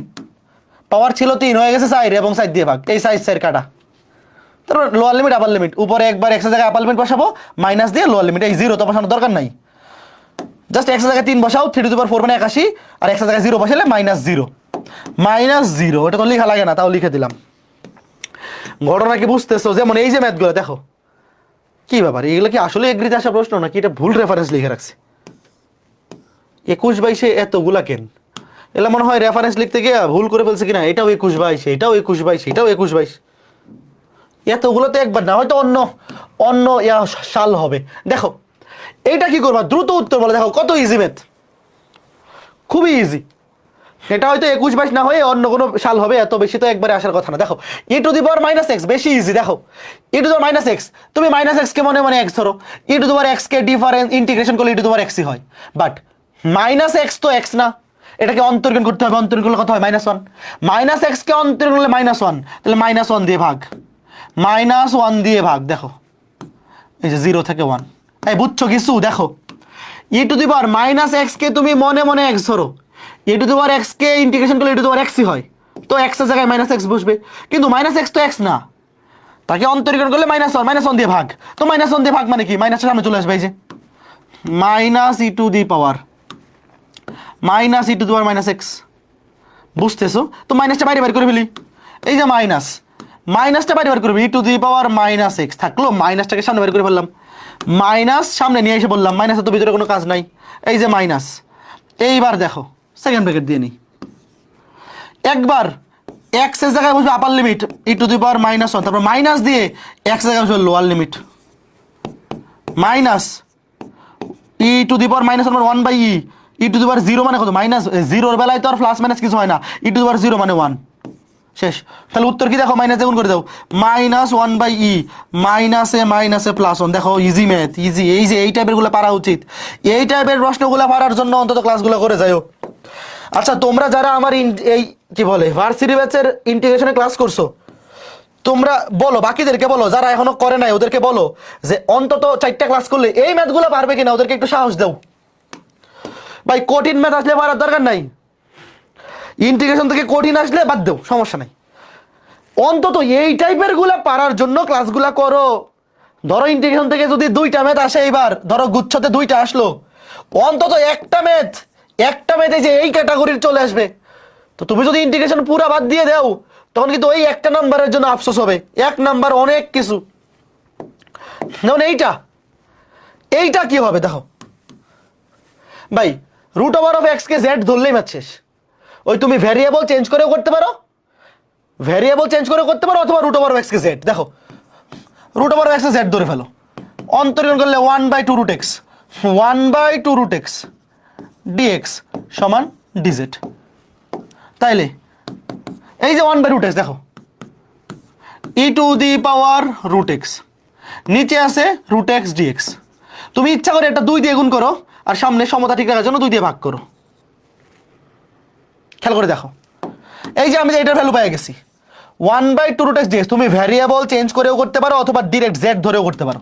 পাওয়ার ছিল 3, হয়ে গেছে 4 এবং 4 দিয়ে ভাগ। এই 4 কাটা, তারপর লোয়ার লিমিট আপার লিমিট, উপরে একবার x এর জায়গায় আপার লিমিট বসাবো, মাইনাস দিয়ে লোয়ার লিমিট। এই 0 তো বসানোর দরকার নাই, জাস্ট x এর জায়গায় 3 বসাও, 3⁴ মানে 81, আর x এর জায়গায় 0 বসালে -0, এটা তো লেখা লাগে না, তাও লিখে দিলাম। ঘটনা কি বুঝতেছো? যেমন এই যে ম্যাথগুলো দেখো, কি ব্যাপার, এগুলো কি আসলে এগ্রিতে আসা প্রশ্ন নাকি এটা ভুল রেফারেন্স লিখে রাখছে? 21/22 এতগুলা কেন? এলা মনে হয় রেফারেন্স লিখতে গিয়ে ভুল করে ফেলছে কিনা, এটাও 21/22, এটাও 21/22, এটাও 21/22। এতগুলো তো একবার না, হয়তো অন্য সাল হবে। দেখো এইটা কি করবা, দ্রুত উত্তর বলে। দেখো কত ইজি ম্যাথ, খুবই ইজি। এটা হয়তো 21/22 না হয়ে অন্য কোনো সাল হবে, এত বেশি তো একবারে আসার কথা না। দেখো e⁻⁻x বেশি ইজি। দেখো e⁻⁻x, তুমি -x কে মনে মনে x ধরো, e⁻x কে ডিফারেন্স ইন্টিগ্রেশন করলে e⁻x হয়, বাট -x তো x না, এটাকে অন্তরীকরণ করতে হবে, অন্তরীকরণ করলে কত হয়, -1, -x কে অন্তরীকরণ করলে -1, তাহলে -1 দিয়ে ভাগ, -1 দিয়ে ভাগ। দেখো এই যে 0 থেকে 1, এই বুঝছো কিছু? দেখো e⁻⁻x কে তুমি মনে মনে x ধরো, e⁻x কে ইন্টিগ্রেশন করলে e⁻x হয়, তো x এর জায়গায় -x বসবে, কিন্তু -x তো x না, তাকে অন্তরীকরণ করলে -1 দিয়ে ভাগ। তো -1 দিয়ে ভাগ মানে কি, মাইনাসের সামনে চলে আসবে, এই যে -e⁻⁻x, বুঝতেছো? তো মাইনাসটা বাইরে বের করে ফেলি, এই যে মাইনাসটা বাইরে বের করবি, e⁻⁻x থাকলো, মাইনাসটাকে সামনে বের করে ফেললাম, মাইনাস সামনে নিয়ে এসে বললাম, মাইনাসের তো ভিতরে কোনো কাজ নাই, এই যে মাইনাস। এইবার দেখো সেকেন্ড ব্র্যাকেট দিয়ে নিই, একবার x এর জায়গায় বসবে আপার লিমিট e⁻⁻1, তারপর মাইনাস দিয়ে x এর জায়গায় বসবে lower limit, minus e⁻⁻1/e, e⁻0 মানে কত, -0 বেলায় তো আর প্লাস মাইনাস কিছু হয় না, e⁻0 মানে 1। শেষ। তাহলে উত্তর কি, দেখো মাইনাস গুণ করে দাও, -1/e, মাইনাসে +1। দেখো ইজি ম্যাথ, ইজি। এই যে এই টাইপের গুলো পারা উচিত, এই টাইপের প্রশ্নগুলো পারার জন্য অন্তত ক্লাসগুলো করে যাও। আচ্ছা তোমরা যারা আমার এই কি বলে ভার্সিটি ব্যাচের ইন্টিগ্রেশনে ক্লাস করছো, তোমরা বলো বাকিদেরকে বলো, যারা এখনো করে নাই ওদেরকে বলো যে অন্তত 4টা ক্লাস করলে এই ম্যাথগুলো পারবে কিনা, ওদেরকে একটু সাহস দাও। ভাই কঠিন ম্যাথ আসলে পারার দরকার নাই, ইন্টিগ্রেশন থেকে কঠিন আসলে বাদ দাও, সমস্যা নাই। অন্তত এই টাইপের গুলা পারার জন্য ক্লাসগুলা করো। ধরো ইন্টিগ্রেশন থেকে যদি 2টা ম্যাথ আসে, এইবার ধরো গুচ্ছতে 2টা আসলো, অন্তত একটা ম্যাথে যে এই ক্যাটাগরির চলে আসবে। তো তুমি যদি ইন্টিগ্রেশন পুরো বাদ দিয়ে দাও, তখন কিন্তু ওই একটা নাম্বারের জন্য আফসোস হবে। 1 নাম্বার অনেক কিছু। যেমন এইটা কি হবে দেখো ভাই, রুট ওভার অফ এক্স কে জেড ধরলেই ম্যাথ শেষ। ওই তুমি ভ্যারিয়েবল চেঞ্জ করেও করতে পারো, অথবা রুট ওভার অফ এক্স কে জেড। দেখো রুট ওভার অফ এক্স কে জেড ধরে ফেলো, অন্তরীণ করলে 1/2 root X, 1/2 root x DX সমান ডিজেড। তাইলে এই যে 1/√x দেখো, E to the power root X, নিচে আছে রুট এক্স ডিএক্স। তুমি ইচ্ছা করে এটা 2 দিয়ে গুণ করো, আর সামনে সমতা ঠিক রাখার জন্য 2 দিয়ে ভাগ করো। খেয়াল করে দেখো, এই যে আমি এটার ভ্যালু পেয়ে গেছি 1/2 রুট এক্স ডিএক্স। তুমি ভ্যারিয়েবল চেঞ্জ করেও করতে পারো, অথবা ডিরেক্ট জেড ধরেও করতে পারো।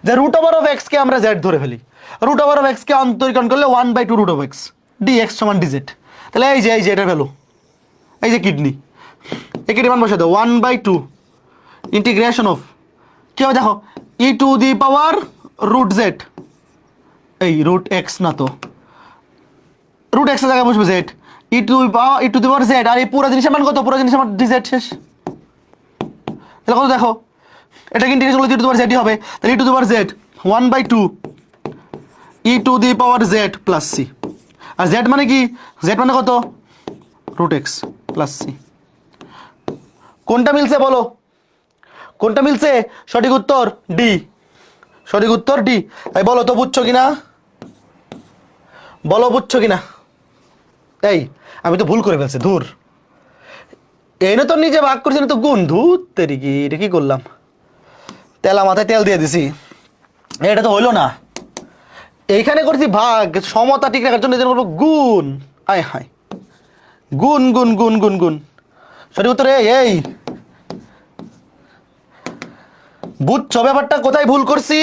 যে রুট ওভার অফ এক্স কে আমরা জেড ধরে ফেলি, রুট ওভার অফ এক্স কে অন্তরীকরণ করলে 1/2 রুট অফ এক্স ডিএক্স সমান ডিজেড। তাহলে এই যে এটার ভ্যালু, এই যে কিডনি, এই কিডনি মান বসে দাও 1/2 ইন্টিগ্রেশন অফ কি হবে দেখো, E to the power root Z, এই রুট এক্স না তো রুট এক্স এর জায়গায় বসবে Z, E to the power Z. আর এই পুরো জিনিসের মান কত, পুরো জিনিসের মান ডিজেড শেষ। তাহলে কত দেখো, এটা কি ইন্টিগ্রেশন করলে ই টু দি পাওয়ার জেডই হবে। তাহলে e to the power z 1/2 e to the power z plus c. আর জেড মানে কি, জেড মানে কত, রুট এক্স প্লাস সি। কোনটা মিলছে বলো, কোনটা মিলছে? সঠিক উত্তর ডি, সঠিক উত্তর ডি। তাই বলো তো বুঝছো কিনা, বলো বুঝছো কিনা? এই আমি তো ভুল করে ফেলছি, ধুর। এনে তো নিজে ভাগ করছি না তো গুণ, ধুর তেরি কি, এটা কি করলাম? তেলা মাথায় তেল দিয়ে দিছি, এটা তো হইলো না। এইখানে করছি ভাগ, সমতা ঠিক রাখার জন্য করবো গুণ। আয় হায়, গুণ গুণ গুণ গুণ গুণ। সঠিক উত্তর এই। বুঝছো ব্যাপারটা, কোথায় ভুল করছি?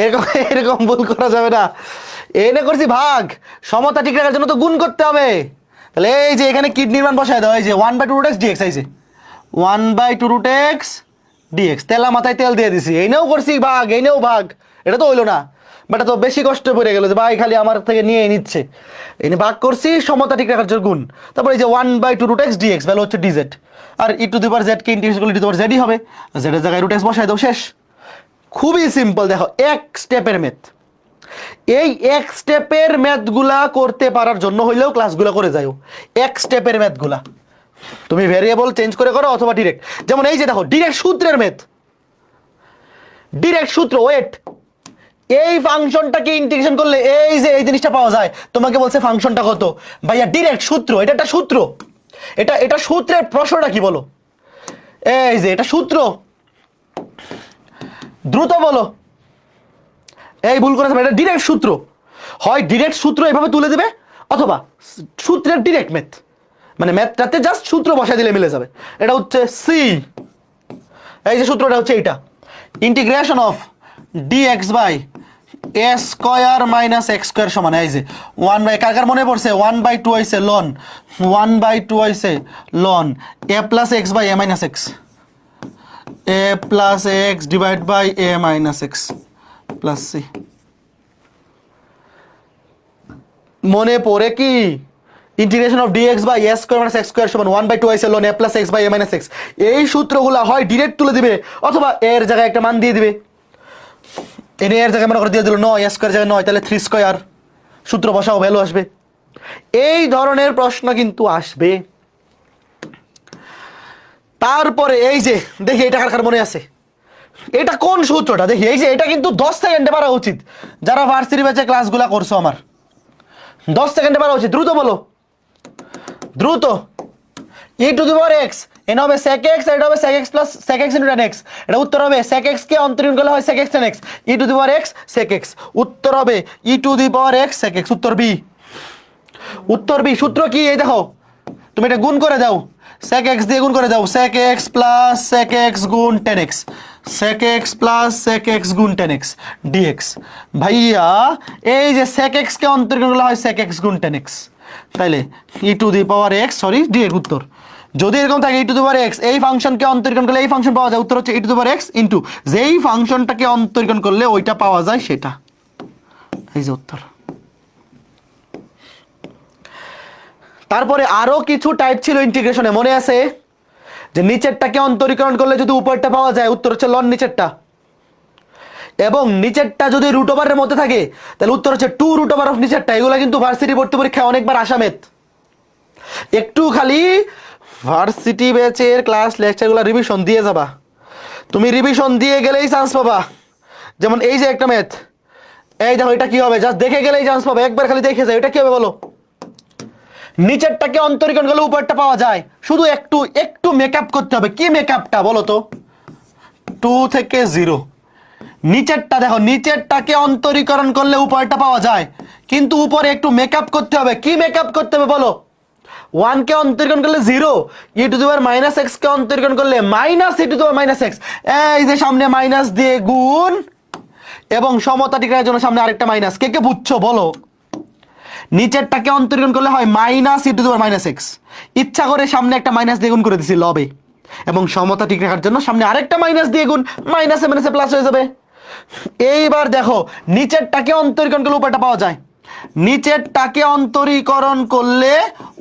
এরকম এরকম ভুল করা যাবে না। এনে করছি ভাগ, সমতা ঠিক রাখার জন্য তো গুণ করতে হবে। তাহলে এই যে এখানে কিডনির মান বসায় দাও, এই যে 1/2 রুট এক্স ডিএক্স, এই যে 1/2 রুট এক্স ডিএক্স। তেলা মাথায় তেল দিয়ে দিছি, এই নেও করছি ভাগ, এই নেও ভাগ। এটা তো হইলো না, বাট তো বেশি কষ্ট পড়ে গেল যে ভাই খালি আমার থেকে নিয়ে নিচ্ছে। এনে ভাগ করছি, সমতা ঠিক রাখার জন্য গুণ। তারপর এই যে 1/2 রুট এক্স ডিএক্স ভ্যালু হচ্ছে ডিজেড। আর e to the power z কে ইন্টিগ্রেশন করলে ই টু দি পাওয়ার জেডই হবে, জেডের জায়গায় রুট এক্স বসায় দাও, শেষ। খুবই সিম্পল। দেখো এক স্টেপের ম্যাথ, এই এক স্টেপের ম্যাথগুলা করতে পারার জন্য হইলেও ক্লাসগুলো করে যাও। এক স্টেপের ম্যাথগুলা তুমি ভেরিয়েবল চেঞ্জ করে করো, অথবা ডিরেক্ট। যেমন এই যে দেখো ডিরেক্ট সূত্রের ম্যাথ, ডিরেক্ট সূত্র, ওয়েট, এই ফাংশনটাকে ইন্টিগ্রেশন করলে এই যে এই জিনিসটা পাওয়া যায়। তোমাকে বলছে ফাংশনটা কত, ভাইয়া ডিরেক্ট সূত্র, এটা একটা সূত্র। এটা সূত্রের প্রশ্নটা কি বলো, এই যে এটা সূত্র, দ্রুত বলো। এই ভুল করেছে, এটা ডিরেক্ট সূত্র। হয় ডিরেক্ট সূত্র এভাবে তুলে দিবে, অথবা সূত্রের ডিরেক্ট ম্যাথ, মানে ম্যাথটাতে জাস্ট সূত্র বসায় দিলে মিলে যাবে। এটা হচ্ছে সি, এই যে সূত্রটা হচ্ছে এইটা, integration of dx by a square minus x square সমান এই যে 1/, কার কার মনে পড়ছে 1/2 হইছে লন, 1/2 হইছে ln a plus x by a minus x, a plus x divide by a minus x plus c. মনে পড়ে কি, integration of dx by a square minus x square সমান 1/2 হইছে ln a plus x by a minus x. এই সূত্রগুলো হয় ডিরেক্ট তুলে দিবে, অথবা এর জায়গায় একটা মান দিয়ে দিবে। এনে এর জায়গায় মনে করে দিয়ে দিল 9, এ স্কয়ার জায়গায় 9, তাহলে 3 স্কয়ার, সূত্র বসাও, ভ্যালু আসবে। এই ধরনের প্রশ্ন কিন্তু আসবে। তারপরে এই যে দেখি এটা কার কার মনে আছে, এটা কোন সূত্রটা দেখি। এই যে এটা কিন্তু 10 সেকেন্ডে পারা উচিত, যারা ভার্সিটি ব্যাচে ক্লাসগুলো করছো আমার 10 সেকেন্ডে পারা উচিত। দ্রুত বলো, দ্রুত। E to the power x, এন হবে sec x, এটা হবে sec x plus sec x into tan x। এটা উত্তর হবে sec x কে অন্তরীণ করলে হয় sec x tan x, e to the power x sec x। উত্তর হবে e to the power x sec x, উত্তর বি। উত্তর বি। সূত্র কি এই দেখো, তুমি এটা গুণ করে দাও, sec x দিয়ে গুণ করে দাও, sec x plus sec x গুণ tan x, sec x plus sec x গুণ tan x dx। ভাইয়া এই যে sec x কে অন্তরীকরণ করলে হয় sec x গুণ tan x, তাইলে e to the power x, sorry dx উত্তর। যদি এরকম থাকে e to the power x, এই ফাংশনকে অন্তরীকরণ করলে এই ফাংশন পাওয়া যায়, উত্তর হচ্ছে e to the power x into যেই ফাংশনটাকে অন্তরীকরণ করলে ওইটা পাওয়া যায় সেটা, এই যে উত্তর। তারপরে আরো কিছু টাইপ ছিল ইন্টিগ্রেশনে, মনে আছে যে নিচেরটাকে অন্তরীকরণ করলে যদি উপরটা পাওয়া যায়, উত্তর হচ্ছে লন নিচেরটা, এবং নিচেরটা যদি রুট ওভারের মধ্যে থাকে তাহলে উত্তর হচ্ছে 2 রুট ওভার অফ নিচেরটা। এগুলো কিন্তু ভার্সিটি ভর্তি পরীক্ষায় অনেকবার আসামেত। একটু খালি ভার্সিটি ব্যাচের ক্লাস লেকচারগুলো রিভিশন দিয়ে যাবা, তুমি রিভিশন দিয়ে গেলেই চান্স পাবা। যেমন এই যে একটা ম্যাথ, এই দেখো এটা কি হবে, জাস্ট দেখে গেলেই চান্স পাবে, একবার খালি দেখে যায় এটা কি হবে বলো। নিচেরটাকে অন্তরীকরণ করলে উপরটা পাওয়া যায়, শুধু একটু একটু মেকআপ করতে হবে। কি মেকআপটা বলো তো? 2 থেকে 0। নিচেরটা দেখো, নিচেরটাকে অন্তরীকরণ করলে উপরটা পাওয়া যায়, কিন্তু উপরে একটু মেকআপ করতে হবে। কি মেকআপ করতে হবে বলো? 1 কে অন্তরীকরণ করলে 0, e to the power minus x কে অন্তরীকরণ করলে minus e to the power minus x, এই যে সামনে মাইনাস দিয়ে গুণ, এবং সমতা ঠিক রাখার জন্য সামনে আরেকটা মাইনাস। কে কে বুঝছো বলো? নিচেরটাকে অন্তরীকরণ করলে হয় minus e to the power minus x, ইচ্ছা করে সামনে একটা মাইনাস দিয়ে গুণ করে দিছি লবে, এবং সমতা ঠিক রাখার জন্য সামনে আরেকটা মাইনাস দিয়ে গুণ, মাইনাসে মাইনাসে প্লাস হয়ে যাবে। এইবার দেখো নিচেরটাকে অন্তরীকরণ করলে উপরটা পাওয়া যায়, নিচেরটাকে অন্তরীকরণ করলে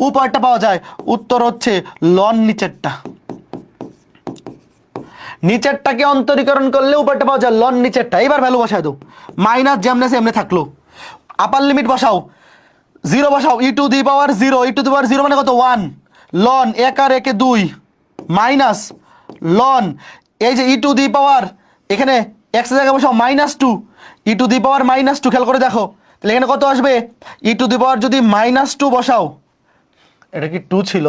উপরটা পাওয়া যায়, উত্তর হচ্ছে লন নিচেরটা। নিচেরটাকে অন্তরীকরণ করলে উপরটা পাওয়া যায় লন নিচেরটা। এবার ভ্যালু বসায় দাও, মাইনাস যেমনে এমনি থাকলো, আপার লিমিট বসাও, 0 বসাও, e to the power 0, e to the power 0 মানে কত 1, লন 1 আর 1 2 মাইনাস লন, এই যে e টু দি পাওয়ার এখানে x এর জায়গায় বসাও -2, e টু দি পাওয়ার -2, খেয়াল করে দেখো তাহলে এখানে কত আসবে, e টু দি পাওয়ার যদি -2 বসাও, এটা কি 2 ছিল,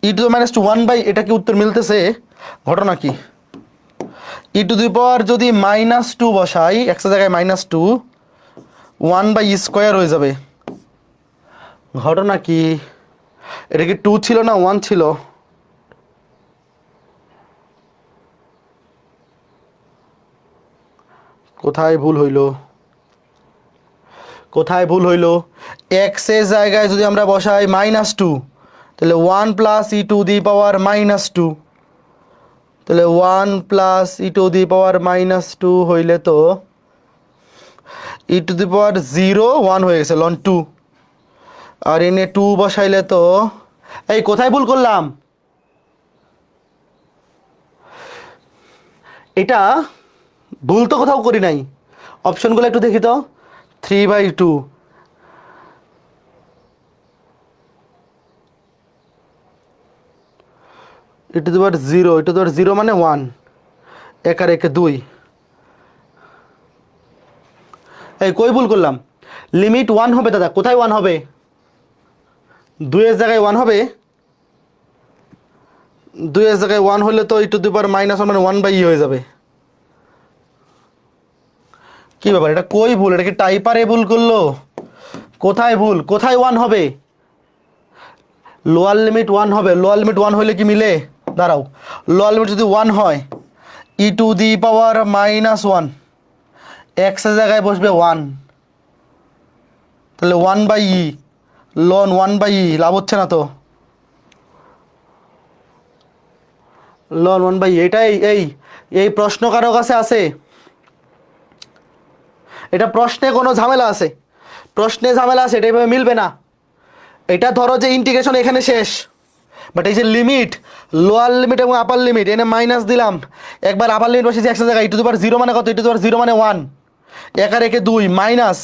e টু দি -2 1 এটা কি উত্তর মিলতেছে? ঘটনা কি? e টু দি পাওয়ার যদি -2 বসাই, x এর জায়গায় -2, 1/স্কয়ার হয়ে যাবে। ঘটনা কি? এটা কি 2 ছিল না 1 ছিল? কোথায় ভুল হইল? কোথায় ভুল হইল? x এর জায়গায় যদি আমরা বসাই -2, তাহলে 1 plus e to the power -2, তাহলে 1 plus e to the power -2 হইলে তো e টু দি পাওয়ার 0 1 হয়ে গেছে, লন 2, আর এনে 2 বসাইলে তো, এই কোথায় ভুল করলাম? এটা ভুল তো কোথাও করি নাই, অপশনগুলো একটু দেখি তো। 3/2, e to the power 0, e to the power 0 মানে 1, 1 আর 1 2, এই কই ভুল করলাম? লিমিট 1 হবে দাদা, কোথায় 1 হবে? 2 এর জায়গায় 1 হবে, 2 এর জায়গায় 1 হলে তো e টু দি পাওয়ার -1 মানে 1/e হয়ে যাবে। কি ব্যাপার, এটা কই ভুল? এটা কি টাইপারে ভুল করলো? কোথায় ভুল? কোথায় 1 হবে? লোয়ার লিমিট 1 হবে, লোয়ার লিমিট 1 হলে কি মিলে? দাঁড়াও, লোয়ার লিমিট যদি 1 হয়, e to the power -1, x এর জায়গায় বসবে 1, তাহলে 1/e, লন 1/e, লাভ হচ্ছে না তো, লন 1/e। এটাই এই প্রশ্ন কারো কাছে আছে? এটা প্রশ্নে কোনো ঝামেলা আছে? প্রশ্নে ঝামেলা আছে, এটা এইভাবে মিলবে না। এটা ধরো যে ইন্টিগ্রেশন এখানে শেষ, বাট এই যে লিমিট, লোয়ার লিমিট এবং আপার লিমিট, এনে মাইনাস দিলাম, একবার আপার লিমিট বসেছি x এর জায়গায়, e টু দি পাওয়ার 0 মানে কত? e টু দি পাওয়ার 0 মানে 1, 1 আর 1 2 মাইনাস,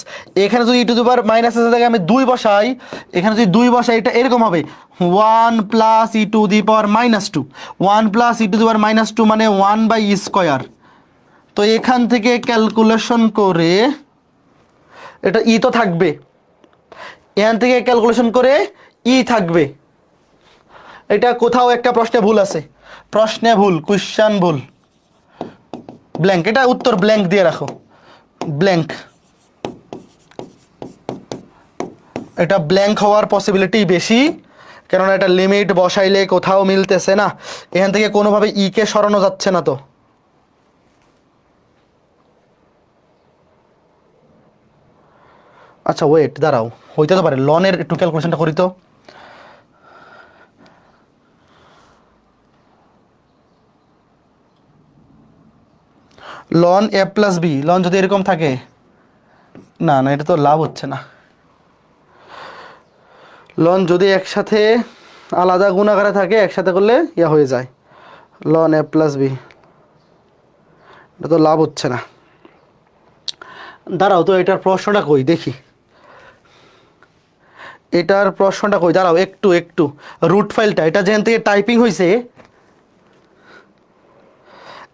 এখানে যদি e টু দি পাওয়ার মাইনাসের জায়গায় আমি 2 বসাই, এখানে যদি 2 বসাই, এটা এরকম হবে 1 plus e to the power -2, 1 plus e to the power -2 মানে 1/স্কয়ার। তো এখান থেকে ক্যালকুলেশন করে এটা ই তো থাকবে, এখান থেকে ক্যালকুলেশন করে ই থাকবে। এটা কোথাও একটা প্রশ্নে ভুল আছে, প্রশ্নে ভুল, কোশ্চেন ভুল, ব্ল্যাঙ্ক। এটা উত্তর ব্ল্যাঙ্ক দিয়ে রাখো, ব্ল্যাঙ্ক। এটা ব্ল্যাঙ্ক হওয়ার পসিবিলিটি বেশি, কেননা এটা লিমিট বসাইলে কোথাও মিলতেছে না, এখান থেকে কোনোভাবে কে সরানো যাচ্ছে না। তো আচ্ছা ওয়েট, দাঁড়াও, হইতে তো পারে। লনের একটু ক্যালকুলেশনটা করি তো। Loan a plus B, loan যদি এরকম থাকে, না না এটা তো লাভ হচ্ছে না। লন যদি একসাথে আলাদা গুণাকারে থাকে, একসাথে করলে ইয়া হয়ে যায়, লন এ প্লাস বি, এটা তো লাভ হচ্ছে না। দাঁড়াও তো, এটার প্রশ্নটা কই দেখি, এটার প্রশ্নটা কই, দাঁড়াও একটু একটু রুট ফাইলটা, এটা যেখান থেকে টাইপিং হয়েছে,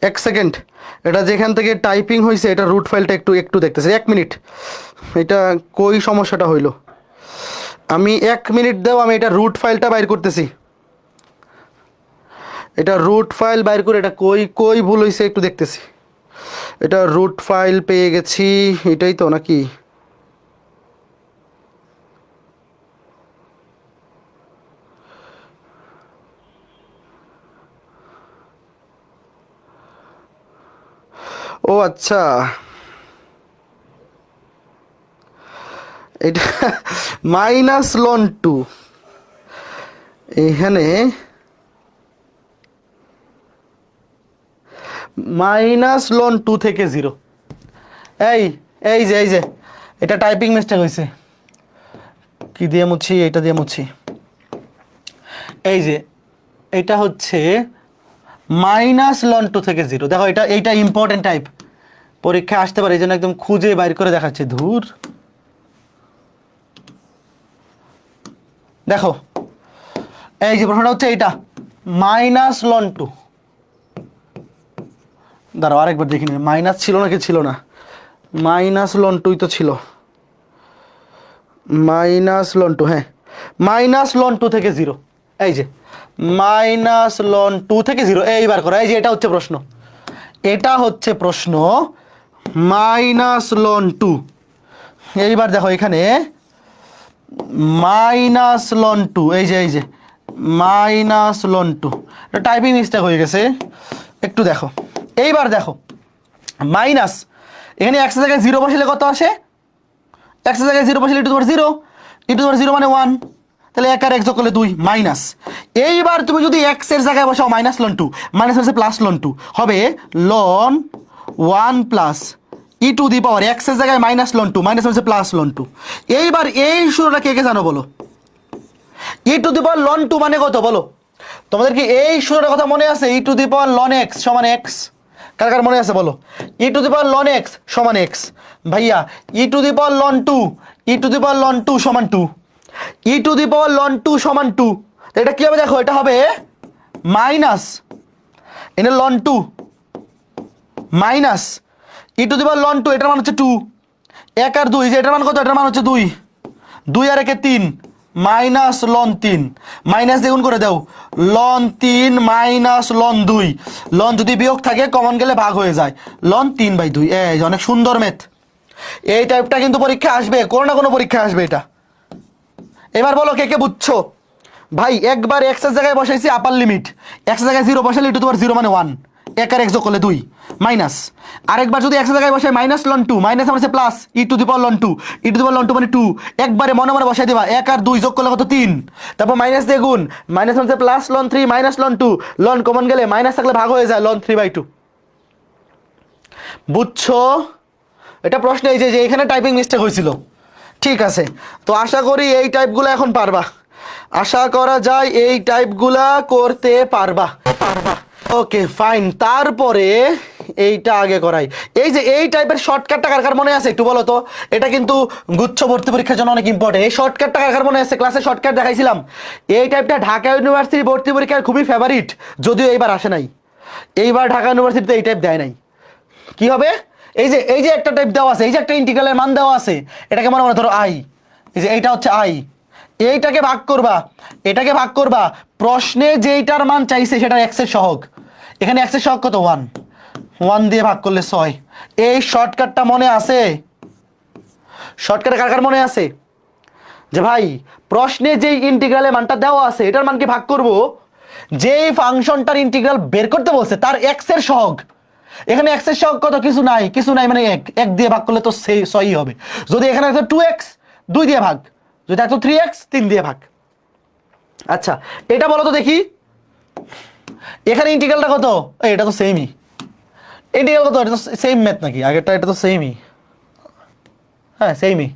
এক সেকেন্ড, এটা যেখান থেকে টাইপিং হয়েছে এটা রুট ফাইলটা একটু একটু দেখতেছি, 1 মিনিট। এটা কই সমস্যাটা হইলো, আমি 1 মিনিট দাও, আমি এটা রুট ফাইলটা বাইর করতেছি। এটা রুট ফাইল বাইর করে এটা কই কই ভুল হয়েছে একটু দেখতেছি। এটা রুট ফাইল পেয়ে গেছি, এটাই তো নাকি? ও আচ্ছা, এটা মাইনাস লন 2, এখানে মাইনাস লন 2 থেকে 0। এই এই যে এই যে এটা টাইপিং মিস্টেক হয়েছে, কি দিয়ে মুছি, এটা দিয়ে মুছি। এই যে এটা হচ্ছে মাইনাস লন 2 থেকে 0। দেখো এটা এইটা ইম্পর্টেন্ট টাইপ, পরীক্ষা আসতে পারে, এই জন্য একদম খুঁজে বাইর করে দেখাচ্ছে। ধুর, দেখো এই যে প্রশ্নটা হচ্ছে এইটা মাইনাস লন 2, দাঁড়াও আরেকবার দেখি নি, মাইনাস ছিল নাকি ছিল না, মাইনাস লন 2 তো ছিল, মাইনাস লন 2, হ্যাঁ মাইনাস লন 2 থেকে 0, এই যে মাইনাস লন 2 থেকে 0, এইবার করো, এই যে এটা হচ্ছে প্রশ্ন, এটা হচ্ছে প্রশ্ন, মাইনাস লন 2। এইবার দেখো এখানে মাইনাস লন 2, এই যে মাইনাস লন 2, এটা টাইপিং মিস্টেক হয়ে গেছে, একটু দেখো। এইবার দেখো মাইনাস, এখানে x এর জায়গায় 0 বসালে কত আসে, x এর জায়গায় 0 বসালে ই টু দি পাওয়ার 0 মানে 1, তাহলে 1 আর 1 যোগ করলে 2 মাইনাস। এইবার তুমি যদি x এর জায়গায় বসাও মাইনাস লন 2, মাইনাস হচ্ছে প্লাস লন 2, হবে লন 1 plus e to the power x এর জায়গায় মাইনাস লন 2, মাইনাস হচ্ছে প্লাস লন 2। এইবার এই সূত্রটা কে কে জানো বলো, ই টু দি পাওয়ার লন 2 মানে কত বলো, তোমাদের কি এই সূত্রটার কথা মনে আছে? ই টু দি পাওয়ার লন x সমান x, কার কার মনে আছে বলো? ই টু দি পাওয়ার লন x সমান x, ভাইয়া ই টু দি পাওয়ার লন 2, ই টু দি পাওয়ার লন 2 সমান 2, ই টু দি পাওয়ার লন 2 সমান 2, এটা কি হবে দেখো, এটা হবে মাইনাস এনে লন 2 minus e to the power লন 2, এটার মান হচ্ছে 2, 1 আর 2, যে এটার মান কত, এটার মান হচ্ছে 2, 2 আর 1 3, মাইনাস লন 3, মাইনাস দ্বিগুণ করে দাও, লন 3 মাইনাস লন 2, লন যদি বিয়োগ থাকে কমন গেলে ভাগ হয়ে যায়, লন 3/2। এই অনেক সুন্দর ম্যাথ, এই টাইপটা কিন্তু পরীক্ষা আসবে, কোনো না কোনো পরীক্ষা আসবে এটা। এবার বলো কে কে বুঝছো? ভাই একবার x এর জায়গায় বসাইছি আপার লিমিট, x এর জায়গায় 0 বসালে ই টু দি পাওয়ার 0 মানে 1, 1 আর 1 যোগ করলে 2 মাইনাস, আরেকবার যদি x এর জায়গায় বসাই মাইনাস লন 2, মাইনাস মানে plus e to the power লন 2, ই টু দি পাওয়ার লন 2 মানে 2, একবারে মনে মনে বসাই দিবা, 1 আর 2 যোগ করলে কত 3, তারপর মাইনাস দিয়ে গুণ, মাইনাস মানে প্লাস লন 3 মাইনাস লন 2, লন কমন গেলে মাইনাস থাকলে ভাগ হয়ে যায়, লন 3/2। বুঝছো? এটা প্রশ্ন এই যে এখানে টাইপিং মিস্টেক হয়েছিল, ঠিক আছে? তো আশা করি এই টাইপগুলো এখন পারবা, আশা করা যায় এই টাইপগুলা করতে পারবা। ওকে ফাইন, তারপরে এইটা আগে করাই। এই যে এই টাইপের শর্টকাটটা কার কার মনে আছে একটু বলো তো, এটা কিন্তু গুচ্ছ ভর্তি পরীক্ষার জন্য অনেক ইম্পর্টেন্ট। এই শর্টকাটটা কার কার মনে আছে? ক্লাসে শর্টকাট দেখাইছিলাম, এই টাইপটা ঢাকা ইউনিভার্সিটি ভর্তি পরীক্ষার খুবই ফেভারিট, যদিও এইবার আসে নাই, এইবার ঢাকা ইউনিভার্সিটিতে এই টাইপ দেয় নাই। কি হবে? এই যে একটা টাইপ দেওয়া আছে, এই যে একটা ইন্টিগ্রালের মান দেওয়া আছে, এটাকে মনে মনে ধরো আই, এই যে এইটা হচ্ছে আই, এইটাকে ভাগ করবা, এটাকে ভাগ করবা, প্রশ্নে যেইটার মান চাইছে সেটা x এর সহগ, এখানে x এর সহগ কত 1, 1 দিয়ে ভাগ করলে 6। এই শর্টকাটটা মনে আছে? শর্টকাটে কার কার মনে আছে? যে ভাই প্রশ্নে যেই ইন্টিগ্রালের মানটা দেওয়া আছে এটার মানকে ভাগ করব যেই ফাংশনটার ইন্টিগ্রাল বের করতে বলছে তার এক্স এর সহগ। এখানে এক্স এর সহগ কত? কিছু নাই মানে এক দিয়ে ভাগ করলে তো সেই 6ই হবে। যদি এখানে থাকতো 2x 2 দিয়ে ভাগ, যদি থাকতো 3x 3 দিয়ে ভাগ। আচ্ছা এটা বলো তো দেখি, এখানে ইন্টিগ্রালটা কত? এটা তো সেমই। ইন্টিগ্রাল কত? এটা তো সেম ম্যাথ নাকি আগেরটা? এটা তো সেমই, হ্যাঁ সেমই,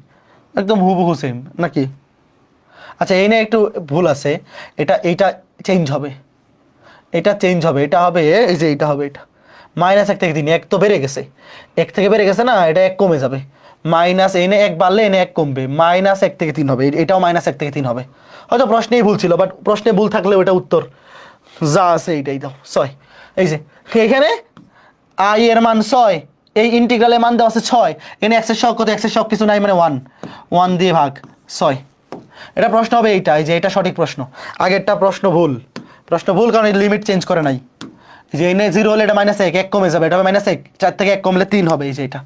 একদম হুবহু সেম নাকি? আচ্ছা এই নিয়ে একটু ভুল আছে, এইটা চেঞ্জ হবে, এটা চেঞ্জ হবে, এটা হবে এই যে এটা হবে, এটা -1 থেকে 3, 1 তো বেড়ে গেছে, 1 থেকে বেড়ে গেছে না, এটা 1 কমে যাবে, মাইনাস এনে 1 বাড়লে এনে 1 কমবে, -1 থেকে 3 হবে, এটাও -1 থেকে 3 হবে। হয়তো প্রশ্নেই ভুল ছিল, বাট প্রশ্নে ভুল থাকলে ওটা উত্তর যা আছে এইটাই দাও 6। এই যে এখানে আই এর মান 6, এই ইন্টিগ্রালের মান দেওয়া আছে 6, এনে এক্স এর সহগ কত? এক্স এর সহগ কিছু নাই মানে 1 দিয়ে ভাগ 6। এটা প্রশ্ন হবে এইটা, এই যে এটা সঠিক প্রশ্ন। আগেরটা প্রশ্ন ভুল কারণ এই লিমিট চেঞ্জ করে নাই। এই যে এনে 0 হলে এটা -1, 1 কমে যাবে, এটা হবে -1, 4 থেকে 1 কমলে 3 হবে, এই যে এটা।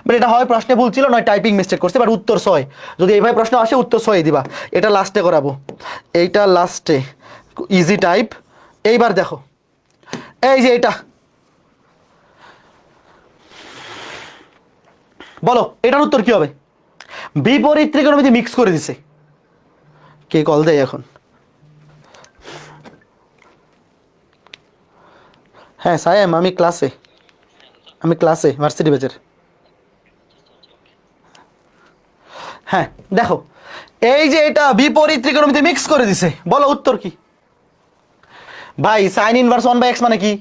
বাট এটা হয় প্রশ্নে ভুল ছিল, নয় টাইপিং মিস্টেক করছে, বাট উত্তর 6। যদি এইভাবে প্রশ্ন আসে উত্তর 6 দিবা। এটা লাস্টে করাবো, এইটা লাস্টে, ইজি টাইপ। এইবার দেখো এই যে এটা, বলো এটার উত্তর কি হবে? বিপরীত ত্রিকোণমিতি মিক্স করে দিছে। কে কল দেয় এখন? হ্যাঁ সায়েম, আমি ক্লাসে ভার্সিটি ব্যাচের। হ্যাঁ দেখো এই যে এটা বিপরীত ত্রিকোণমিতি মিক্স করে দিছে, বলো উত্তর কি? ভাই সাইন ইনভার্স 1/x মানে কি?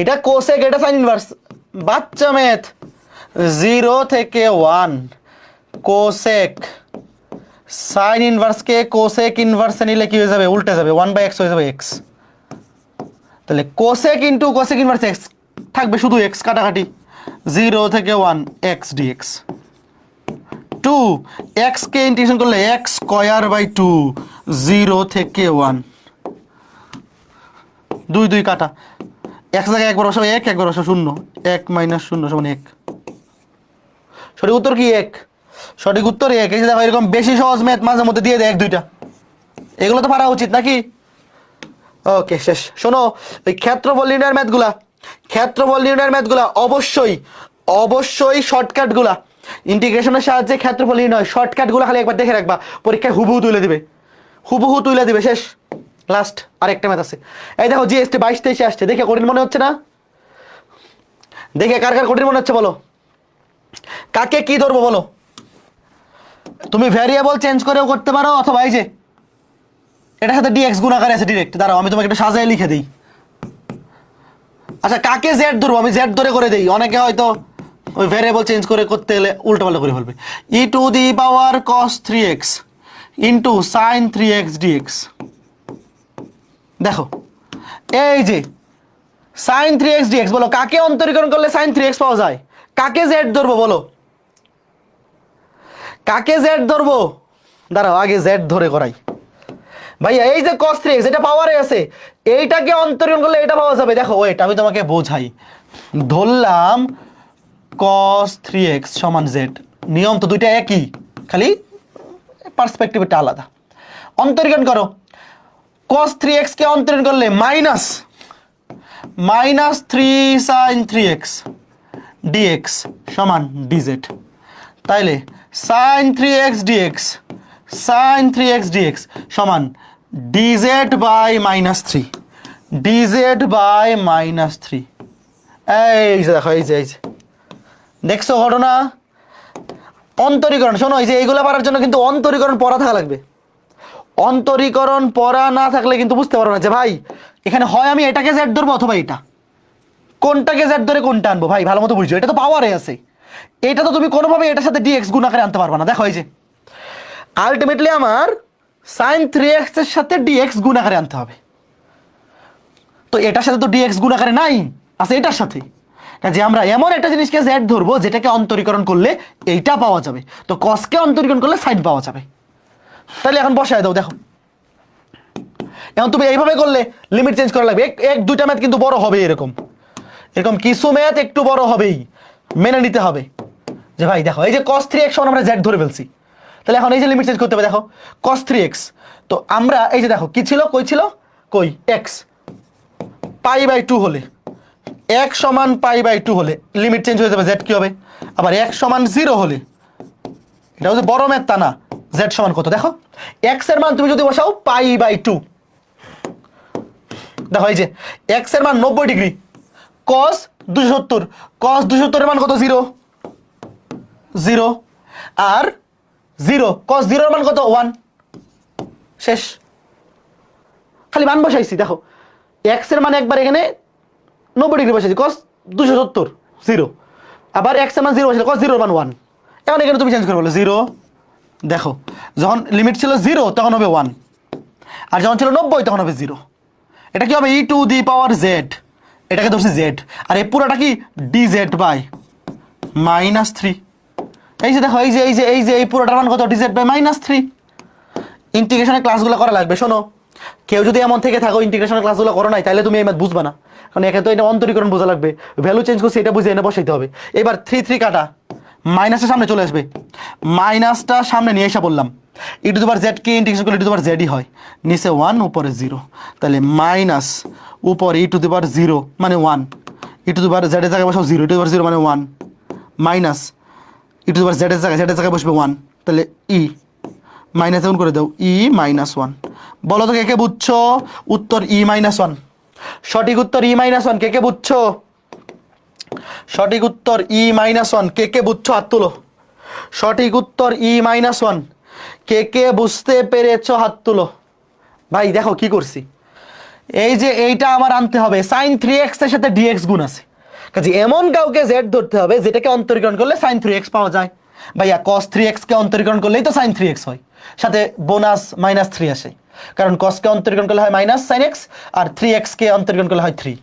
এটা কোসেক, এটা সাইন ইনভার্স। বাচ্চা ম্যাথ, 0 থেকে 1 কোসেক সাইন ইনভার্সকে কোসেক ইনভার্সে নিলে কি হয়ে যাবে? উল্টে যাবে, 1/x হয়ে যাবে x। তাহলে cosec into cosec inverse x থাকবে শুধু x কাটাকাটি, 0 থেকে 1 x dx। 2 x কে ইন্টিগ্রেশন করলে x স্কয়ার বাই 2, 0 থেকে 1, 2 2 কাটা, x জায়গায় একবার বসাবো 1, একবার বসাবো 0, 1 - 0 = 1। সঠিক উত্তর কি 1? সঠিক উত্তর 1। এই যে দেখো এরকম বেশি সহজ ম্যাথ মাঝে মধ্যে দিয়ে দেয় 1 2টা, এগুলো তো পারা উচিত নাকি? ওকে শেষ। শোনো এই ক্ষেত্রফল নির্ণয়ের ম্যাথগুলা অবশ্যই শর্টকাটগুলা, ইন্টিগ্রেশনের সাহায্যে ক্ষেত্রফল নির্ণয় শর্টকাটগুলো খালি একবার দেখে রাখবা, পরীক্ষায় হুবহু তুলে দিবে, শেষ। লাস্ট আরেকটা ম্যাথ আছে, এই দেখো জিএসটি 22 23 আসছে, দেখে কঠিন মনে হচ্ছে না? দেখে কার কঠিন মনে হচ্ছে বলো? কাকে কি ধরবো বলো? তুমি ভ্যারিয়েবল চেঞ্জ করেও করতে পারো, অথবা এই যে এটার সাথে ডিএক্স গুণাকারে আছে ডিরেক্ট। দাঁড়াও আমি তোমাকে একটু সাজায় লিখে দিই। আচ্ছা কাকে জেড ধরবো? আমি জেড ধরে করে দিই, অনেকে হয়তো ওই ভ্যারিয়েবল চেঞ্জ করে করতে গেলে উল্টোপাল্টা করে ফেলবে। e⁻ cos 3x into sign 3x dx। দেখো এই যে সাইন 3x dx, বলো কাকে অন্তরীকরণ করলে সাইন 3x পাওয়া যায়? কাকে জেড ধরবো বলো? কাকে জেড ধরবো? দাঁড়াও আগে জেড ধরে করাই। ভাইয়া এই যে cos 3x এটা পাওয়ারে আছে, এইটাকে অন্তরীকরণ করলে এটা পাওয়া যাবে। দেখো ওয়েট আমি তোমাকে বোঝাই, ধরলাম cos 3x সমান z, নিয়ম তো দুইটা একই, খালি পার্সপেক্টিভটা আলাদা। অন্তরীকরণ করো, cos 3x কে অন্তরীকরণ করলে -3 sin 3x dx সমান dz। তাইলে sin 3x dx সমান dz বাই -3, এই যে দেখো এই যে দেখছো ঘটনা? অন্তরীকরণ, শোনো এই যে এইগুলা পারার জন্য কিন্তু অন্তরীকরণ পড়া থাকা লাগবে। অন্তরীকরণ পড়া না থাকলে কিন্তু বুঝতে পারো না যে ভাই এখানে হয় আমি এটাকে জেড ধরবো অথবা এটা, কোনটাকে জেড ধরে কোনটা আনবো। ভাই ভালো মতো বুঝছো, এটা তো পাওয়ারে আছে, এটা তো তুমি কোনোভাবে এটার সাথে ডিএক্স গুণ আকারে আনতে পারবে না। দেখো এই যে আলটিমেটলি আমার সাইন 3x এর সাথে ডিএক্স গুণ আকারে আনতে হবে, তো এটার সাথে তো ডিএক্স গুণ আকারে নাই, আছে এটার সাথে। যে আমরা এমন একটা জিনিসকে জেড ধরবো যেটাকে অন্তরীকরণ করলে এইটা পাওয়া যাবে, তো কসকে অন্তরীকরণ করলে সাইন পাওয়া যাবে। তাহলে এখন বসায় দাও। দেখো এখন তুমি এইভাবে করলে লিমিট চেঞ্জ করা লাগবে, এক দুইটা ম্যাথ কিন্তু বড় হবে, এরকম কিছু ম্যাথ একটু বড় হবেই, মেনে নিতে হবে। যে ভাই দেখো এই যে cos 3x আমরা জেড ধরে ফেলছি, তাহলে এখন এই যে লিমিট চেঞ্জ করতে হবে, দেখো cos 3x, তো আমরা এই যে দেখো কি ছিল, কই ছিল, কই x π/2 হলে, x সমান π/2 হলে লিমিট চেঞ্জ হয়ে যাবে, z কি হবে, আবার x সমান 0 হলে, এটা হচ্ছে বড় ম্যাথ তা না, z সমান কত দেখো, x এর মান তুমি যদি বসাও π/2, দেখো এই যে x এর মান 90 ডিগ্রি, cos 270, cos 270 এর মান কত, 0 0, আর 0 cos 0 এর মান কত, 1, শেষ, খালি মান বসাইছি, দেখো x এর মান একবার এখানে 90 ডিগ্রি বসাইছি, cos 270 0, আবার x এর মান 0 বসাইলে cos 0 এর মান 1, এখন এখানে তুমি চেঞ্জ করে বলো 0, দেখো যখন লিমিট ছিল 0 তখন হবে 1, আর যখন ছিল 90 তখন হবে 0, এটা কি হবে e⁻z, এটাকে ধরছি z, আর এই পুরোটা কি dz/-3, এই যে দেখো এই পুরোটার মান কত, dz/-3। ইন্টিগ্রেশনের ক্লাসগুলো করা লাগবে, শোনো কেউ যদি এমন থেকে থাকো ইন্টিগ্রেশনের ক্লাসগুলো করো নাই, তাহলে তুমি এই ম্যাথ বুঝবা না, কারণ একে তো এটা অন্তরীকরণ বোঝা লাগবে, ভ্যালু চেঞ্জ করছি এটা বুঝে এনে বসাইতে হবে। এবার 3 কাটা, মাইনাসের সামনে চলে আসবে, মাইনাসটা সামনে নিয়ে এসে বললাম e⁻z কে ইন্টিগ্রেশন করলে e⁻z হয়, নিচে 1 উপরে 0, তাহলে মাইনাস উপরে e⁻0 মানে 1, e⁻z এর জায়গায় বসাও 0, e⁻0 মানে 1, মাইনাস e⁻z এর জায়গায় বসবে 1, তাহলে ই মাইনাস এমন করে দাও e-1, বলো তো কে কে বুঝছো উত্তর e-1, সঠিক উত্তর e-1, কে কে বুঝছো, সঠিক উত্তর e-1, কে কে বুঝছো হাত তুলো, সঠিক উত্তর e-1, কে কে বুঝতে পেরেছো হাত তুলো। ভাই দেখো কি করছি, এই যে এইটা আমার আনতে হবে, sin 3x এর সাথে dx গুণ আছে, কাজে এমন কাউকে z ধরতে হবে যেটাকে অন্তরীকরণ করলে sin 3x পাওয়া যায়। ভাইয়া cos 3x কে অন্তরীকরণ করলেই তো sin 3x হয়, সাথে বোনাস -3 আসে, কারণ cos কে অন্তরীকরণ করলে হয় মাইনাস sin x, আর 3x কে অন্তরীকরণ করলে হয় 3,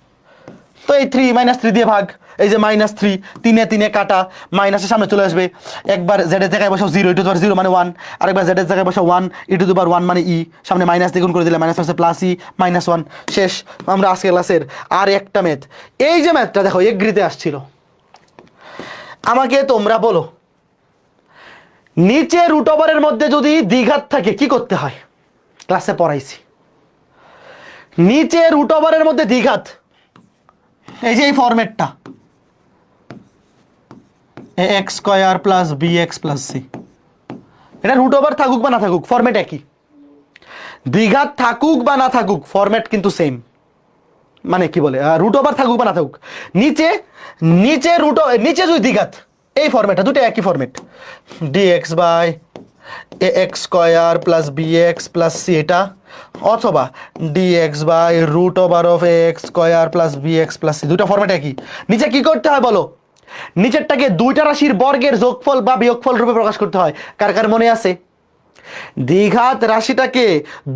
তো এই 3 -3 দিয়ে ভাগ, এই যে -3, 3 কাটা, মাইনাসের সামনে চলে আসবে, একবার z এর জায়গায় বসাও 0, e⁻0 মানে 1, আরেকবার z এর জায়গায় বসাও 1, e⁻1 মানে e, সামনে মাইনাস দ্বিগুণ করে দিলে মাইনাস আছে প্লাস e -1, শেষ। আমরা আজকে ক্লাসের আর একটা ম্যাথ, এই যে ম্যাথটা দেখো এগ্রিতে আসছিল, আমাকে তোমরা বলো নিচে রুট ওভারের মধ্যে যদি দ্বিঘাত থাকে কি করতে হয়, ক্লাসে পড়াইছি, নিচে রুট ওভারের মধ্যে দ্বিঘাত, এই যে এই ফরম্যাটটা ax² + bx + c, এটা রুট ওভার থাকুক বা না থাকুক ফরম্যাট একই, দ্বিঘাত থাকুক বা না থাকুক ফরম্যাট কিন্তু সেম, মানে কি বলে রুট ওভার থাকুক বা না থাকুক, নিচে নিচে যদি দ্বিঘাত, এই ফরম্যাটটা দুটো একই ফরম্যাট, dx/ax² + bx + c, এটা অথবা dx/√ax² + bx + c, দুটো ফরম্যাট একই। নিচে কি করতে হয় বলো, নিচেরটাকে দুইটা রাশির বর্গের যোগফল বা বিয়োগফল রূপে প্রকাশ করতে হয়, কার কার মনে আছে, দ্বিঘাত রাশিটাকে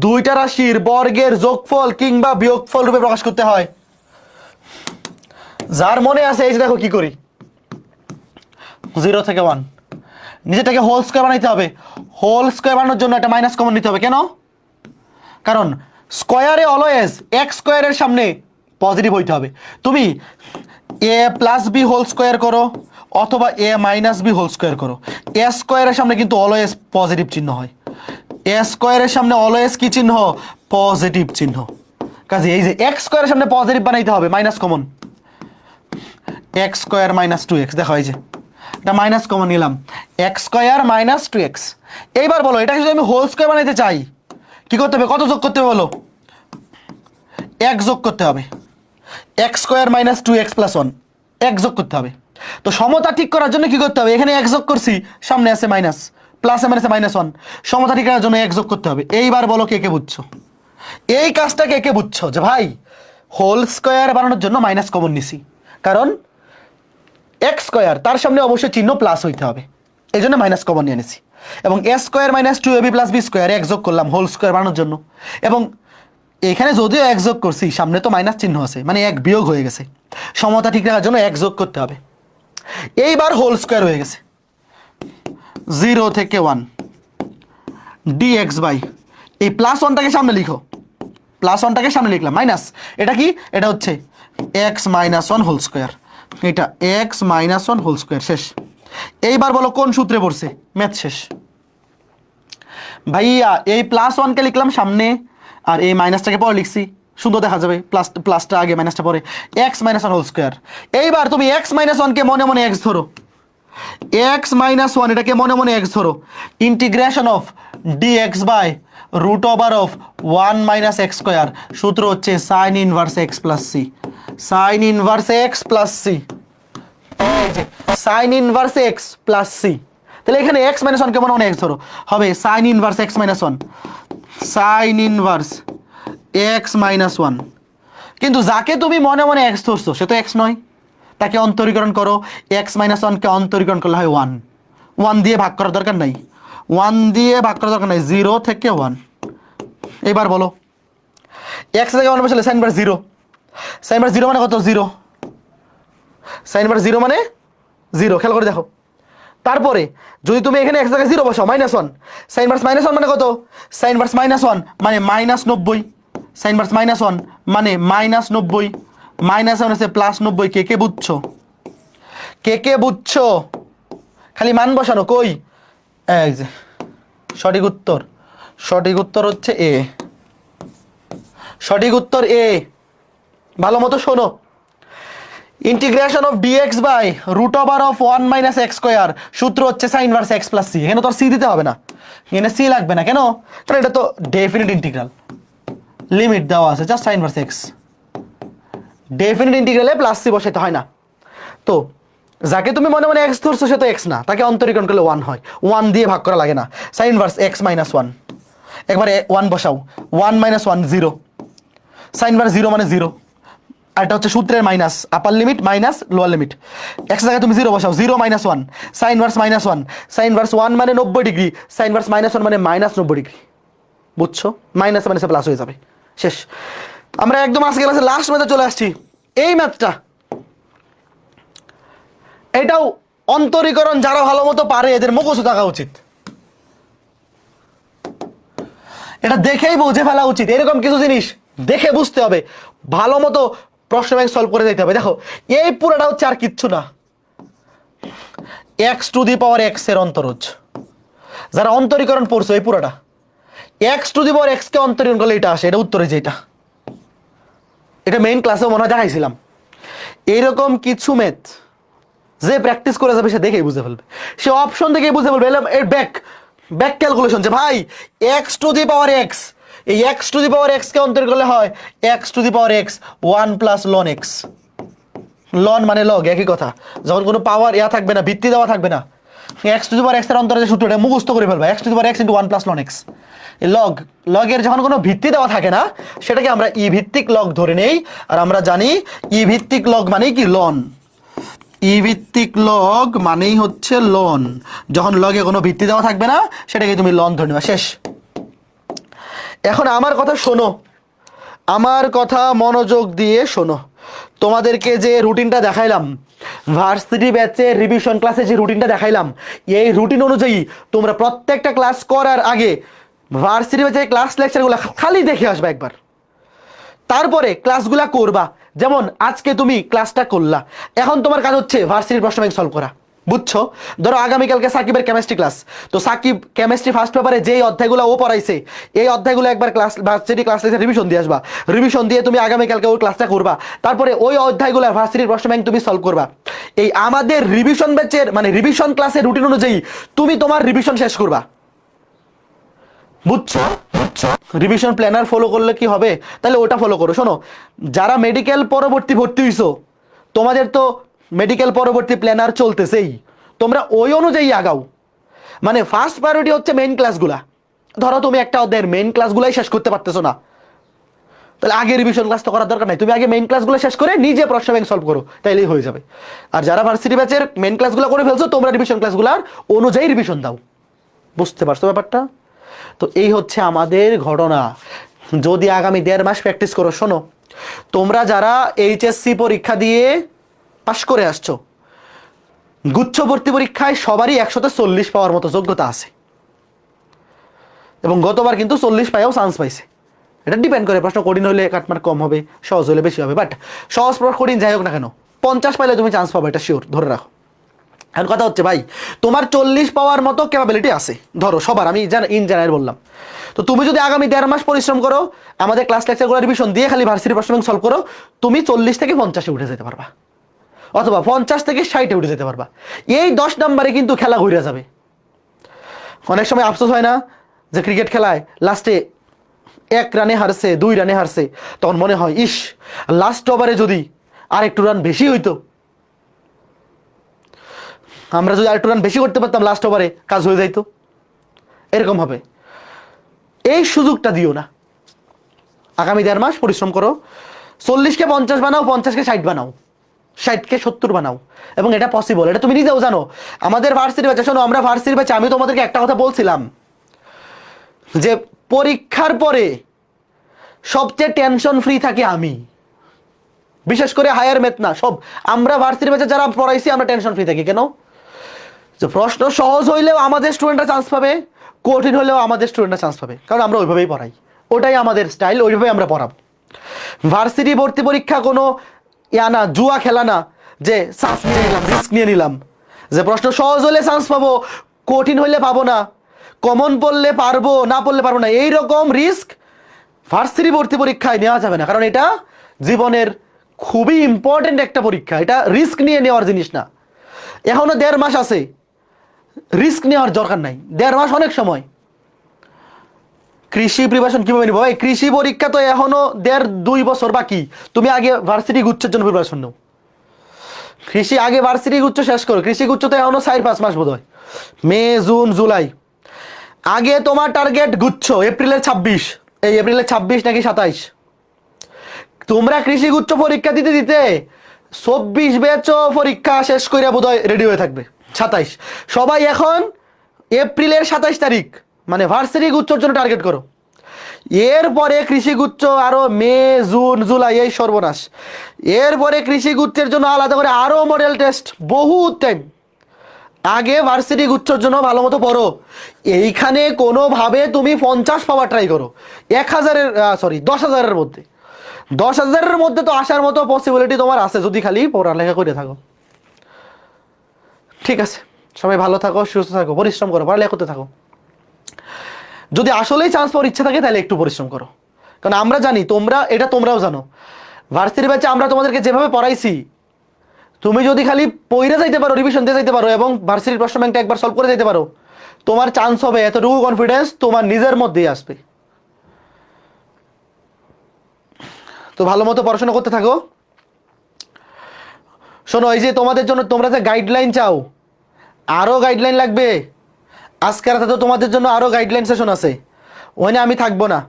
দুইটা রাশির বর্গের যোগফল কিংবা বিয়োগফল রূপে প্রকাশ করতে হয়, যার মনে আছে এই যে দেখো কি করি, 0 থেকে 1, নিচেরটাকে হোল স্কয়ার বানাইতে হবে, হোল স্কয়ার বানানোর জন্য একটা মাইনাস কমন নিতে হবে, কেন, কারণ স্কয়ারে অলওয়েজ x স্কয়ারের সামনে পজিটিভ হইতে হবে, তুমি a + b হোল স্কয়ার করো অথবা a - b হোল স্কয়ার করো, a স্কয়ারের সামনে কিন্তু অলওয়েজ পজিটিভ চিহ্ন হয়, a স্কয়ারের সামনে অলওয়েজ কি চিহ্ন, পজিটিভ চিহ্ন, কাজে এই যে x স্কয়ারের সামনে পজিটিভ বানাইতে হবে, মাইনাস কমন, x² - 2x, দেখো এই যে এটা মাইনাস কমন নিলাম, x² - 2x, এইবার বলো এটাকে যদি আমি হোল স্কয়ার বানাইতে চাই কি করতে হবে, কত যোগ করতে হবে বলো, 1 যোগ করতে হবে, x² - 2x + 1, 1 যোগ করতে হবে। তো সমতা ঠিক করার জন্য কি করতে হবে, এখানে 1 যোগ করছি, সামনে আছে মাইনাস, প্লাসে মাইনাসে -1, সমতা ঠিক করার জন্য 1 যোগ করতে হবে। এইবার বলো কে কে বুঝছো, এই কাজটা কে কে বুঝছো যে ভাই হোল স্কয়ার বানানোর জন্য মাইনাস কমন নিছি, কারণ x² তার সামনে অবশ্যই চিহ্ন প্লাস হইতে হবে, এই জন্য মাইনাস কমন নিয়ে নিছি, এবং a² - 2ab + b² 1 যোগ করলাম হোল স্কয়ার বানানোর জন্য, এবং এখানে যদিও 1 যোগ করছি সামনে তো মাইনাস চিহ্ন আছে, মানে 1 বিয়োগ হয়ে গেছে, সমতা ঠিক রাখার জন্য 1 যোগ করতে হবে, এইবার হোল স্কয়ার হয়ে গেছে, 0 থেকে 1 dx/, এই +1টাকে সামনে লিখো, +1টাকে সামনে লিখলাম, মাইনাস এটা কি, এটা হচ্ছে x - 1 হোল স্কয়ার, এটা x - 1 হোল স্কয়ার, শেষ। এইবার বলো কোন সূত্রে পড়ছে, ম্যাথ শেষ। ভাইয়া এই +1 কে লিখলাম সামনে, আর এই মাইনাসটাকে পরে লিখছি, সুন্দর দেখা যাবে, প্লাসটা আগে মাইনাসটা পরে, x-1 হোল স্কোয়ার। এইবার তুমি x-1 কে মনে মনে x ধরো, x-1 এটাকে মনে মনে x ধরো, ইন্টিগ্রেশন অফ dx/√1 - সূত্র হচ্ছে sine inverse x plus C, sine inverse x plus C, sine inverse x plus C. তাহলে এখানে x-1 কে মনে মনে x ধরো, হবে sign inverse x-1, sign inverse x-1। কিন্তু যাকে তুমি মনে মনে x ধরছো সে তো x নয়, তাকে অন্তরীকরণ করো, x-1 কে অন্তরীকরণ করলে হয় 1, 1 দিয়ে ভাগ করার দরকার নাই, 1 দিয়ে ভাগ করার দরকার নাই, 0 থেকে 1। এবার বলো x থেকে 1 বসালে সাইন ইনভার্স 0, সাইন ইনভার্স 0 মানে কত 0, সাইন ইনভার্স 0 মানে 0, খেয়াল করে দেখো। তারপরে যদি তুমি এখানে x জায়গায় 0 বসাও -1, সাইন ইনভার্স -1 মানে কত, সাইন ইনভার্স -1 মানে -90, সাইন ইনভার্স -1 মানে -90, -1 হচ্ছে +90। কে কে বুঝছো, কে কে বুঝছো? খালি মান বসানো, কই এই যে সঠিক উত্তর, সঠিক উত্তর হচ্ছে এ, সঠিক উত্তর এ। ভালো মতো শোনো, ইন্টিগ্রেশন অফ dx/√1 - x², সূত্র হচ্ছে sine inverse x plus C. এখানে তো আর সি দিতে হবে না, এখানে সি লাগবে না, কেন? কারণ এটা তো ডেফিনিট ইন্টিগ্রাল, লিমিট দেওয়া আছে, just sign inverse x। Definite ইন্টিগ্রালে প্লাস সি বসাইতে হয় না। তো যাকে তুমি মনে মনে x ধরছো সে তো x না, তাকে অন্তরীকরণ করলে 1 হয়, 1 দিয়ে ভাগ করা লাগে না, সাইন ইনভার্স x-1। একবারে 1 বসাও, 1 - 1 0, সাইন ইনভার্স 0 মানে 0, আর এটা হচ্ছে সূত্রের মাইনাস, আপার limit minus lower limit. x জায়গায় তুমি 0 বসাও, 0 - 1, সাইন ইনভার্স -1, সাইন ইনভার্স 1 মানে 90 ডিগ্রি, সাইন ইনভার্স -1 মানে -90 ডিগ্রি। বুঝছো? মাইনাস মাইনাসে প্লাস হয়ে যাবে, শেষ। আমরা একদম আজকে ক্লাসে লাস্ট ম্যাথে চলে আসছি। এই ম্যাথটা, এটাও অন্তরীকরণ যারা ভালো মতো পারে এদের মুখস্থ থাকা উচিত, এটা দেখেই বুঝে ফেলা উচিত। এরকম কিছু জিনিস দেখে বুঝতে হবে, ভালো মতো প্রশ্ন ব্যাংক সলভ করে দিতে হবে। দেখো এই পুরোটা হচ্ছে আর কিচ্ছু না, x⁴ এর অন্তরজ। যারা অন্তরীকরণ পড়ছো এই পুরোটা x⁴ কে অন্তরীকরণ করলে এটা আসে, এটা উত্তরে যেটা, এটা মেইন ক্লাসেও মনে হয় দেখাইছিলাম। এইরকম কিছু ম্যাথ যে প্র্যাকটিস করে যাবে সে দেখেই বুঝে ফেলবে, সে অপশন দেখেই বুঝে ফেলবে। এর ব্যাক ক্যালকুলেশন, যে ভাই x⁴, এই x⁴ কে অন্তরীকরণ করলে হয় x⁴ 1 প্লাস ln x, লন মানে লগ, একই কথা। যখন কোনো পাওয়ার থাকবে না, ভিত্তি দেওয়া থাকবে না, x⁴ এর অন্তরে যে সূত্রটা মুখস্থ করে ফেলবা, x⁴ × 1 প্লাস ln x। লগের যখন কোনো ভিত্তি দেওয়া থাকে না সেটাকে আমরা ই ভিত্তিক লগ ধরে নেই, আর আমরা জানি ই ভিত্তিক লগ মানেই কি লন, ই ভিত্তিক লগ মানেই হচ্ছে লন। যখন লগে কোনো ভিত্তি দেওয়া থাকবে না সেটাকে তুমি লন ধরে নেবা, শেষ। এখন আমার কথা শোনো, আমার কথা মনোযোগ দিয়ে শোনো। তোমাদেরকে যে রুটিনটা দেখাইলাম, ভার্সিটি ব্যাচের রিভিশন ক্লাসে যে রুটিনটা দেখাইলাম, এই রুটিন অনুযায়ী তোমরা প্রত্যেকটা ক্লাস করার আগে ভার্সিটি ব্যাচের ক্লাস লেকচারগুলো খালি দেখে আসবা একবার, তারপরে ক্লাসগুলা করবা। যেমন আজকে তুমি ক্লাসটা করলা, এখন তোমার কাজ হচ্ছে ভার্সিটির প্রশ্ন ব্যাংক সলভ করা, বুঝছো? ধরো আগামীকালকে সাকিবের কেমিস্ট্রি ক্লাস, তো সাকিব কেমিস্ট্রি ফার্স্ট পেপারে যেই অধ্যায়গুলো ও পড়াইছে এই অধ্যায়গুলো একবার ক্লাস ভার্সিটি ক্লাস রিভিশন দিয়ে আসবা, রিভিশন দিয়ে তুমি আগামীকালকে ওই ক্লাসটা করবা, তারপরে ওই অধ্যায়গুলো ভার্সিটির প্রশ্ন ব্যাংক তুমি সলভ করবা। এই আমাদের রিভিশন ব্যাচের মানে রিভিশন ক্লাসের রুটিন অনুযায়ী তুমি তোমার রিভিশন শেষ করবা, বুঝছো? রিভিশন প্ল্যানার ফলো করলে কি হবে, তাহলে ওটা ফলো করো। শোনো, যারা মেডিকেল পরবর্তী ভর্তি হইছো তোমাদের তো মেডিকেল পরবর্তী প্ল্যানার চলতেছেই, তোমরা ওই অনুযায়ী আগাও। মানে ফার্স্ট প্রায়োরিটি হচ্ছে মেইন ক্লাসগুলা। ধরো তুমি একটা অধ্যায়ের মেইন ক্লাসগুলাই শেষ করতে পারতেছো না, তাহলে আগে রিভিশন ক্লাস তো করার দরকার নাই, তুমি আগে মেইন ক্লাসগুলো শেষ করে নিজে প্রশ্ন ব্যাংক সলভ করো, তাইলেই হয়ে যাবে। আর যারা ভার্সিটি ব্যাচের মেইন ক্লাসগুলো করে ফেলছো তোমরা রিভিশন ক্লাসগুলোর অনুযায়ী রিভিশন দাও, বুঝতে পারছো ব্যাপারটা? তো এই হচ্ছে আমাদের ঘটনা। যদি আগামী 1.5 মাস প্র্যাকটিস করো, শোনো তোমরা যারা এইচএসসি পরীক্ষা দিয়ে পাশ করে আসছো, গুচ্ছ ভর্তি পরীক্ষায় সবারই 140 পাওয়ার মতো যোগ্যতা আছে, এবং গতবার কিন্তু 40 পাইও চান্স পাইছে। এটা ডিপেন্ড করে, প্রশ্ন কঠিন হলে কাটমার্ক কম হবে, সহজ হলে বেশি হবে, বাট সহজ প্রশ্ন কঠিন যাই হোক না কেন 50 পাইলে তুমি চান্স পাবে, এটা শিওর, ধরে রাখো। এখন কথা হচ্ছে ভাই, তোমার 40 পাওয়ার মতো ক্যাপাবিলিটি আছে ধরো সবার, আমি ইন জেনারেল বললাম। তো তুমি যদি আগামী 1.5 মাস পরিশ্রম করো, আমাদের ক্লাস লেকচারগুলো রিভিশন দিয়ে খালি ভার্সিটি প্রশ্ন ব্যাংক সলভ করো, তুমি 40 থেকে 50-এ উঠে যেতে পারবা, অথবা 50 থেকে 60-এ উঠে যেতে পারবা। এই 10 নম্বরে কিন্তু খেলা ঘুরে যাবে। অনেক সময় আফসোস হয় না যে ক্রিকেট খেলায় লাস্টে 1 রানে হারছে, 2 রানে হারছে, তখন মনে হয় ইস, লাস্ট ওভারে যদি আর একটু রান বেশি হইতো, আমরা যদি আরেকটু রান বেশি করতে পারতাম লাস্ট ওভারে, কাজ হয়ে যাইতো। এরকম হবে, এই সুযোগটা দিও না। আগামী 1.5 মাস পরিশ্রম করো, 40-কে 50 বানাও, 50-কে 60 বানাও, 60-কে 70 বানাও, এবং এটা পসিবল, এটা তুমি নিজেও জানো। আমাদের ভার্সিটি ব্যাচে, শোনো, আমরা ভার্সিটি ব্যাচে আমি তোমাদেরকে একটা কথা বলছিলাম যে পরীক্ষার পরে সবচেয়ে টেনশন ফ্রি থাকে আমি, বিশেষ করে হায়ার ম্যাথ না, সব আমরা ভার্সিটি ব্যাচে যারা পড়াইছি আমরা টেনশন ফ্রি থাকি। কেন? যে প্রশ্ন সহজ হইলেও আমাদের স্টুডেন্টরা চান্স পাবে, কঠিন হলেও আমাদের স্টুডেন্টরা চান্স পাবে, কারণ আমরা ওইভাবেই পড়াই, ওটাই আমাদের স্টাইল, ওইভাবেই আমরা পড়াবো। ভার্সিটি ভর্তি পরীক্ষা কোনো না, জুয়া খেলা না যে চান্স নিয়ে নিলাম, রিস্ক নিয়ে নিলাম, যে প্রশ্ন সহজ হলে চান্স পাবো, কঠিন হলে পাবো না, কমন পড়লে পারবো, না পড়লে পারবো না, এইরকম রিস্ক ভার্সিটি ভর্তি পরীক্ষায় নেওয়া যাবে না। কারণ এটা জীবনের খুবই ইম্পর্টেন্ট একটা পরীক্ষা, এটা রিস্ক নিয়ে নেওয়ার জিনিস না। এখনো 1.5 মাস আছে, রিস্ক নেওয়ার দরকার নাই, 1.5 মাস অনেক সময়। কৃষি প্রিপারেশন কিভাবে নিবো ভাই? কৃষি পরীক্ষা তো এখনো 1.5-2 বছর বাকি, তুমি আগে ভার্সিটি গুচ্ছের জন্য প্রিপারেশন নাও। কৃষি আগে ভার্সিটি গুচ্ছ শেষ করো, কৃষি গুচ্ছ তো এখনো 4-5 মাস বোধ হয়, মে, জুন, জুলাই। আগে তোমার টার্গেট গুচ্ছ এপ্রিলের 26, এই এপ্রিলের 26 নাকি 27। তোমরা কৃষি গুচ্ছ পরীক্ষা দিতে দিতে 24 ব্যাচও পরীক্ষা শেষ করে বোধহয় রেডি হয়ে থাকবে 27। সবাই এখন এপ্রিলের 27 তারিখ মানে ভার্সিটি গুচ্ছর জন্য টার্গেট করো। এরপরে কৃষি গুচ্ছ আরো মে, জুন, জুলাই, এই সর্বনাশ। এরপরে কৃষি গুচ্ছের জন্য আলাদা করে আরো মডেল টেস্ট, বহুত টাইম। আগে ভার্সিটি গুচ্ছর জন্য ভালো মতো পড়ো, এইখানে কোনোভাবে তুমি 50 পাওয়ার ট্রাই করো, 10,000-এর মধ্যে। 10,000-এর মধ্যে তো আসার মতো পসিবিলিটি তোমার আছে যদি খালি পড়ালেখা করে থাকো। ঠিক আছে, সবাই ভালো থাকো, সুস্থ থাকো, পরিশ্রম করো, পড়ালেখা করতে থাকো। যদি আসলেই চান্স পাওয়ার ইচ্ছা থাকে তাহলে একটু পরিশ্রম করো, কারণ আমরা জানি তোমরাও জানো, ভার্সিটি ব্যাচে আমরা তোমাদেরকে যেভাবে পড়াইছি, তুমি যদি খালি পড়ে যাইতে পারো, রিভিশন দিয়ে যাইতে পারো, এবং ভার্সিটির প্রশ্ন ব্যাংকটা একবার সলভ করে যাইতে পারো, তোমার চান্স হবে, এতটুকু কনফিডেন্স তোমার নিজের মধ্যেই আসবে। তো ভালো মতো পড়াশোনা করতে থাকো। শোনো, এই যে তোমাদের জন্য তোমরা যে গাইডলাইন চাও, আরও গাইডলাইন লাগবে। আজকে রাতে তো তোমাদের জন্য আরও গাইডলাইন সেশন আছে, ওখানে আমি থাকবো না।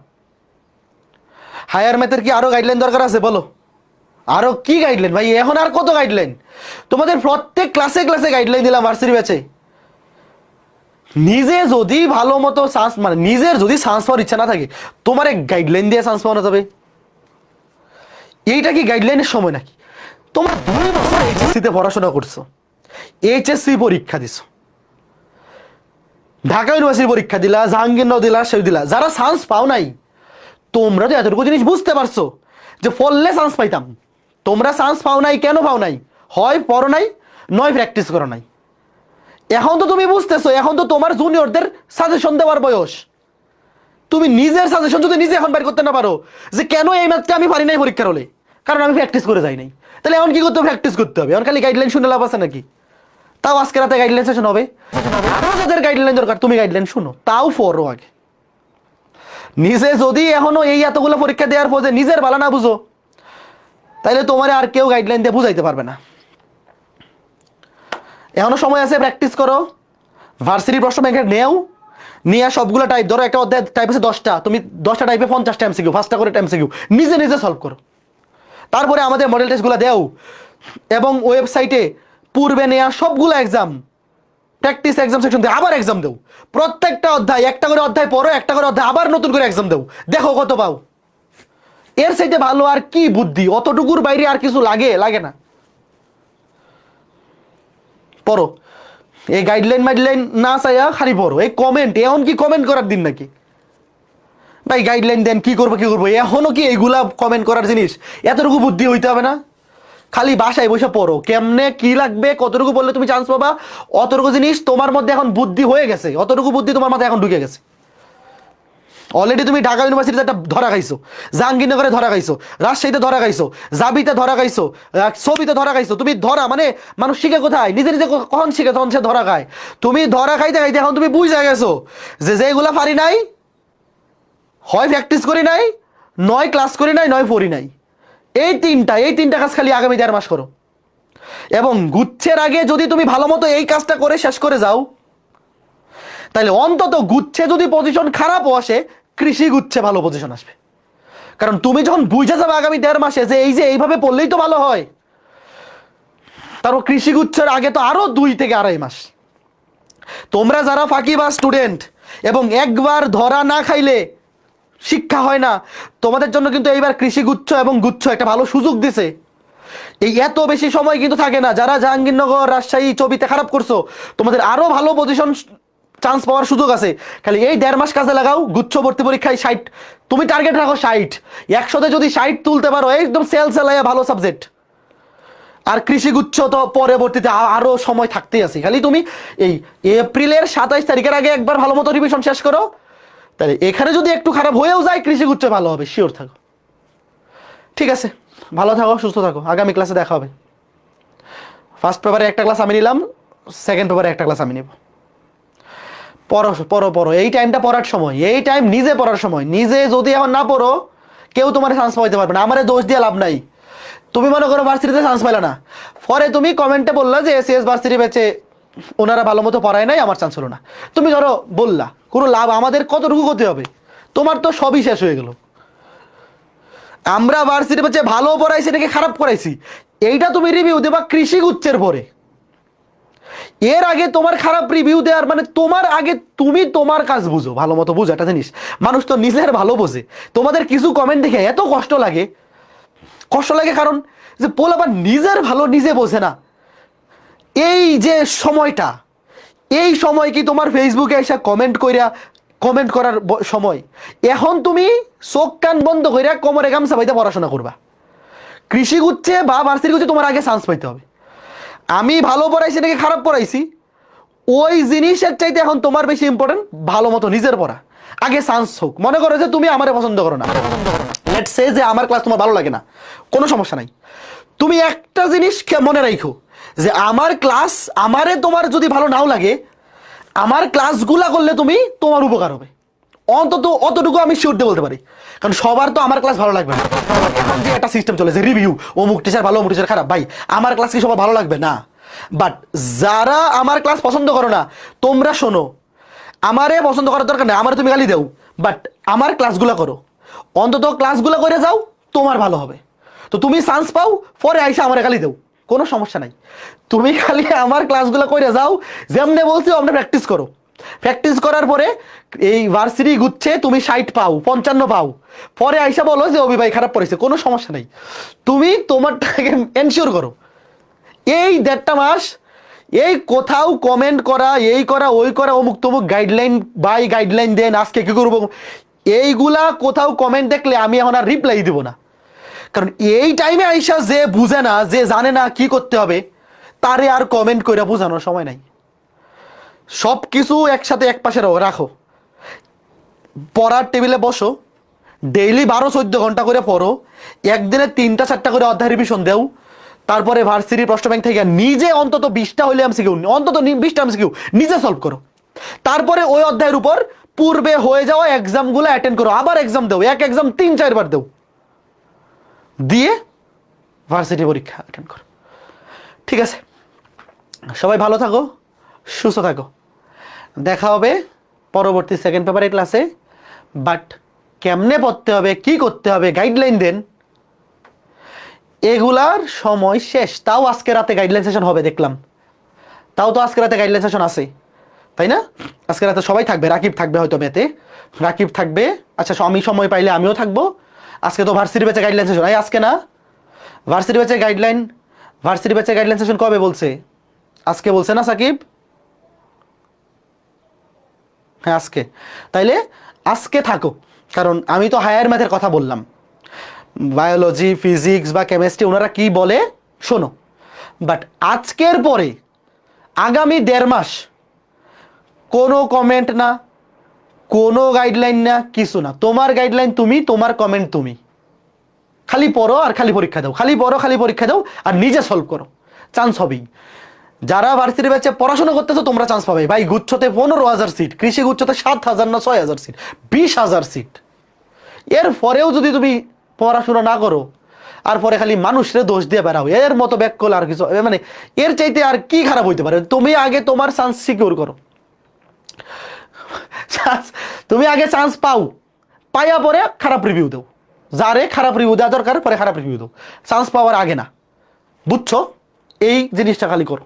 হায়ার ম্যাথের কি আরও গাইডলাইন দরকার আছে বলো? আরও কি গাইডলাইন ভাই, এখন আর কত গাইডলাইন? তোমাদের প্রত্যেক ক্লাসে ক্লাসে গাইডলাইন দিলাম ভার্সিটি ব্যাচে। নিজে যদি ভালো মতো চান্স, মানে নিজের যদি চান্স পাওয়ার ইচ্ছা না থাকে, তোমার এক গাইডলাইন দিয়ে চান্স পাওয়া যাবে? এইটা কি গাইডলাইনের সময় নাকি? তোমার 2 বছর এইচএসসিতে পড়াশোনা করছো, এইচএসসি পরীক্ষা দিছো, ঢাকা ইউনিভার্সিটি পরীক্ষা দিলা, জাহাঙ্গীরনগর দিলা, সেই দিলা, যারা চান্স পাও নাই, তোমরা তো এতটুকু জিনিস বুঝতে পারছো যে পড়লে চান্স পাইতাম। তোমরা চান্স পাও নাই, কেন পাও নাই? হয় পড়ো নাই, নয় প্র্যাকটিস করো নাই। এখন তো তুমি বুঝতেছো, এখন তো তোমার জুনিয়রদের সাজেশন দেওয়ার বয়স। তুমি নিজের সাজেশন যদি নিজে এখন বের করতে না পারো যে কেন এই ম্যাথটা আমি পারি নাই পরীক্ষার হলে, কারণ আমি প্র্যাকটিস করে যাই নাই, তাহলে এখন কি করতে হবে? প্র্যাকটিস করতে হবে। এখন খালি গাইডলাইন শুনে লাভ আছে নাকি? তাও আজকে রাতে গাইডলাইন সেশন হবে, আরও যাদের গাইডলাইন দরকার তুমি গাইডলাইন শুনো, তাও পড়ো আগে। নিজে যদি এখনো এই এতগুলো পরীক্ষা দেওয়ার পর যে নিজের ভালো না বুঝো, তাইলে তোমার আর কেউ গাইডলাইন দিয়ে বুঝাইতে পারবে না। এখনো সময় আছে, প্র্যাকটিস করো। ভার্সিটির প্রশ্ন ব্যাংকে নেও, নিয়ে সবগুলো টাইপ, ধরো একটা অধ্যায় টাইপ আছে 10টা, তুমি 10টা টাইপে 50টা এমসিকিউ, 5টা করে এমসিকিউ নিজে নিজে সলভ করো। তারপরে আমাদের মডেল টেস্টগুলো দেও, এবং ওয়েবসাইটে পূর্বে নেওয়া সবগুলো এক্সাম, প্র্যাকটিস এক্সাম সেকশন দিয়ে আবার এক্সাম দেও। প্রত্যেকটা অধ্যায় একটা করে অধ্যায় পড়ো, একটা করে অধ্যায় আবার নতুন করে এক্সাম দেও, দেখো কত পাও। এর চাইতে ভালো আর কি বুদ্ধি? অতটুকুর বাইরে আর কিছু লাগে না। পড়ো, এই গাইডলাইন না চাইয়া খালি পড়ো। এই কমেন্ট, এখন কি কমেন্ট করার দিন নাকি ভাই? গাইডলাইন দেন, কি করবো। এখনো কি এইগুলা কমেন্ট করার জিনিস? এতটুকু বুদ্ধি হইতে হবে না? খালি বাসায় বসে পড়ো, কেমনে কি লাগবে কতটুকু বললে তুমি চান্স পাবা, অতটুকু জিনিস তোমার মধ্যে এখন বুদ্ধি হয়ে গেছে, অতটুকু বুদ্ধি তোমার মাথায় এখন ঢুকে গেছে। অলরেডি তুমি ঢাকা ইউনিভার্সিটিতে একটা ধরা খাইছো, জাহাঙ্গীরনগরে ধরা খাইছো, রাজশাহীতে ধরা খাইছো, জাবিতে ধরা খাইছো, ছবিতে ধরা খাইছো। তুমি ধরা মানে মানুষ শিখে কোথায়? নিজে নিজে কখন শিখে তখন সে ধরা খায়। তুমি ধরা খাইতে খাইতে এখন তুমি বুঝে গেছো যে যেগুলা পারি নাই, হয় প্র্যাকটিস করি নাই, নয় ক্লাস করি নাই, নয় পড়ি নাই। এই তিনটা কাজ খালি আগামী 1.5 মাস করো। এবং গুচ্ছের আগে যদি তুমি ভালো মতো এই কাজটা করে শেষ করে যাও, তাহলে অন্তত গুচ্ছে যদি পজিশন খারাপও আসে, কৃষি গুচ্ছে ভালো পজিশন আসবে। কারণ তুমি যখন বুঝে যাবে আগামী 1.5 মাসে যে এই যে এইভাবে পড়লেই তো ভালো হয়, তারপর কৃষি গুচ্ছের আগে তো আরো 2 থেকে 2.5 মাস। তোমরা যারা ফাঁকিবাজ স্টুডেন্ট এবং একবার ধরা না খাইলে শিক্ষা হয় না, তোমাদের জন্য কিন্তু এইবার কৃষি গুচ্ছ এবং গুচ্ছ একটা ভালো সুযোগ দিছে। এই এত বেশি সময় কিন্তু থাকে না। যারা জাহাঙ্গীরনগর, রাজশাহী, চবিতে খারাপ করছো, তোমাদের আরো ভালো পজিশন চান্স পাওয়ার সুযোগ আছে। খালি এই 1.5 মাস কাজে লাগাও। গুচ্ছ ভর্তি পরীক্ষায় 60, তুমি টার্গেট রাখো 60, 100তে যদি 60 তুলতে পারো একদম সেল সেলাইয়া ভালো সাবজেক্ট। আর কৃষি গুচ্ছ তো পরবর্তীতে আরো সময় থাকতেই আছে। খালি তুমি এই এপ্রিলের 27 তারিখের আগে একবার ভালো মতো রিভিশন শেষ করো, তাহলে এখানে যদি একটু খারাপ হয়েও যায় কৃষি গুচ্ছ ভালো হবে, শিওর থাকো। ঠিক আছে, ভালো থাকো, সুস্থ থাকো, আগামী ক্লাসে দেখা হবে। ফার্স্ট পেপারে একটা ক্লাস আমি নিলাম, সেকেন্ড পেপারে একটা ক্লাস আমি নিব। পড়ো পড়ো পড়ো, এই টাইমটা পড়ার সময়, এই টাইম নিজে পড়ার সময়। নিজে যদি এখন না পড়ো, কেউ তোমার চান্স পাইতে পারবে না। আমারে দোষ দিয়ে লাভ নাই। তুমি মনে করো ভার্সিটিতে চান্স পাইলে না, পরে তুমি কমেন্টে বললা যে এসিএস ভার্সিটি ব্যাচে ওনারা ভালো মতো পড়ায় নাই, আমার চান্স হলো না। তুমি ধরো বললা, কোনো লাভ, আমাদের কতটুকু ক্ষতি হবে? তোমার তো সবই শেষ হয়ে গেল। আমরা ভার্সিটি ব্যাচে ভালো পড়াইছি নাকি খারাপ পড়াইছি, এইটা তুমি রিভিউ দেবা কৃষি গুচ্ছের পরে। এর আগে তোমার খারাপ রিভিউ দেওয়ার মানে তোমার আগে তুমি তোমার কাজ বুঝো, ভালো মতো বুঝো একটা জিনিস। মানুষ তো নিজের ভালো বোঝে। তোমাদের কিছু কমেন্ট দেখে এত কষ্ট লাগে, কষ্ট লাগে কারণ যে পোল আবার নিজের ভালো নিজে বোঝে না। এই যে সময়টা, এই সময় কি তোমার ফেসবুকে এসে কমেন্ট করার সময়? এখন তুমি চোখ কান বন্ধ কইরা কোমরে গামছা পাইতে পড়াশোনা করবা। কৃষি গুচ্ছে বা ভার্সিটি গুচ্ছে তোমার আগে চান্স পাইতে হবে। আমি ভালো পড়াইছি নাকি খারাপ পড়াইছি, ওই জিনিসের চাইতে এখন তোমার বেশি ইম্পর্টেন্ট ভালো মতো নিজের পড়া। আগে চান্স হোক। মনে করো যে তুমি আমারে পছন্দ করো না, লেটস সে যে আমার ক্লাস তোমার ভালো লাগে না, কোনো সমস্যা নাই। তুমি একটা জিনিস মনে রাখো যে আমার ক্লাস, আমারে তোমার যদি ভালো নাও লাগে, আমার ক্লাসগুলা করলে তুমি তোমার উপকার হবে। অন্তত অতটুকু আমি শিওর দিয়ে বলতে পারি। কারণ সবার তো আমার ক্লাস ভালো লাগবে না। এখন যে একটা সিস্টেম চলেছে রিভিউ, অমুক টিচার ভালো, অমুক টিচার খারাপ, ভাই আমার ক্লাস কি সবার ভালো লাগবে না? বাট যারা আমার ক্লাস পছন্দ করো না, তোমরা শোনো, আমারে পছন্দ করার দরকার নেই, আমারে তুমি গালি দাও, বাট আমার ক্লাসগুলো করো। অন্তত ক্লাসগুলো করে যাও, তোমার ভালো হবে। তো তুমি চান্স পাও, পরে আইসা আমারে গালি দাও, কোনো সমস্যা নাই। তুমি খালি আমার ক্লাসগুলো করে যাও, যেমনে বলছি অমনে প্র্যাকটিস করো। প্র্যাকটিস করার পরে এই ভার্সিটি গুচ্ছে তুমি 60 পাও, 55 পাও, পরে আইসা বলো যে অভি ভাই খারাপ পড়েছে, কোনো সমস্যা নেই। তুমি তোমারটাকে এনশিওর করো। এই 1.5 মাস এই কোথাও কমেন্ট করা, এই করা, ওই করা, অমুক তমুক গাইডলাইন বাই গাইডলাইন দেন, আজকে কি করবো, এইগুলা কোথাও কমেন্ট দেখলে আমি এখন আর রিপ্লাই দিব না। কারণ এই টাইমে আইসা যে বুঝে না, যে জানে না কি করতে হবে, তারে আর কমেন্ট করে বোঝানোর সময় নাই। সব কিছু একসাথে এক পাশে রাখো, পড়ার টেবিলে বসো, ডেইলি 12-14 ঘন্টা করে পড়ো, একদিনে 3টা-4টা করে অধ্যায় রিভিশন দেও। তারপরে ভার্সিটির প্রশ্ন ব্যাংক থেকে নিজে অন্তত 20টা হইলে এমসিকিউ, অন্তত 20টা এমসিকিউ নিজে সলভ করো। তারপরে ওই অধ্যায়ের উপর পূর্বে হয়ে যাওয়া এক্সামগুলো অ্যাটেন্ড করো, আবার এক্সাম দেও, এক এক্সাম 3-4 বার দেও, দিয়ে ভার্সিটি পরীক্ষা অ্যাটেন্ড করো। ঠিক আছে, সবাই ভালো থাকো, সুস্থ থাকো। দেখা হবে পরবর্তী সেকেন্ড পেপারের ক্লাসে। বাট কেমনে পড়তে হবে, কি করতে হবে, গাইডলাইন দেন, এগুলার সময় শেষ। তাও আজকে রাতে গাইডলাইন সেশন হবে দেখলাম, তাও তো আজকে রাতে গাইডলাইন সেশন আছে, তাই না? আজকে রাতে সবাই থাকবে, রাকিব থাকবে হয়তো মেতে, রাকিব থাকবে। আচ্ছা, আমি সময় পাইলে আমিও থাকবো। আজকে তো ভার্সিটি ব্যাচে গাইডলাইন সেশন, আজকে না, ভার্সিটি ব্যাচে গাইডলাইন সেশন কবে বলছে? আজকে বলছে না সাকিব? হ্যাঁ আজকে। তাইলে আজকে থাকো, কারণ আমি তো হায়ার ম্যাথের কথা বললাম। বায়োলজি, ফিজিক্স বা কেমিস্ট্রি ওনারা কি বলে শোনো, বাট আজকের পরে আগামী 1.5 মাস কোনো কমেন্ট না, কোনো গাইডলাইন না, কিছু না। তোমার গাইডলাইন তুমি, তোমার কমেন্ট তুমি। খালি পড়ো আর খালি পরীক্ষা দাও, খালি পড়ো খালি পরীক্ষা দাও, আর নিজে সলভ করো, চান্স হবেই। যারা ভার্সিটি ব্যাচে পড়াশোনা করতেছো তোমরা চান্স পাবে ভাই। গুচ্ছতে 15,000 সিট, কৃষি গুচ্ছতে 7,000 না 6,000 সিট, 20,000 সিট। এর পরেও যদি তুমি পড়াশোনা না করো আর পরে খালি মানুষের দোষ দিয়ে বেড়াও, এর মতো ব্যাক করলে আর কিছু মানে এর চাইতে আর কি খারাপ হইতে পারে? তুমি আগে তোমার চান্স সিকিউর করো, তুমি আগে চান্স পাও, পাইয়া পরে খারাপ রিভিউ দাও। যারে খারাপ রিভিউ দেওয়া দরকার পরে খারাপ রিভিউ দাও, চান্স পাওয়ার আগে না। বুঝছো? এই জিনিসটা খালি করো।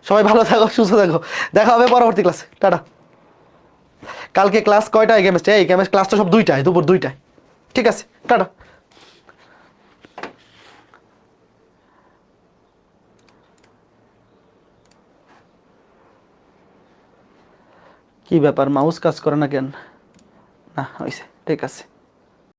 সবাই ভালো থাকো, সুস্থ থাকো, দেখা হবে পরবর্তী ক্লাসে। টাটা। কালকে ক্লাস কয়টায় কেমিস্ট্রি? এই কেমিস্ট্রি ক্লাস তো সব 2টায়, দুপুর 2টায়। ঠিক আছে, টাটা। কি ব্যাপার, মাউস কাজ করে না কেন? না হয়েছে, ঠিক আছে।